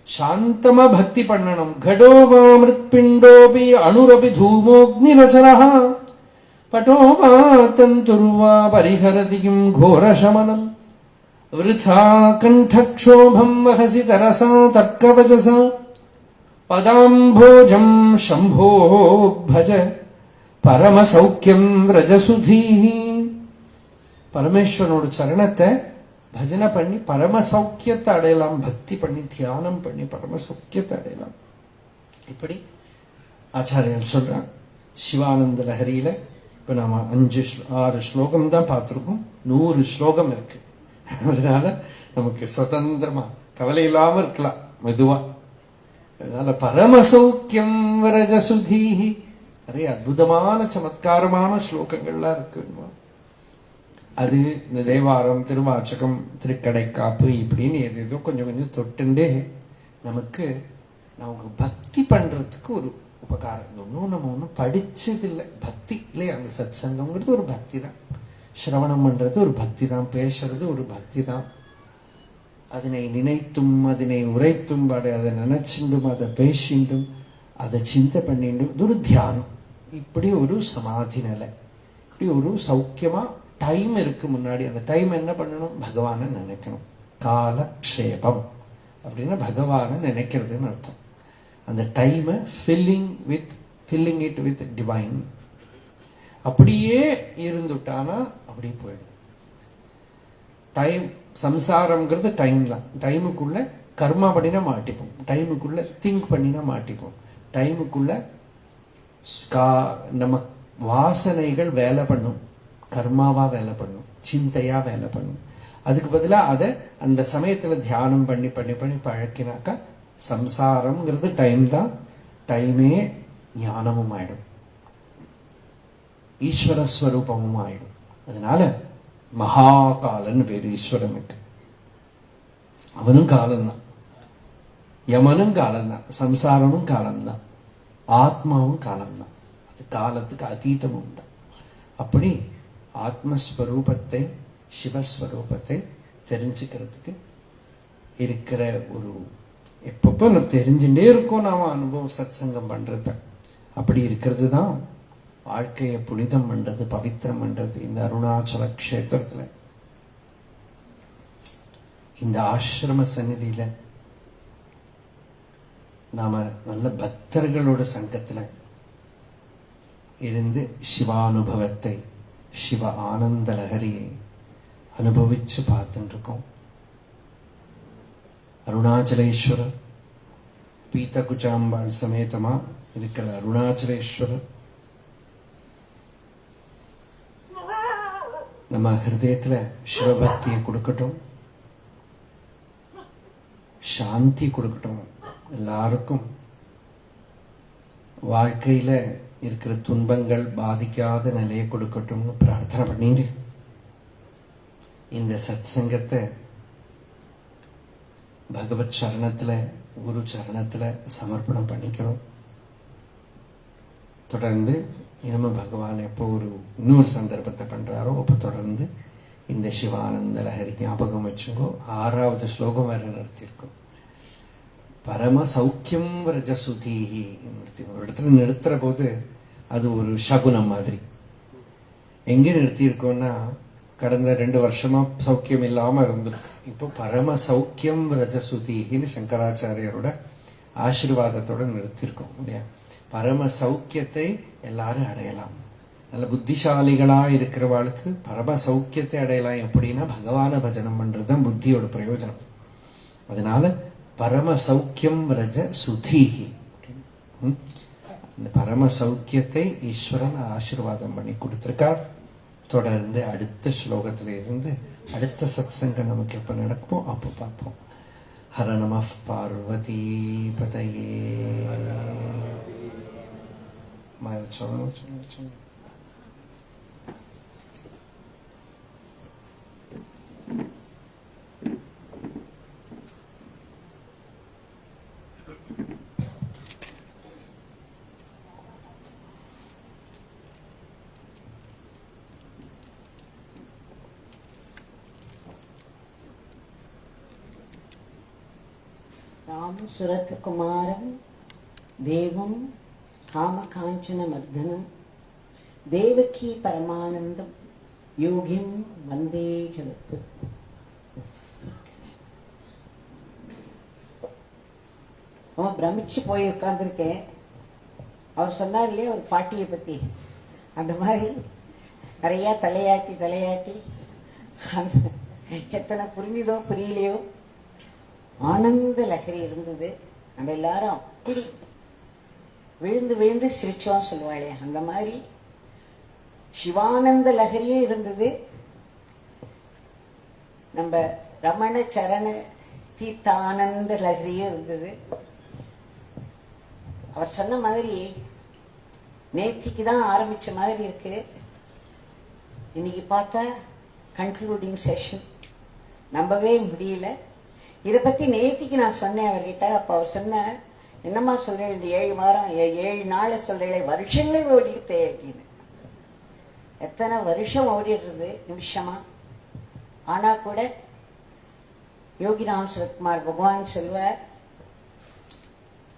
[SPEAKER 1] சாந்தமா பக்தி பண்ணணும். கடோவா மிருத்பிண்டோபி அணுரபி தூமோக்னிரச்சரஹா பட்டோவா தந்துர்வா பரிஹரதியும் கோரசமனம் விருதா கண்டக்ஷோபம் வஹசி தரசா தர்க்கவஜசா பதாம்போஜம் சம்போ பஜ பரமசௌக்கியம் விரஜசுதீஹி. பரமேஸ்வரனோட சரணத்தை பஜனை பண்ணி பரம சௌக்கியத்தை அடையலாம். பக்தி பண்ணி தியானம் பண்ணி பரம சௌக்கியத்தை அடையலாம். இப்படி ஆச்சாரியர் சொல்றான். சிவானந்த லஹரியில இப்ப நாம 5-6 ஸ்லோகம் தான் பார்த்திருக்கோம். 100 ஸ்லோகம் இருக்கு. அதனால நமக்கு சுதந்திரமா கவலை இல்லாம இருக்கலாம் மெதுவா. அதனால பரமசௌக்கியம் விரஜசுதீஹி. நிறைய அற்புதமான சமத்காரமான ஸ்லோகங்கள்லாம் இருக்கு. அது இந்த தேவாரம், திருவாச்சகம், திருக்கடைக்காப்பு இப்படின்னு ஏதோ கொஞ்சம் கொஞ்சம் தொட்டுண்டே நமக்கு பக்தி பண்றதுக்கு ஒரு உபகாரம். ஒன்றும் நம்ம ஒன்றும் படிச்சதில்லை. பக்தி இல்லையா? அந்த சத் சங்கம்ங்கிறது ஒரு பக்தி தான். சிரவணம் பண்றது ஒரு பக்தி தான். பேசுறது ஒரு பக்தி தான். அதனை நினைத்தும் அதனை உரைத்தும் அதை நினைச்சிண்டும் அதை பேசிண்டும் அதை சிந்தை பண்ணிண்டும் இது ஒரு தியானம். இப்படி ஒரு சமாதி நிலை, இப்படி ஒரு சௌக்கியமா டைம் இருக்கு முன்னாடி. அந்த டைம் என்ன பண்ணணும்? பகவானை நினைக்கணும். காலக்ஷேபம் அப்படின்னா பகவானை நினைக்கிறதுன்னு அர்த்தம். அந்த டைமை ஃபில்லிங் இட் வித் டிவைன். அப்படியே இருந்துட்டானா அப்படியே போயிடும். டைம் சம்சாரம்ங்கிறது டைம் தான். டைமுக்குள்ள கர்மா பண்ணினா மாட்டிப்போம், டைமுக்குள்ள திங்க் பண்ணினா மாட்டிப்போம், டைமுக்குள்ள நம்ம வாசனைகள் வேலை பண்ணும், கர்மாவா வேலை பண்ணும், சிந்தையா வேலை பண்ணும். அதுக்கு பதிலாக அதை அந்த சமயத்துல தியானம் பண்ணி பண்ணி பண்ணி பழக்கினாக்கா சம்சாரம்ங்கிறது டைம் தான். டைமே ஞானமும் ஆயிடும், ஈஸ்வரஸ்வரூபமும் ஆயிடும். அதனால மகாகாலன்னு பேரு ஈஸ்வரனுக்கு. அவனும் காலம்தான், யமனும் காலம்தான், சம்சாரமும் காலம்தான், ஆத்மாவும் காலம்தான். அது காலத்துக்கு அதீதமும் தான். அப்படி ஆத்மஸ்வரூபத்தை, சிவஸ்வரூபத்தை தெரிஞ்சுக்கிறதுக்கு இருக்கிற ஒரு எப்பப்போ நம்ம தெரிஞ்சுட்டே இருக்கோம். நாம அனுபவம் சத் சங்கம் பண்றது அப்படி இருக்கிறது தான் வாழ்க்கையை புனிதம் பண்றது, பவித்திரம் பண்றது. இந்த அருணாச்சல கஷேத்திரத்துல, இந்த ஆசிரம சந்நிதியில நாம நல்ல பக்தர்களோட சங்கத்துல இருந்து சிவானுபவத்தை, சிவ ஆனந்த லகரியை அனுபவிச்சு பார்த்துட்டு இருக்கோம். அருணாச்சலேஸ்வரர், பீத்த குச்சாம்பாள் சமேதமா இருக்கிற அருணாச்சலேஸ்வரர் நம்ம ஹிருதயத்துல சிவபக்தியை கொடுக்கட்டும், சாந்தி கொடுக்கட்டும், எல்லாருக்கும் வாழ்க்கையில இருக்கிற துன்பங்கள் பாதிக்காத நிலையை கொடுக்கட்டும்னு பிரார்த்தனை பண்ணிட்டு இந்த சத் சங்கத்தை பகவத் சரணத்துல, குரு சரணத்துல சமர்ப்பணம் பண்ணிக்கிறோம். தொடர்ந்து இனிமே பகவான் எப்போ இன்னொரு சந்தர்ப்பத்தை பண்றாரோ அப்போ தொடர்ந்து இந்த சிவானந்த லஹரி ஞாபகம் வச்சுங்கோ. 6வது ஸ்லோகம் வேற நிறுத்தியிருக்கோம். பரம சௌக்கியம் ரஜசுதீஹி. ஒரு இடத்துல நிறுத்துற போது அது ஒரு சகுனம் மாதிரி. எங்க நிறுத்தியிருக்கோம்னா, கடந்த 2 வருஷமா சௌக்கியம் இல்லாம இருந்திருக்கு. இப்போ பரம சௌக்கியம் ரஜசுதீஹின்னு சங்கராச்சாரியரோட ஆசீர்வாதத்தோட நிறுத்தியிருக்கோம் இல்லையா. பரம சௌக்கியத்தை எல்லாரும் அடையலாம். நல்ல புத்திசாலிகளா இருக்கிறவாளுக்கு பரம சௌக்கியத்தை அடையலாம். எப்படின்னா பகவான பஜனம் பண்றதுதான் புத்தியோட பிரயோஜனம். அதனால பரம சௌக்கியம் ரஜ சுதீஹி, இந்த பரம சௌக்கியத்தை ஈஸ்வரன் ஆசீர்வாதம் பண்ணி கொடுத்திருக்கார். தொடர்ந்து அடுத்த ஸ்லோகத்தில இருந்து அடுத்த சத்சங்கம் நமக்கு எப்ப நடக்குமோ அப்போ பார்ப்போம். ஹர நம பார்வதி பதையே. சொல்லணும்.
[SPEAKER 2] ராம சுரத்குமாரம் தேவம் காமகாஞ்சன மர்தனம் தேவகி பரமானந்தம் யோகிம் வந்தே ஜகத்து. அவன் பிரமிச்சு போய் உட்கார்ந்துருக்கேன். அவர் சொன்னார் இல்லையா ஒரு பாட்டியை பற்றி, அந்த மாதிரி நிறையா தலையாட்டி அந்த எத்தனை புரிஞ்சுதோ புரியலையோ ஆனந்த லகரி இருந்தது. நம்ம எல்லாரும் அப்படி விழுந்து விழுந்து சிரிச்சோம் சொல்லுவாளே, அந்த மாதிரி சிவானந்த லகரியும் இருந்தது. நம்ம ரமண சரண தீர்த்தானந்த லகரியும் இருந்தது. அவர் சொன்ன மாதிரி நேத்திக்கு தான் ஆரம்பிச்ச மாதிரி இருக்கு. இன்னைக்கு பார்த்தா கன்க்ளூடிங் செஷன். நம்பவே முடியல. இதை பற்றி நேத்திக்கு நான் சொன்னேன் அவர்கிட்ட. அப்போ அவர் சொன்ன, என்னம்மா சொல்கிறேன், இந்த 7 வாரம் 7 நாளை சொல்கிறேன், வருஷங்கள் ஓடிடுதே அப்படின்னு. எத்தனை வருஷம் ஓடிடுறது நிமிஷமா. ஆனால் கூட யோகிராம் சுரத்குமார் பகவான் சொல்வார்,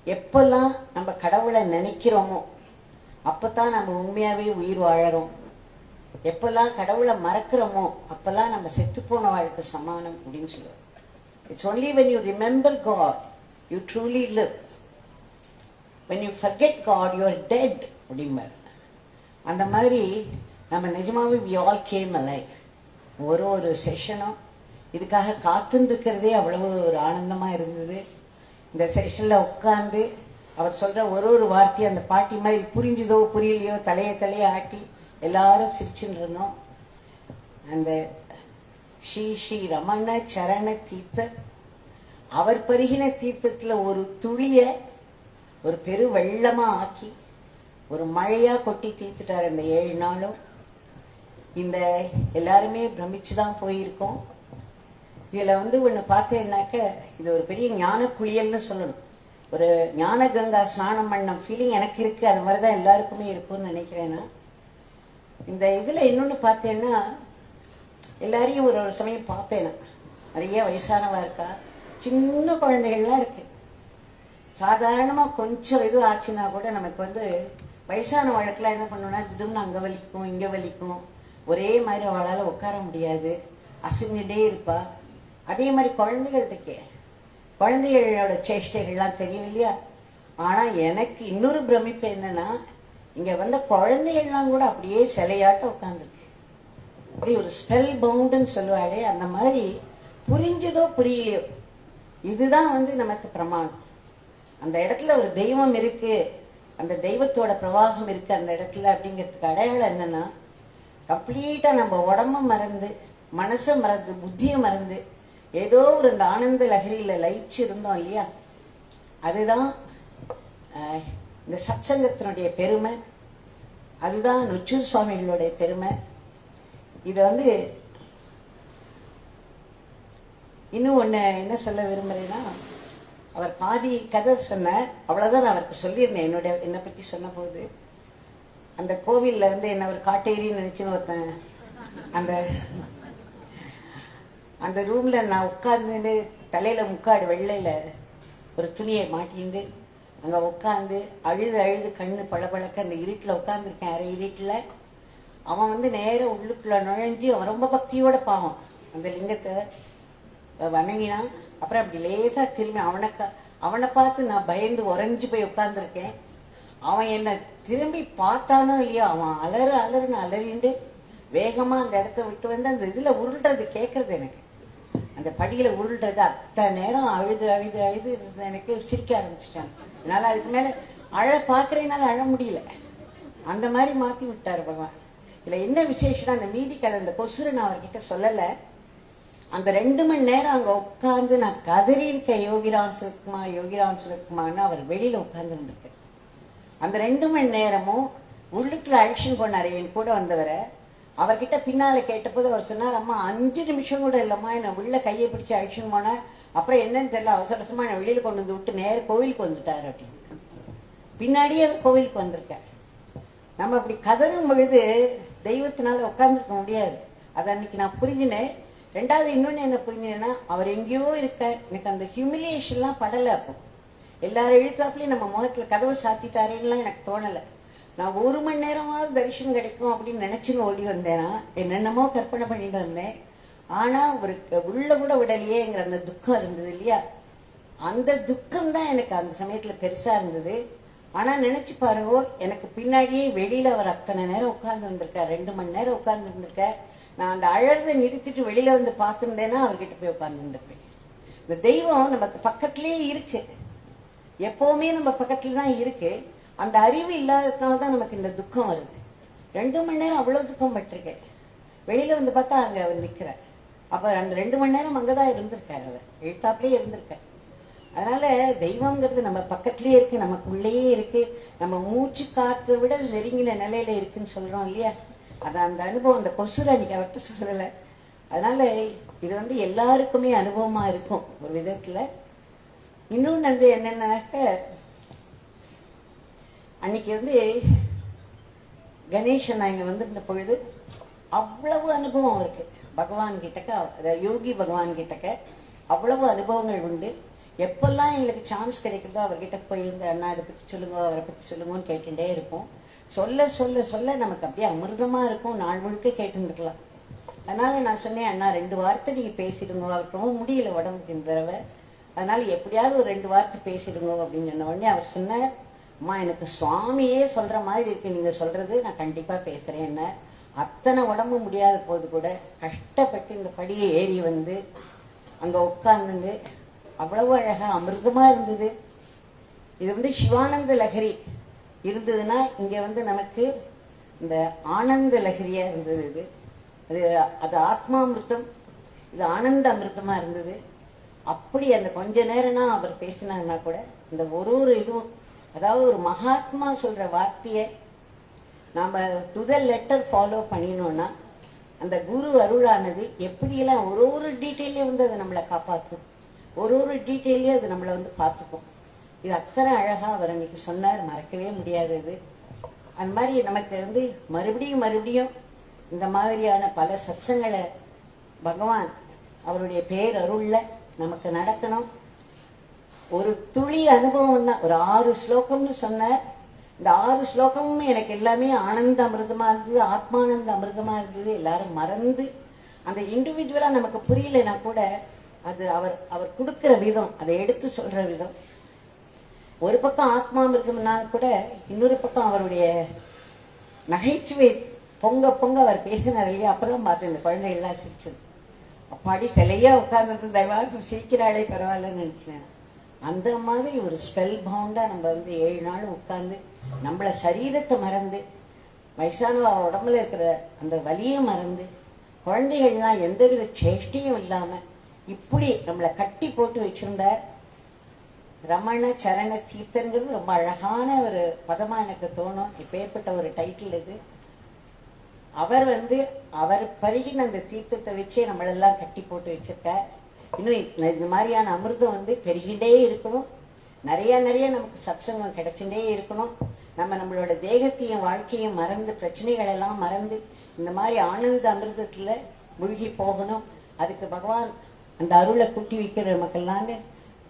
[SPEAKER 2] எப்பெல்லாம் நம்ம கடவுளை நினைக்கிறோமோ அப்போத்தான் நம்ம உண்மையாகவே உயிர் வாழறோம். எப்பெல்லாம் கடவுளை மறக்கிறோமோ அப்போல்லாம் நம்ம செத்து போன வாழ்க்கை சமானம் அப்படின்னு சொல்லுவார். It's only when you remember God, you truly live. When you forget God, you are dead. அப்படிம்பார். அந்த மாதிரி நம்ம நிஜமாவே we all came alive. ஒரு செஷனும் இதுக்காக காத்துருக்கிறதே அவ்வளவு ஒரு ஆனந்தமாக இருந்தது. இந்த செஷனில் உட்காந்து அவர் சொல்கிற ஒரு வார்த்தையை அந்த பாட்டி மாதிரி புரிஞ்சுதோ புரியலையோ தலையை ஆட்டி எல்லாரும் சிரிச்சுன்னு இருந்தோம். அந்த ஸ்ரீ ரமண சரண தீர்த்தர் அவர் பருகின தீர்த்தத்தில் ஒரு துளிய ஒரு பெரு வெள்ளமாக ஆக்கி ஒரு மழையாக கொட்டி தீர்த்துட்டார் அந்த 7 நாளும். இந்த எல்லாருமே பிரமிச்சு தான் போயிருக்கோம். இதில் வந்து ஒன்று பார்த்தேன்னாக்க இது ஒரு பெரிய ஞான குளியல்னு சொல்லணும். ஒரு ஞான கங்கா ஸ்நானம் பண்ண ஃபீலிங் எனக்கு இருக்குது. அது மாதிரி தான் எல்லாருக்குமே இருக்கும்னு நினைக்கிறேன்னா. இந்த இதில் இன்னொன்று பார்த்தேன்னா எல்லாரையும் ஒரு ஒரு சமயம் பார்ப்பேன் நான். நிறைய வயசானவா இருக்கா, சின்ன குழந்தைகள்லாம் இருக்குது. சாதாரணமாக கொஞ்சம் இது ஆச்சுன்னா கூட நமக்கு வந்து வயசான வழக்கெல்லாம் என்ன பண்ணோன்னா திடீர்னு அங்கே வலிக்கும் இங்கே வலிக்கும், ஒரே மாதிரி அவளால் உட்கார முடியாது, அசைஞ்சுட்டே இருப்பா. அதே மாதிரி குழந்தைகள் இருக்கே, குழந்தைகளோட சேஷ்டைகள்லாம் தெரியும் இல்லையா. ஆனால் எனக்கு இன்னொரு பிரமிப்பு என்னன்னா, இங்கே வந்த குழந்தைகள்லாம் கூட அப்படியே சிலையாட்டம் உட்காந்துருக்கு. அப்படி ஒரு ஸ்பெல் பவுண்டுன்னு சொல்லுவாளே, அந்த மாதிரி புரிஞ்சதோ புரியலையோ இதுதான் வந்து நமக்கு பிரமாணம். அந்த இடத்துல ஒரு தெய்வம் இருக்கு, அந்த தெய்வத்தோட பிரவாகம் இருக்கு அந்த இடத்துல அப்படிங்கிறதுக்கு அடையாளம் என்னன்னா, கம்ப்ளீட்டா நம்ம உடம்ப மறந்து மனசை மறந்து புத்தியை மறந்து ஏதோ ஒரு இந்த ஆனந்த லஹரியில லயிச்சு இருந்தோம் இல்லையா. அதுதான் இந்த சத்சங்கத்தினுடைய பெருமை, அதுதான் நொச்சூர் சுவாமிகளுடைய பெருமை. இதை வந்து இன்னும் ஒன்று என்ன சொல்ல விரும்புகிறேன்னா, அவர் பாதி கதை சொன்னார், அவ்வளோதான் நான் அவருக்கு சொல்லியிருந்தேன். என்னை பற்றி சொன்ன போது அந்த கோவிலில் வந்து என்ன ஒரு காட்டேரின்னு நினச்சின்னு ஒருத்தன் அந்த ரூமில் நான் உட்காந்துட்டு தலையில் முக்காடு வெள்ளையில் ஒரு துணியை மாட்டின்னு அங்கே உட்காந்து அழுது கண்ணு பளபளக்க அந்த இருட்டில் உட்காந்துருக்கேன், அரை இருட்டில். அவன் வந்து நேராக உள்ளுக்குள்ளே நுழைஞ்சு அவன் ரொம்ப பக்தியோட பாவம் அந்த லிங்கத்தை வணங்கினான். அப்புறம் அப்படி லேசாக திரும்பி அவனை பார்த்து நான் பயந்து உறைஞ்சு போய் உட்காந்துருக்கேன். அவன் என்னை திரும்பி பார்த்தானோ இல்லையோ, அவன் அலறுன்னு அலறிண்டு வேகமாக அந்த இடத்த விட்டு வந்து அந்த இதில் உருள்றது கேட்குறது எனக்கு, அந்த படியில் உருள்றது அத்தனை நேரம் அழுது எனக்கு சிரிக்க ஆரம்பிச்சிட்டாங்க. என்னால் அதுக்கு மேலே பார்க்குறேனால அழ முடியல. அந்த மாதிரி மாற்றி விட்டார் பகவான். இதில் என்ன விசேஷம்னா, அந்த மீதி கதை அந்த கொசுரை நான் அவர்கிட்ட சொல்லலை. அந்த 2 மணி நேரம் அங்கே உட்காந்து நான் கதறியிருக்கேன், யோகிராம் சுரத்குமார்னு அவர் வெளியில் உட்கார்ந்து இருந்திருக்கேன். அந்த 2 மணி நேரமும் உள்ளுக்குள்ள ஆக்ஷன் பண்ணார் என் கூட வந்தவரை. அவர்கிட்ட பின்னால் கேட்டபோது அவர் சொன்னார், அம்மா 5 நிமிஷம் கூட இல்லைம்மா என்னை உள்ள கையை பிடிச்சி ஆக்ஷன் போனார். அப்புறம் என்னன்னு தெரியல, அவசரமாக என்னை வெளியில் கொண்டு வந்து விட்டு நேர கோவிலுக்கு வந்துட்டார் அப்படின்னு. பின்னாடியே அவர் கோவிலுக்கு வந்திருக்கார். நம்ம அப்படி கதறும் பொழுது தெய்வத்தினால உட்காந்துருக்க முடியாது. அதை அன்னைக்கு நான் புரிஞ்சினேன். 2வது இன்னொன்று என்ன புரிஞ்சேன்னா, அவர் எங்கேயோ இருக்க எனக்கு அந்த ஹியூமிலியேஷன்லாம் படலை. அப்போ எல்லாரும் எழுத்தாப்புலையும் நம்ம முகத்தில் கதவை சாத்திட்டாரேலாம் எனக்கு தோணலை. நான் 1 மணி நேரமாவது தரிசனம் கிடைக்கும் அப்படின்னு நினச்சின்னு ஓடி வந்தேன்னா என்னென்னமோ கற்பனை பண்ணிட்டு வந்தேன். ஆனால் ஒரு உள்ள கூட விடலையேங்கிற அந்த துக்கம் இருந்தது இல்லையா. அந்த துக்கம் தான் எனக்கு அந்த சமயத்தில் பெருசாக இருந்தது. ஆனால் நினச்சி பாருங்க, எனக்கு பின்னாடியே வெளியில் அவர் அத்தனை நேரம் உட்கார்ந்து இருந்திருக்கார், 2 மணி நேரம் உட்கார்ந்து இருந்திருக்கார். நான் அந்த அழகை நிறுத்திட்டு வெளியில் வந்து பார்த்துருந்தேன்னா அவர்கிட்ட போய் உட்காந்துருப்பேன். இந்த தெய்வம் நமக்கு பக்கத்துலேயே இருக்கு, எப்போவுமே நம்ம பக்கத்துல தான் இருக்கு. அந்த அறிவு இல்லாததுனால தான் நமக்கு இந்த துக்கம் வருது. 2 மணி நேரம் அவ்வளோ துக்கம் பட்டிருக்கேன். வெளியில் வந்து பார்த்தா அங்கே அவர் நிற்கிறார். அப்போ அந்த 2 மணி நேரம் அங்கே தான் இருந்திருக்கார், அவர் எழுத்தாப்புலேயே இருந்திருக்கார். அதனால தெய்வங்கிறது நம்ம பக்கத்துலேயே இருக்கு, நமக்குள்ளேயே இருக்கு, நம்ம மூச்சு காற்றை விட நெருங்கின நிலையில இருக்குன்னு சொல்றோம் இல்லையா. அது அந்த அனுபவம் அந்த கொசுரை அன்னைக்கு அவர்கிட்ட சொல்லலை. அதனால இது வந்து எல்லாருக்குமே அனுபவமா இருக்கும் ஒரு விதத்துல. இன்னொன்று வந்து என்னன்னாக்க, அன்னைக்கு வந்து கணேசன் நான் இங்கே வந்திருந்த பொழுது அவ்வளவு அனுபவம் இருக்கு பகவான் கிட்டக்க, அதாவது யோகி பகவான் கிட்டக்க அவ்வளவு அனுபவங்கள் உண்டு. எப்பெல்லாம் எங்களுக்கு சான்ஸ் கிடைக்குதோ அவர்கிட்ட போயிருந்து, அண்ணா இதை பற்றி சொல்லுங்க, அவரை பற்றி சொல்லுங்கன்னு கேட்டுட்டே இருப்போம். சொல்ல சொல்ல சொல்ல நமக்கு அப்படியே அமிர்தமாக இருக்கும், நாள் முழுக்க கேட்டுருந்துக்கலாம். அதனால் நான் சொன்னேன், அண்ணா 2 வார்த்தை நீங்கள் பேசிடுங்க, அவருக்கு ரொம்ப முடியல உடம்புக்கு இந்த தடவை, அதனால் எப்படியாவது ஒரு 2 வார்த்தை பேசிடுங்க அப்படின்னு சொன்ன உடனே அவர் சொன்னார், அம்மா எனக்கு சுவாமியே சொல்கிற மாதிரி இருக்குது நீங்கள் சொல்கிறது, நான் கண்டிப்பாக பேசுகிறேன். என்ன அத்தனை உடம்பு முடியாத போது கூட கஷ்டப்பட்டு இந்த படியை ஏறி வந்து அங்கே உட்கார்ந்து அவ்வளவு அழகாக அமிர்தமாக இருந்தது. இது வந்து சிவானந்த லஹரி இருந்ததுன்னா இங்கே வந்து நமக்கு இந்த ஆனந்த லஹரியாக இருந்தது. அது ஆத்மாமிருத்தம், இது ஆனந்த அமிர்தமாக இருந்தது. அப்படி அந்த கொஞ்ச நேரம்னா அவர் பேசினாங்கன்னா கூட இந்த ஒரு இதுவும், அதாவது ஒரு மகாத்மா சொல்கிற வார்த்தையை நாம் டு த லெட்டர் ஃபாலோ பண்ணினோன்னா அந்த குரு அருளானது எப்படியெல்லாம் ஒரு ஒரு டீட்டெயிலையும் வந்து அது நம்மளை காப்பாற்றும், ஒரு ஒரு டீட்டெயிலையும் அது நம்மளை வந்து பார்த்துக்கும். இது அத்தனை அழகாக அவர் அன்னைக்கு சொன்னார், மறக்கவே முடியாதது. அந்த மாதிரி நமக்கு வந்து மறுபடியும் மறுபடியும் இந்த மாதிரியான பல சத்சங்களை பகவான் அவருடைய பேர் அருள்ல நமக்கு நடக்கணும். ஒரு துளி அனுபவம் தான், ஒரு 6 ஸ்லோகம்னு சொன்னார். இந்த 6 ஸ்லோகமும் எனக்கு எல்லாமே ஆனந்த அமிர்தமா இருந்தது, ஆத்மானந்த அமிர்தமா இருந்தது. எல்லாரும் மறந்து அந்த இண்டிவிஜுவலா நமக்கு புரியலைன்னா கூட அது அவர் அவர் கொடுக்கிற விதம், அதை எடுத்து சொல்ற விதம். ஒரு பக்கம் ஆத்மாமிருதம்னா கூட இன்னொரு பக்கம் அவருடைய நகைச்சுவை பொங்க பொங்க அவர் பேசினார் இல்லையா, அப்பெல்லாம் பார்த்து இந்த குழந்தைகள்லாம் சிரிச்சது. அப்பாடி சிலையா உட்கார்ந்துட்டு தயவாக சிரிக்கிறாளே பரவாயில்லன்னு நினைச்சேன். அந்த மாதிரி ஒரு ஸ்பெல் பவுண்டா நம்ம வந்து 7 நாள் உட்கார்ந்து நம்மள சரீரத்தை மறந்து, வயசானவ உடம்புல இருக்கிற அந்த வலியை மறந்து, குழந்தைகள்லாம் எந்தவித சேஷ்டியும் இல்லாம இப்படி நம்மளை கட்டி போட்டு வச்சிருந்த ரமண சரண தீர்த்தங்கிறது ரொம்ப அழகான ஒரு பதமா எனக்கு தோணும். இப்பேற்பட்ட ஒரு டைட்டில் இது. அவர் வந்து அவர் பருகின அந்த தீர்த்தத்தை வச்சே நம்மளெல்லாம் கட்டி போட்டு வச்சிருக்கார். இன்னும் இந்த மாதிரியான அமிர்தம் வந்து பெருகிண்டே இருக்கணும். நிறைய நிறைய நமக்கு சத்சங்கம் கிடைச்சுட்டே இருக்கணும். நம்மளோட தேகத்தையும் வாழ்க்கையும் மறந்து, பிரச்சனைகள் எல்லாம் மறந்து இந்த மாதிரி ஆனந்த அமிர்தத்துல மூழ்கி போகணும். அதுக்கு பகவான் அந்த அருளை கூட்டி வைக்கிற நமக்கெல்லாம்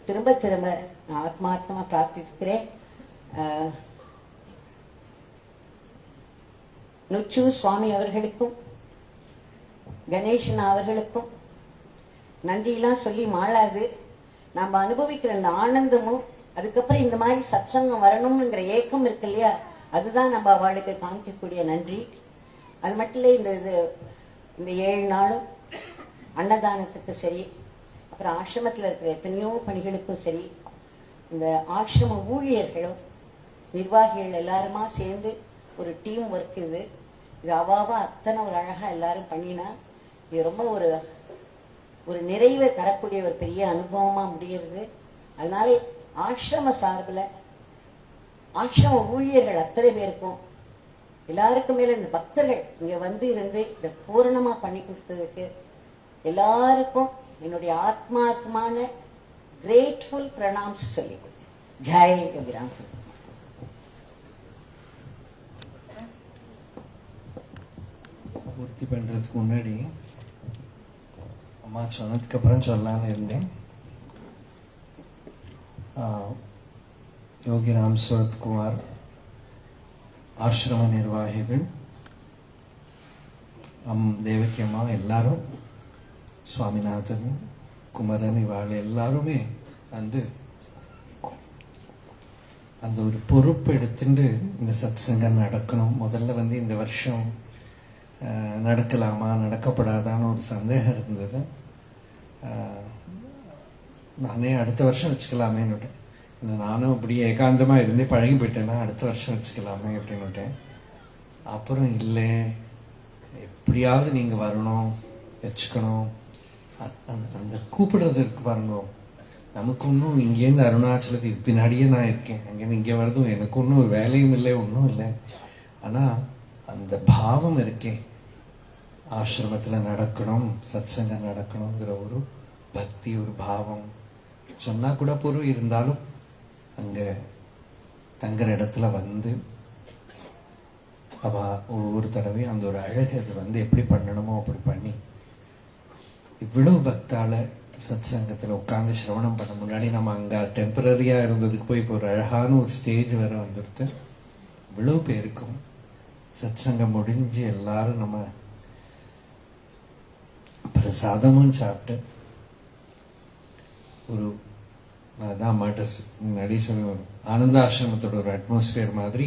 [SPEAKER 2] திரும்ப திரும்ப நான் ஆத்மார்த்தமா பிரார்த்திக்கிறேன். நுச்சு சுவாமி அவர்களுக்கும் கணேசன் அவர்களுக்கும் நன்றியெல்லாம் சொல்லி மாளாது. நம்ம அனுபவிக்கிற அந்த ஆனந்தமும், அதுக்கப்புறம் இந்த மாதிரி சத்சங்கம் வரணும்ங்கிற ஏக்கம் இருக்கு இல்லையா, அதுதான் நம்ம அவளுக்கு காமிக்கக்கூடிய நன்றி. அது மட்டும் இல்லை, இந்த 7 நாளும் அன்னதானத்துக்கு சரி, அப்புறம் ஆசிரமத்தில் இருக்கிற எத்தனையோ பணிகளுக்கும் சரி, இந்த ஆசிரம ஊழியர்களும் நிர்வாகிகள் எல்லாருமா சேர்ந்து ஒரு டீம் ஒர்க் இது. இது அவாவா அத்தனை ஒரு அழகாக எல்லாரும் பண்ணினா இது ரொம்ப ஒரு நிறைவை தரக்கூடிய ஒரு பெரிய அனுபவமாக முடிகிறது. அதனால ஆசிரம சார்பில் ஆசிரம ஊழியர்கள் அத்தனை பேருக்கும், எல்லாருக்கும் மேலே இந்த பக்தர்கள் இங்கே வந்து இருந்து இதை பூரணமாக பண்ணி கொடுத்ததுக்கு எல்லாருக்கும் என்னுடைய ஆத்மாத்மான கிரேட்ஃபுல் பிரணாம்ஸ் சொல்லிக் ஜெய் யோகிராம் சொல்லி.
[SPEAKER 1] பூர்த்தி பண்ணுறதுக்கு முன்னாடி அம்மா சொன்னதுக்கப்புறம் சொல்லலான்னு இருந்தேன். யோகிராம் சுரத்குமார் ஆசிரம நிர்வாகிகள், தேவகி அம்மா எல்லாரும், சுவாமிநாதன், குமரன், இவாள் எல்லாருமே வந்து அந்த ஒரு பொறுப்பு எடுத்துட்டு இந்த சத்சங்கம் நடக்கணும். முதல்ல வந்து இந்த வருஷம் நடக்கலாமா நடக்கப்படாதான்னு ஒரு சந்தேகம் இருந்தது. நானே அடுத்த வருஷம் வச்சுக்கலாமேன்னுட்டேன். நானும் அப்படி ஏகாந்தமாக இருந்தே பழகி போயிட்டேன்னா அடுத்த வருஷம் வச்சுக்கலாமே அப்படின்னுட்டேன். அப்புறம் இல்லை, எப்படியாவது நீங்கள் வரணும், வச்சுக்கணும். அந்த கூப்பிடுறதுக்கு பாருங்க, நமக்கு ஒன்றும் இங்கேருந்து அருணாச்சலத்துக்கு பின்னாடியே நான் இருக்கேன், அங்கேருந்து இங்கே வரதும் எனக்கு ஒன்றும் ஒரு வேலையும் இல்லை, ஒன்றும் இல்லை. ஆனால் அந்த பாவம் இருக்கேன், ஆசிரமத்தில் நடக்கணும், சத்சங்கம் நடக்கணுங்கிற ஒரு பக்தி, ஒரு பாவம் சொன்னால் கூட பொருள் இருந்தாலும் அங்கே தங்குற இடத்துல வந்து ஒவ்வொரு தடவையும் அந்த ஒரு அழகு அது வந்து எப்படி பண்ணணுமோ அப்படி பண்ணி இவ்வளவு பக்தால சத்சங்கத்தில் உட்காந்து சிரவணம் பண்ண முன்னாடி நம்ம அங்கே டெம்பரரியாக இருந்ததுக்கு போய் இப்போ ஒரு அழகான ஒரு ஸ்டேஜ் வேற வந்துடுத்து. இவ்வளோ பேருக்கும் சத்சங்கம் முடிஞ்சு எல்லாரும் நம்ம பிரசாதமும் சாப்பிட்டு ஒரு அதான் அம்மாட்ட முன்னாடி சொல்லுவோம், ஆனந்தாசிரமத்தோட ஒரு அட்மாஸ்பியர் மாதிரி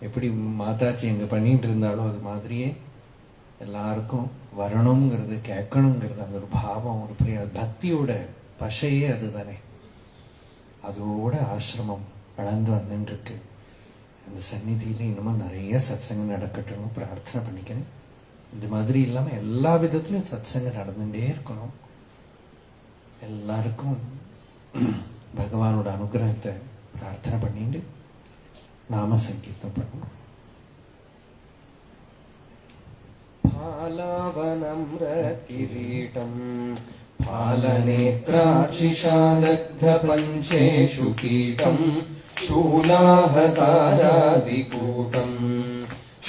[SPEAKER 1] எப்படி மாதாச்சி எங்கே பண்ணிட்டு இருந்தாலும் அது மாதிரியே எல்லாருக்கும் வரணுங்கிறது, கேட்கணுங்கிறது, அந்த ஒரு பாவம், ஒரு பெரிய பக்தியோட பசையே அது தானே. அதோட ஆசிரமம் வளர்ந்து வந்துருக்கு. அந்த சந்நிதியில் இன்னமும் நிறைய சத்சங்கம் நடக்கட்டும்னு பிரார்த்தனை பண்ணிக்கிறேன். இந்த மாதிரி இல்லாமல் எல்லா விதத்துலையும் சத்சங்கம் நடந்துகிட்டே இருக்கணும். எல்லாருக்கும் பகவானோட அனுகிரகத்தை பிரார்த்தனை பண்ணிட்டு நாம சங்கீர்த்தம் பண்ணணும். फालावनम्रकिरीटं फालनेत्राक्षिषादग्धपञ्चेषु कीटं शूलाहतारादिकूटं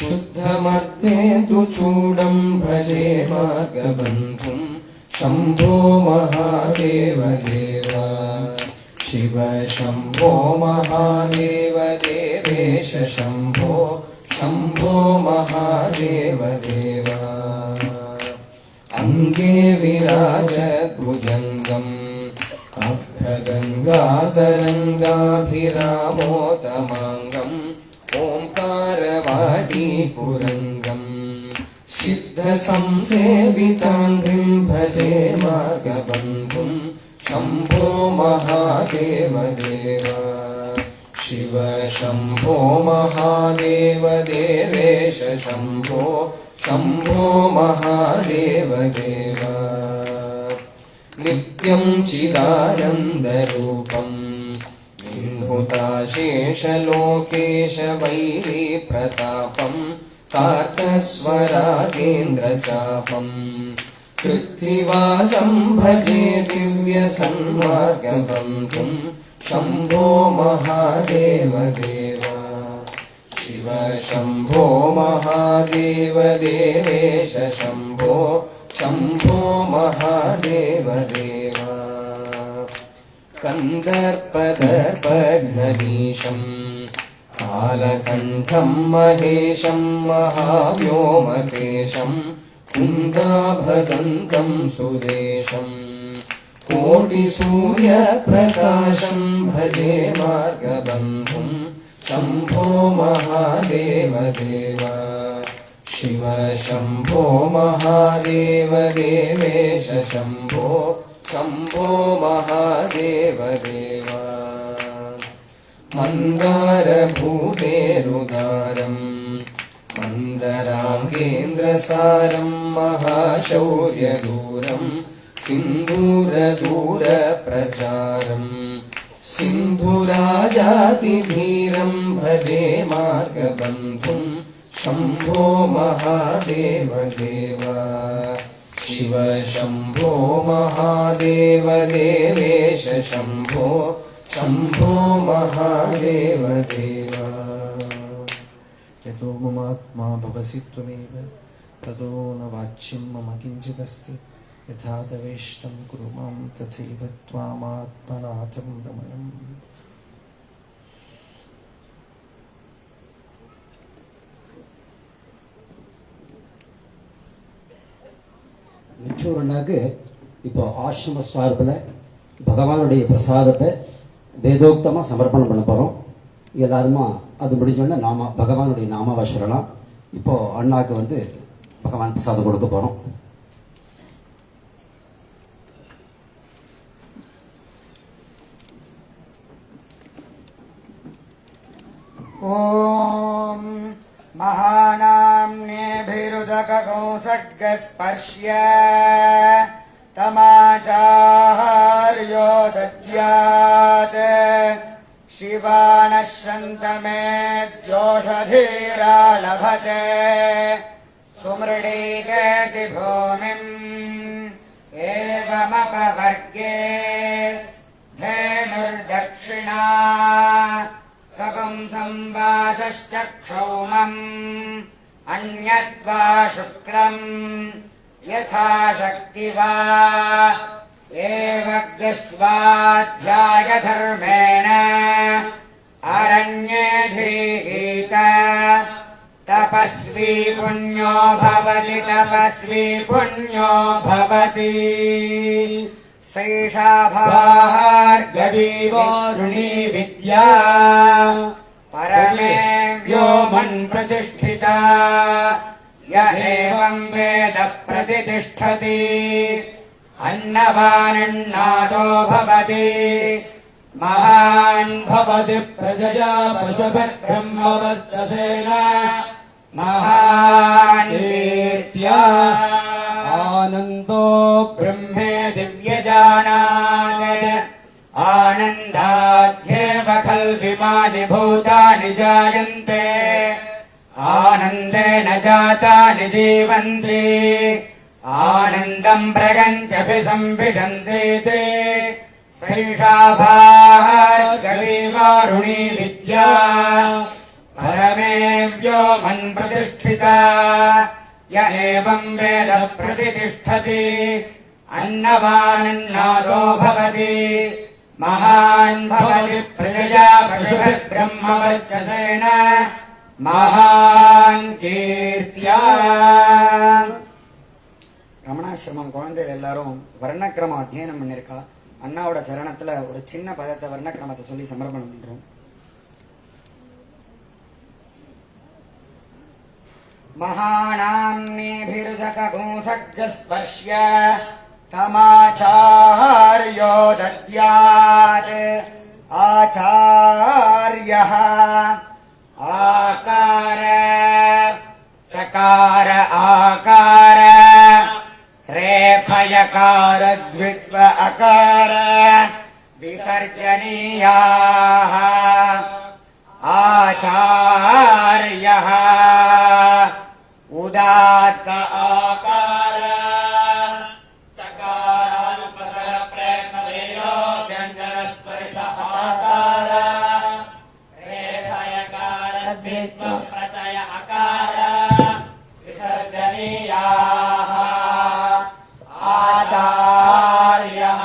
[SPEAKER 1] शुद्धमर्तेन्दुचूडं भजे मार्गबन्धुं शम्भो महादेव देवा शिव शम्भो महादेव देवेश शम्भो शम्भो महादेव देवा अङ्गे विराजद्भुजङ्गम् अभ्रगङ्गातरङ्गाभिरामोदमाङ्गम् ओङ्कारवाणीपुरङ्गम् सिद्धसंसेविताङ्घ्रिं भजे मार्गबन्धुं शम्भो महादेव देवा शिव शम्भो महादेव देवेश शम्भो शम्भो महादेव देवा नित्यं चिदानन्दरूपं निह्नुताशेषलोकेश वैरीप्रतापं कार्तस्वरागेन्द्रचापम् कृत्तिवासं भजे दिव्यसन्मार्गबन्धुं शम्भो महादेव देवा शिव शम्भो महादेव देवेश शम्भो शम्भो महादेव देवा कन्दर्पदर्पघनीशं कालकण्ठं महेशं महाव्योमकेशं कुन्दाभदन्तं सुरेशं कोटिसूर्यप्रकाशं भजे मार्गबन्धुं शम्भो महादेव देवा शिव शम्भो महादेव देवेश शम्भो शम्भो महादेव देवा मन्दारभूतेरुदारं मन्दराङ्गेन्द्रसारं महाशौर्यदूरं सिन्दूरदूरप्रचारं सिन्धुराजातिधीरं भजे मार्गबन्धुं शम्भो महादेव देवा शिव शम्भो महादेव देवेश शम्भो शम्भो महादेव देवा यतो ममात्मा भवसि त्वमेव ततो न वाच्यं मम किञ्चिदस्ति यथा तवेष्टं कुरु मां तथैव त्वामात्मनाथं रमणम्
[SPEAKER 3] நிச்சூரனாக்கு இப்போ ஆசிரம சார்பில் பகவானுடைய பிரசாதத்தை வேதோக்தமாக சமர்ப்பணம் பண்ண போகிறோம். எல்லாருமா அது முடிஞ்சோடனே பகவானுடைய நாமாவை சொல்லலாம். இப்போ அண்ணாக்கு பகவான் பிரசாதம் கொடுக்க போகிறோம்.
[SPEAKER 4] ॐ महानाम्नेभिरुदककंसर्गस्पर्श्य तमाचार्यो दद्यात् शिवानश्रन्तमेद्योषधीरा लभते सुमृडीकेति भूमिम् एवमपवर्गे धेनुर्दक्षिणा कपुंसंवासश्च क्षौमम् अन्यद्वा शुक्लम् यथाशक्ति वा एवग्स्वाध्यायधर्मेण अरण्येऽधीहीत तपस्वी पुण्यो भवति तपस्वी पुण्यो भवति सैषा भार्गवी वारुणी विद्या परमे व्योमन् प्रतिष्ठिता य एवं वेद प्रतिष्ठति अन्नवानन्नादो भवति महान् भवति प्रजया पशुभिर्ब्रह्मवर्चसेन महान् वीर्या आनन्दो ब्रह्मे दिव्यजानात् आनन्दाध्येव खल्विमानि भूतानि जायन्ते आनन्द आनन्देन जातानि जीवन्ति आनन्दम् प्रगन्त्यभिसम्भिषन्ति ते सैषा भार्गवीवारुणी विद्या परमे व्योमन् प्रतिष्ठिता य एवम् वेद प्रतिष्ठति अन्नवानन्नादो भवति महान् भवति प्रजया पशुभिर्ब्रह्मवर्चसेन महान् कीर्त्या
[SPEAKER 5] ரமணாசிரமம் குழந்தைகள் எல்லாரும் வர்ணக்கிரமம் அத்தியனம் பண்ணிருக்கா. அண்ணாவோட சரணத்துல ஒரு சின்ன பதத்தை வர்ணக்கிரமத்தை சொல்லி சமர்ப்பணம் பண்றோம். மகாநாம்னேபிருதககும்சஜ்ஜஸ்பர்ஷ்ய தமாச்சார்யோ தத்யாத் ஆச்சார்யः
[SPEAKER 4] आकार चकार आकार रेफयकार द्वित्व अकार विसर्जनीयाः आचार्यः उदात्त आकार चकाराल्पतर प्रयत्नवैरो व्यञ्जनस्वरित आकार रेफयकार द्वित्व प्रचय अकार विसर्जनीयाः आचार्यः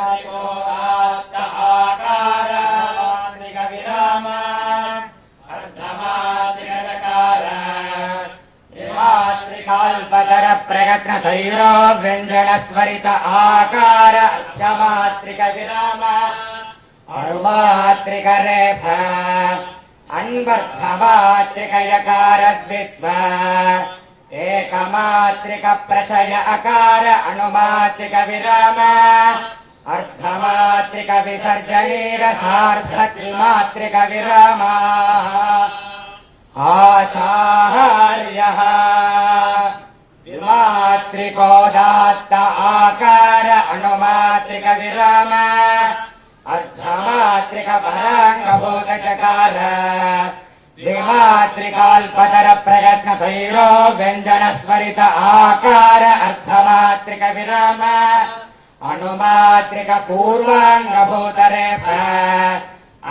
[SPEAKER 4] विमानिकोदात्त आकार मात्रिक विराम अर्धमात्रिकचकार मात्रिकाल्पतर प्रयत्नतैरो व्यञ्जनस्वरित आकार अर्धमात्रिक विराम अरुमात्रिकरेफ अन्वर्धमात्रिकयकार द्वित्व एकमात्रिक प्रचय अकार अणुमात्रिक विराम अर्धमात्रिक विसर्जनीर सार्धत्रिमात्रिक विराम आचार्यः विमात्रिकोदात्त आकार अणुमात्रिक विराम अर्धमात्रिक पराङ्गभूतचकार द्विमात्रिकाल्पतर प्रयत्नतैरो व्यञ्जनस्वरित आकार अर्धमात्रिक विराम अणुमात्रिक पूर्वाङ्गभूतरेफ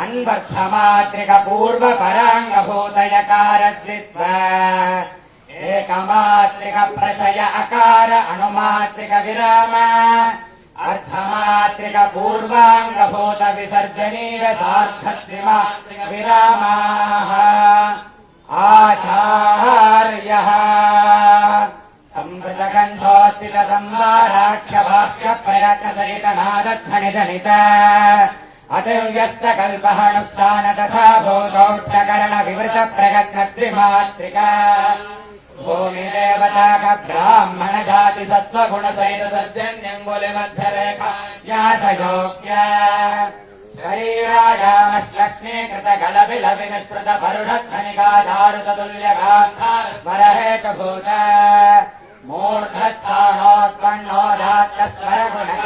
[SPEAKER 4] अन्वर्धमात्रिक पूर्व पराङ्गभूतयकार द्वित्व एकमात्रिक प्रचय अकार अणुमात्रिक विराम अर्धमात्रिक पूर्वाङ्गभूत विसर्जनीर सार्धत्रिमात्रिक विरामाः आचार्यः संवृतकण्ठोत्थित संवाराख्य वाक्य प्रयत्नसहित नादध्वनिजनित अतिव्यस्त कल्पहणुस्थान तथा भूतोक्तकरण विवृत प्रयत्न त्रिमात्रिका भूमिदेवता का ब्राह्मण जाति सत्वगुण सहित सर्जन्यंगुलि मध्य रेखा व्यासयोग्य शरीरायामश्लक्ष्मीकृत गलबिल विनिसृत परुषध्वनिका दारुततुल्य गान्धार स्वर हेतुभूत मूर्धस्थानोत्पन्नोदात्त स्वर गुणक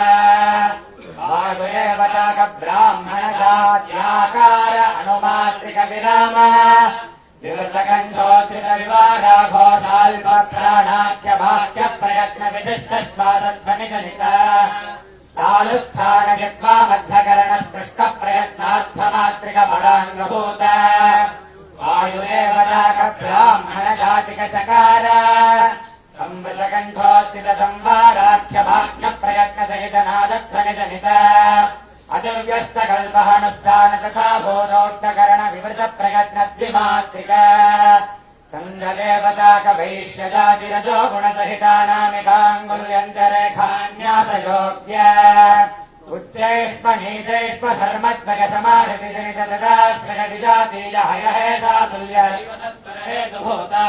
[SPEAKER 4] वायुदेवता का ब्राह्मण जात्याकार अनुमात्रिक विराम विवृतकण्ठोत्थित विवाराघोषाल्प प्राणाख्य वाक्य प्रयत्न विशिष्ट श्वासध्वनिजनित तालुस्थान जिह्वा मध्यकरण स्पृष्ट प्रयत्नार्थमात्रिक पराङ्गभूत वायुदेवता का ब्राह्मण जातिक चकार संवृतकण्ठोत्थित संवाराख्य वाक्य प्रयत्न सहित नादध्वनिजनित अतिव्यस्त कल्पहणुस्थान तथा बोधोक्तकरण विवृत प्रयत्न द्विमात्रिक चन्द्रदेवता का वैश्य जाति रजो गुण सहितानामिकाङ्गुल्यन्तरेखान्यासयोग्य उच्चैष्म नीचैष्म धर्मद्वय समाहृति जनित तदाश्रय विजातीय हयहेतातुल्य हेतुभूता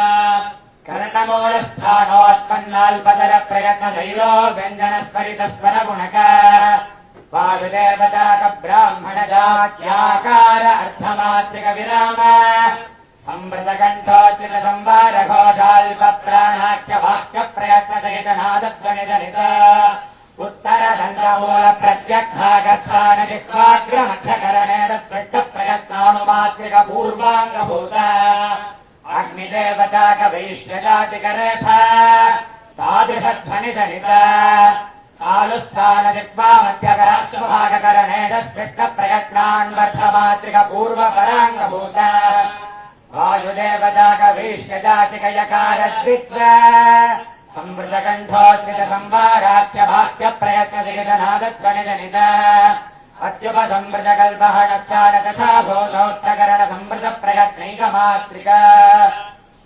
[SPEAKER 4] कर्णमूलस्थानोत्पन्नाल्पतर प्रयत्न दैलो व्यञ्जनस्वरित स्वर गुणक वायुदेवता का ब्राह्मण जात्याकार अर्धमात्रिक विराम संवृतकण्ठोत्थित संवार घोषाल्प प्राणाख्य वाक्य प्रयत्न सहित नादध्वनिजनित उत्तर दण्डमूल प्रत्यग्भागस्थान जिह्वाग्र मध्यकरणेन स्पृष्ट प्रयत्नानुमात्रिक पूर्वाङ्गभूत वायुदेवता कवैश्यजातिकरेफ तादृशध्वनिजनित कालुस्थानदिग्वामध्यकराक्षभागकरणेन वर्धमातृकपूर्वपराङ्गभूत वायुदेवता कवैश्यजातिकयकारद्वित्व संवृतकण्ठोत्थितसंवाराख्यभाष्यप्रयत्नसिगितनादध्वनिजनित अत्युपसंवृतकल्पहणस्थान तथा भूतोत्तकरणसंवृतप्रयत्नैकमात्रिक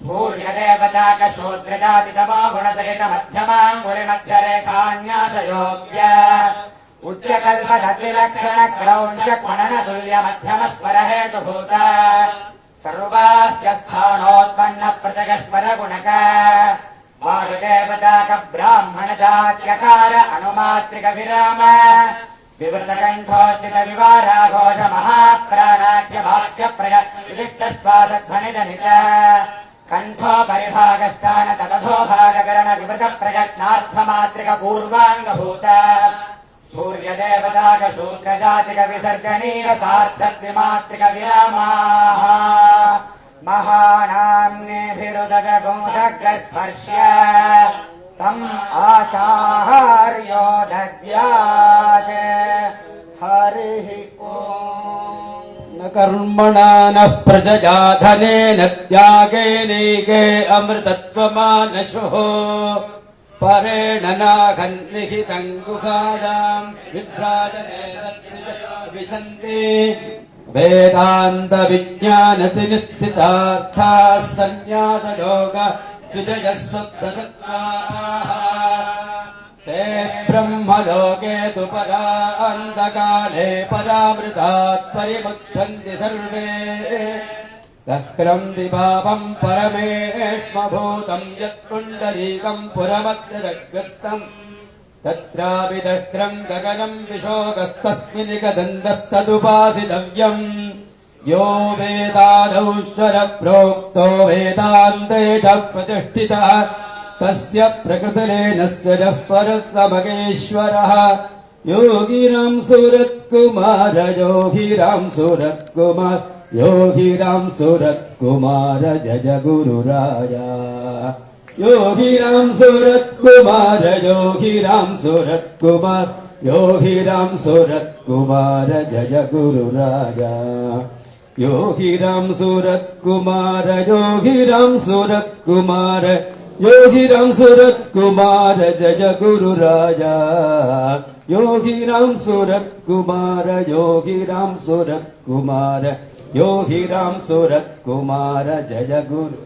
[SPEAKER 4] सूर्यदेवताकशूद्रजातितमो गुणसहितमध्यमाङ्गुलिमध्यरेखान्यासयोग्य उच्चकल्पतद्विलक्षणक्रौञ्चक्मननतुल्यमध्यमस्वरहेतुभूत सर्वास्य स्थानोत्पन्नप्रत्यगस्वरगुणक वायुदेवताक ब्राह्मणजात्यकार अनुमात्रिकविराम विवृतकण्ठोचित विवाराघोष महाप्राणाख्य भाष्यप्रय विशिष्टश्वासध्वनिजनित कण्ठोपरिभागस्थान तदधो भागकरण विवृत प्रयत्नार्थमात्रिक पूर्वाङ्गभूत सूर्यदेवताक शूद्रजातिक विसर्जनीय सार्थद्विमात्रिक विरामाः महानाम्नेभिरुदग गुंसग्रस्पर्श्य तम् आचार्यो दद्यात् हरिः ओम्
[SPEAKER 3] न कर्मणा न प्रजया धनेन त्यागेनैके अमृतत्वमानशुः परेण नाघन्निहितं गुहायां विभ्राजने विशन्ति वेदान्तविज्ञानसि निस्थितार्थाः सन्न्यासयोग द्विजयस्वत्तसत्त्वाः ते ब्रह्मलोके तु परान्तकाले परामृतात् परिमुच्छन्ति सर्वे दक्रन्ति पापम् परमेष्मभूतं यत्पुण्डरीकम् पुरमद्यदग्रस्तम् तत्रापि दक्रम् गगनम् विशोकस्तस्मिनिकदन्तस्तदुपासितव्यम् यो वेदादौश्वर प्रोक्तो वेदान्ते च प्रतिष्ठितः तस्य प्रकृतिलेनस्य जः परः समगेश्वरः योगिरां सुरत्कुमार योगिरां सुरत्कुमार योगिरां सुरत्कुमार जय गुरुराया योगिरां सुरत्कुमार योगिरां सुरत्कुमार योगिरां सुरत्कुमार जय गुरुराया योगिरां सुरत्कुमार योगिरां सुरत्कुमार योगिरां सुरत्कुमार जय गुरुराया योगिरां सुरत्कुमार योगिरां सुरत्कुमार योगिरां सुरत्कुमार जय गुरु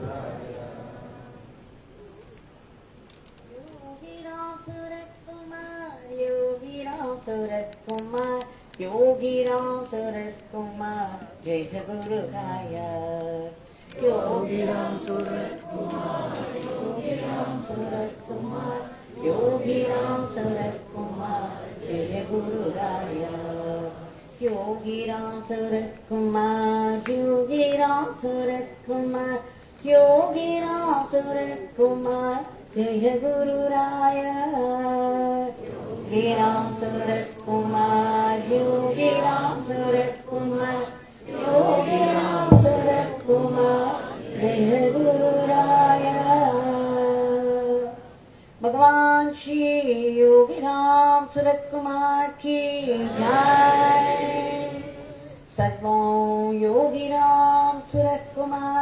[SPEAKER 2] योगिराम सूरत कुमार जय गुरु राया योगिराम सूरत कुमार योगिराम सूरत कुमार योगिराम सूरत कुमार जय गुरु राया योगिराम सूरत कुमार योगिराम सूरत कुमार योगिराम सूरत कुमार जय गुरु राया योगिराम सूरत कुमार योगिराम सूरत कुमार योगिराम सूरत कुमार जय गुरु राया भगवान श्री योगिराम सूरत कुमार की जय सर्वों योगिराम सूरत कुमार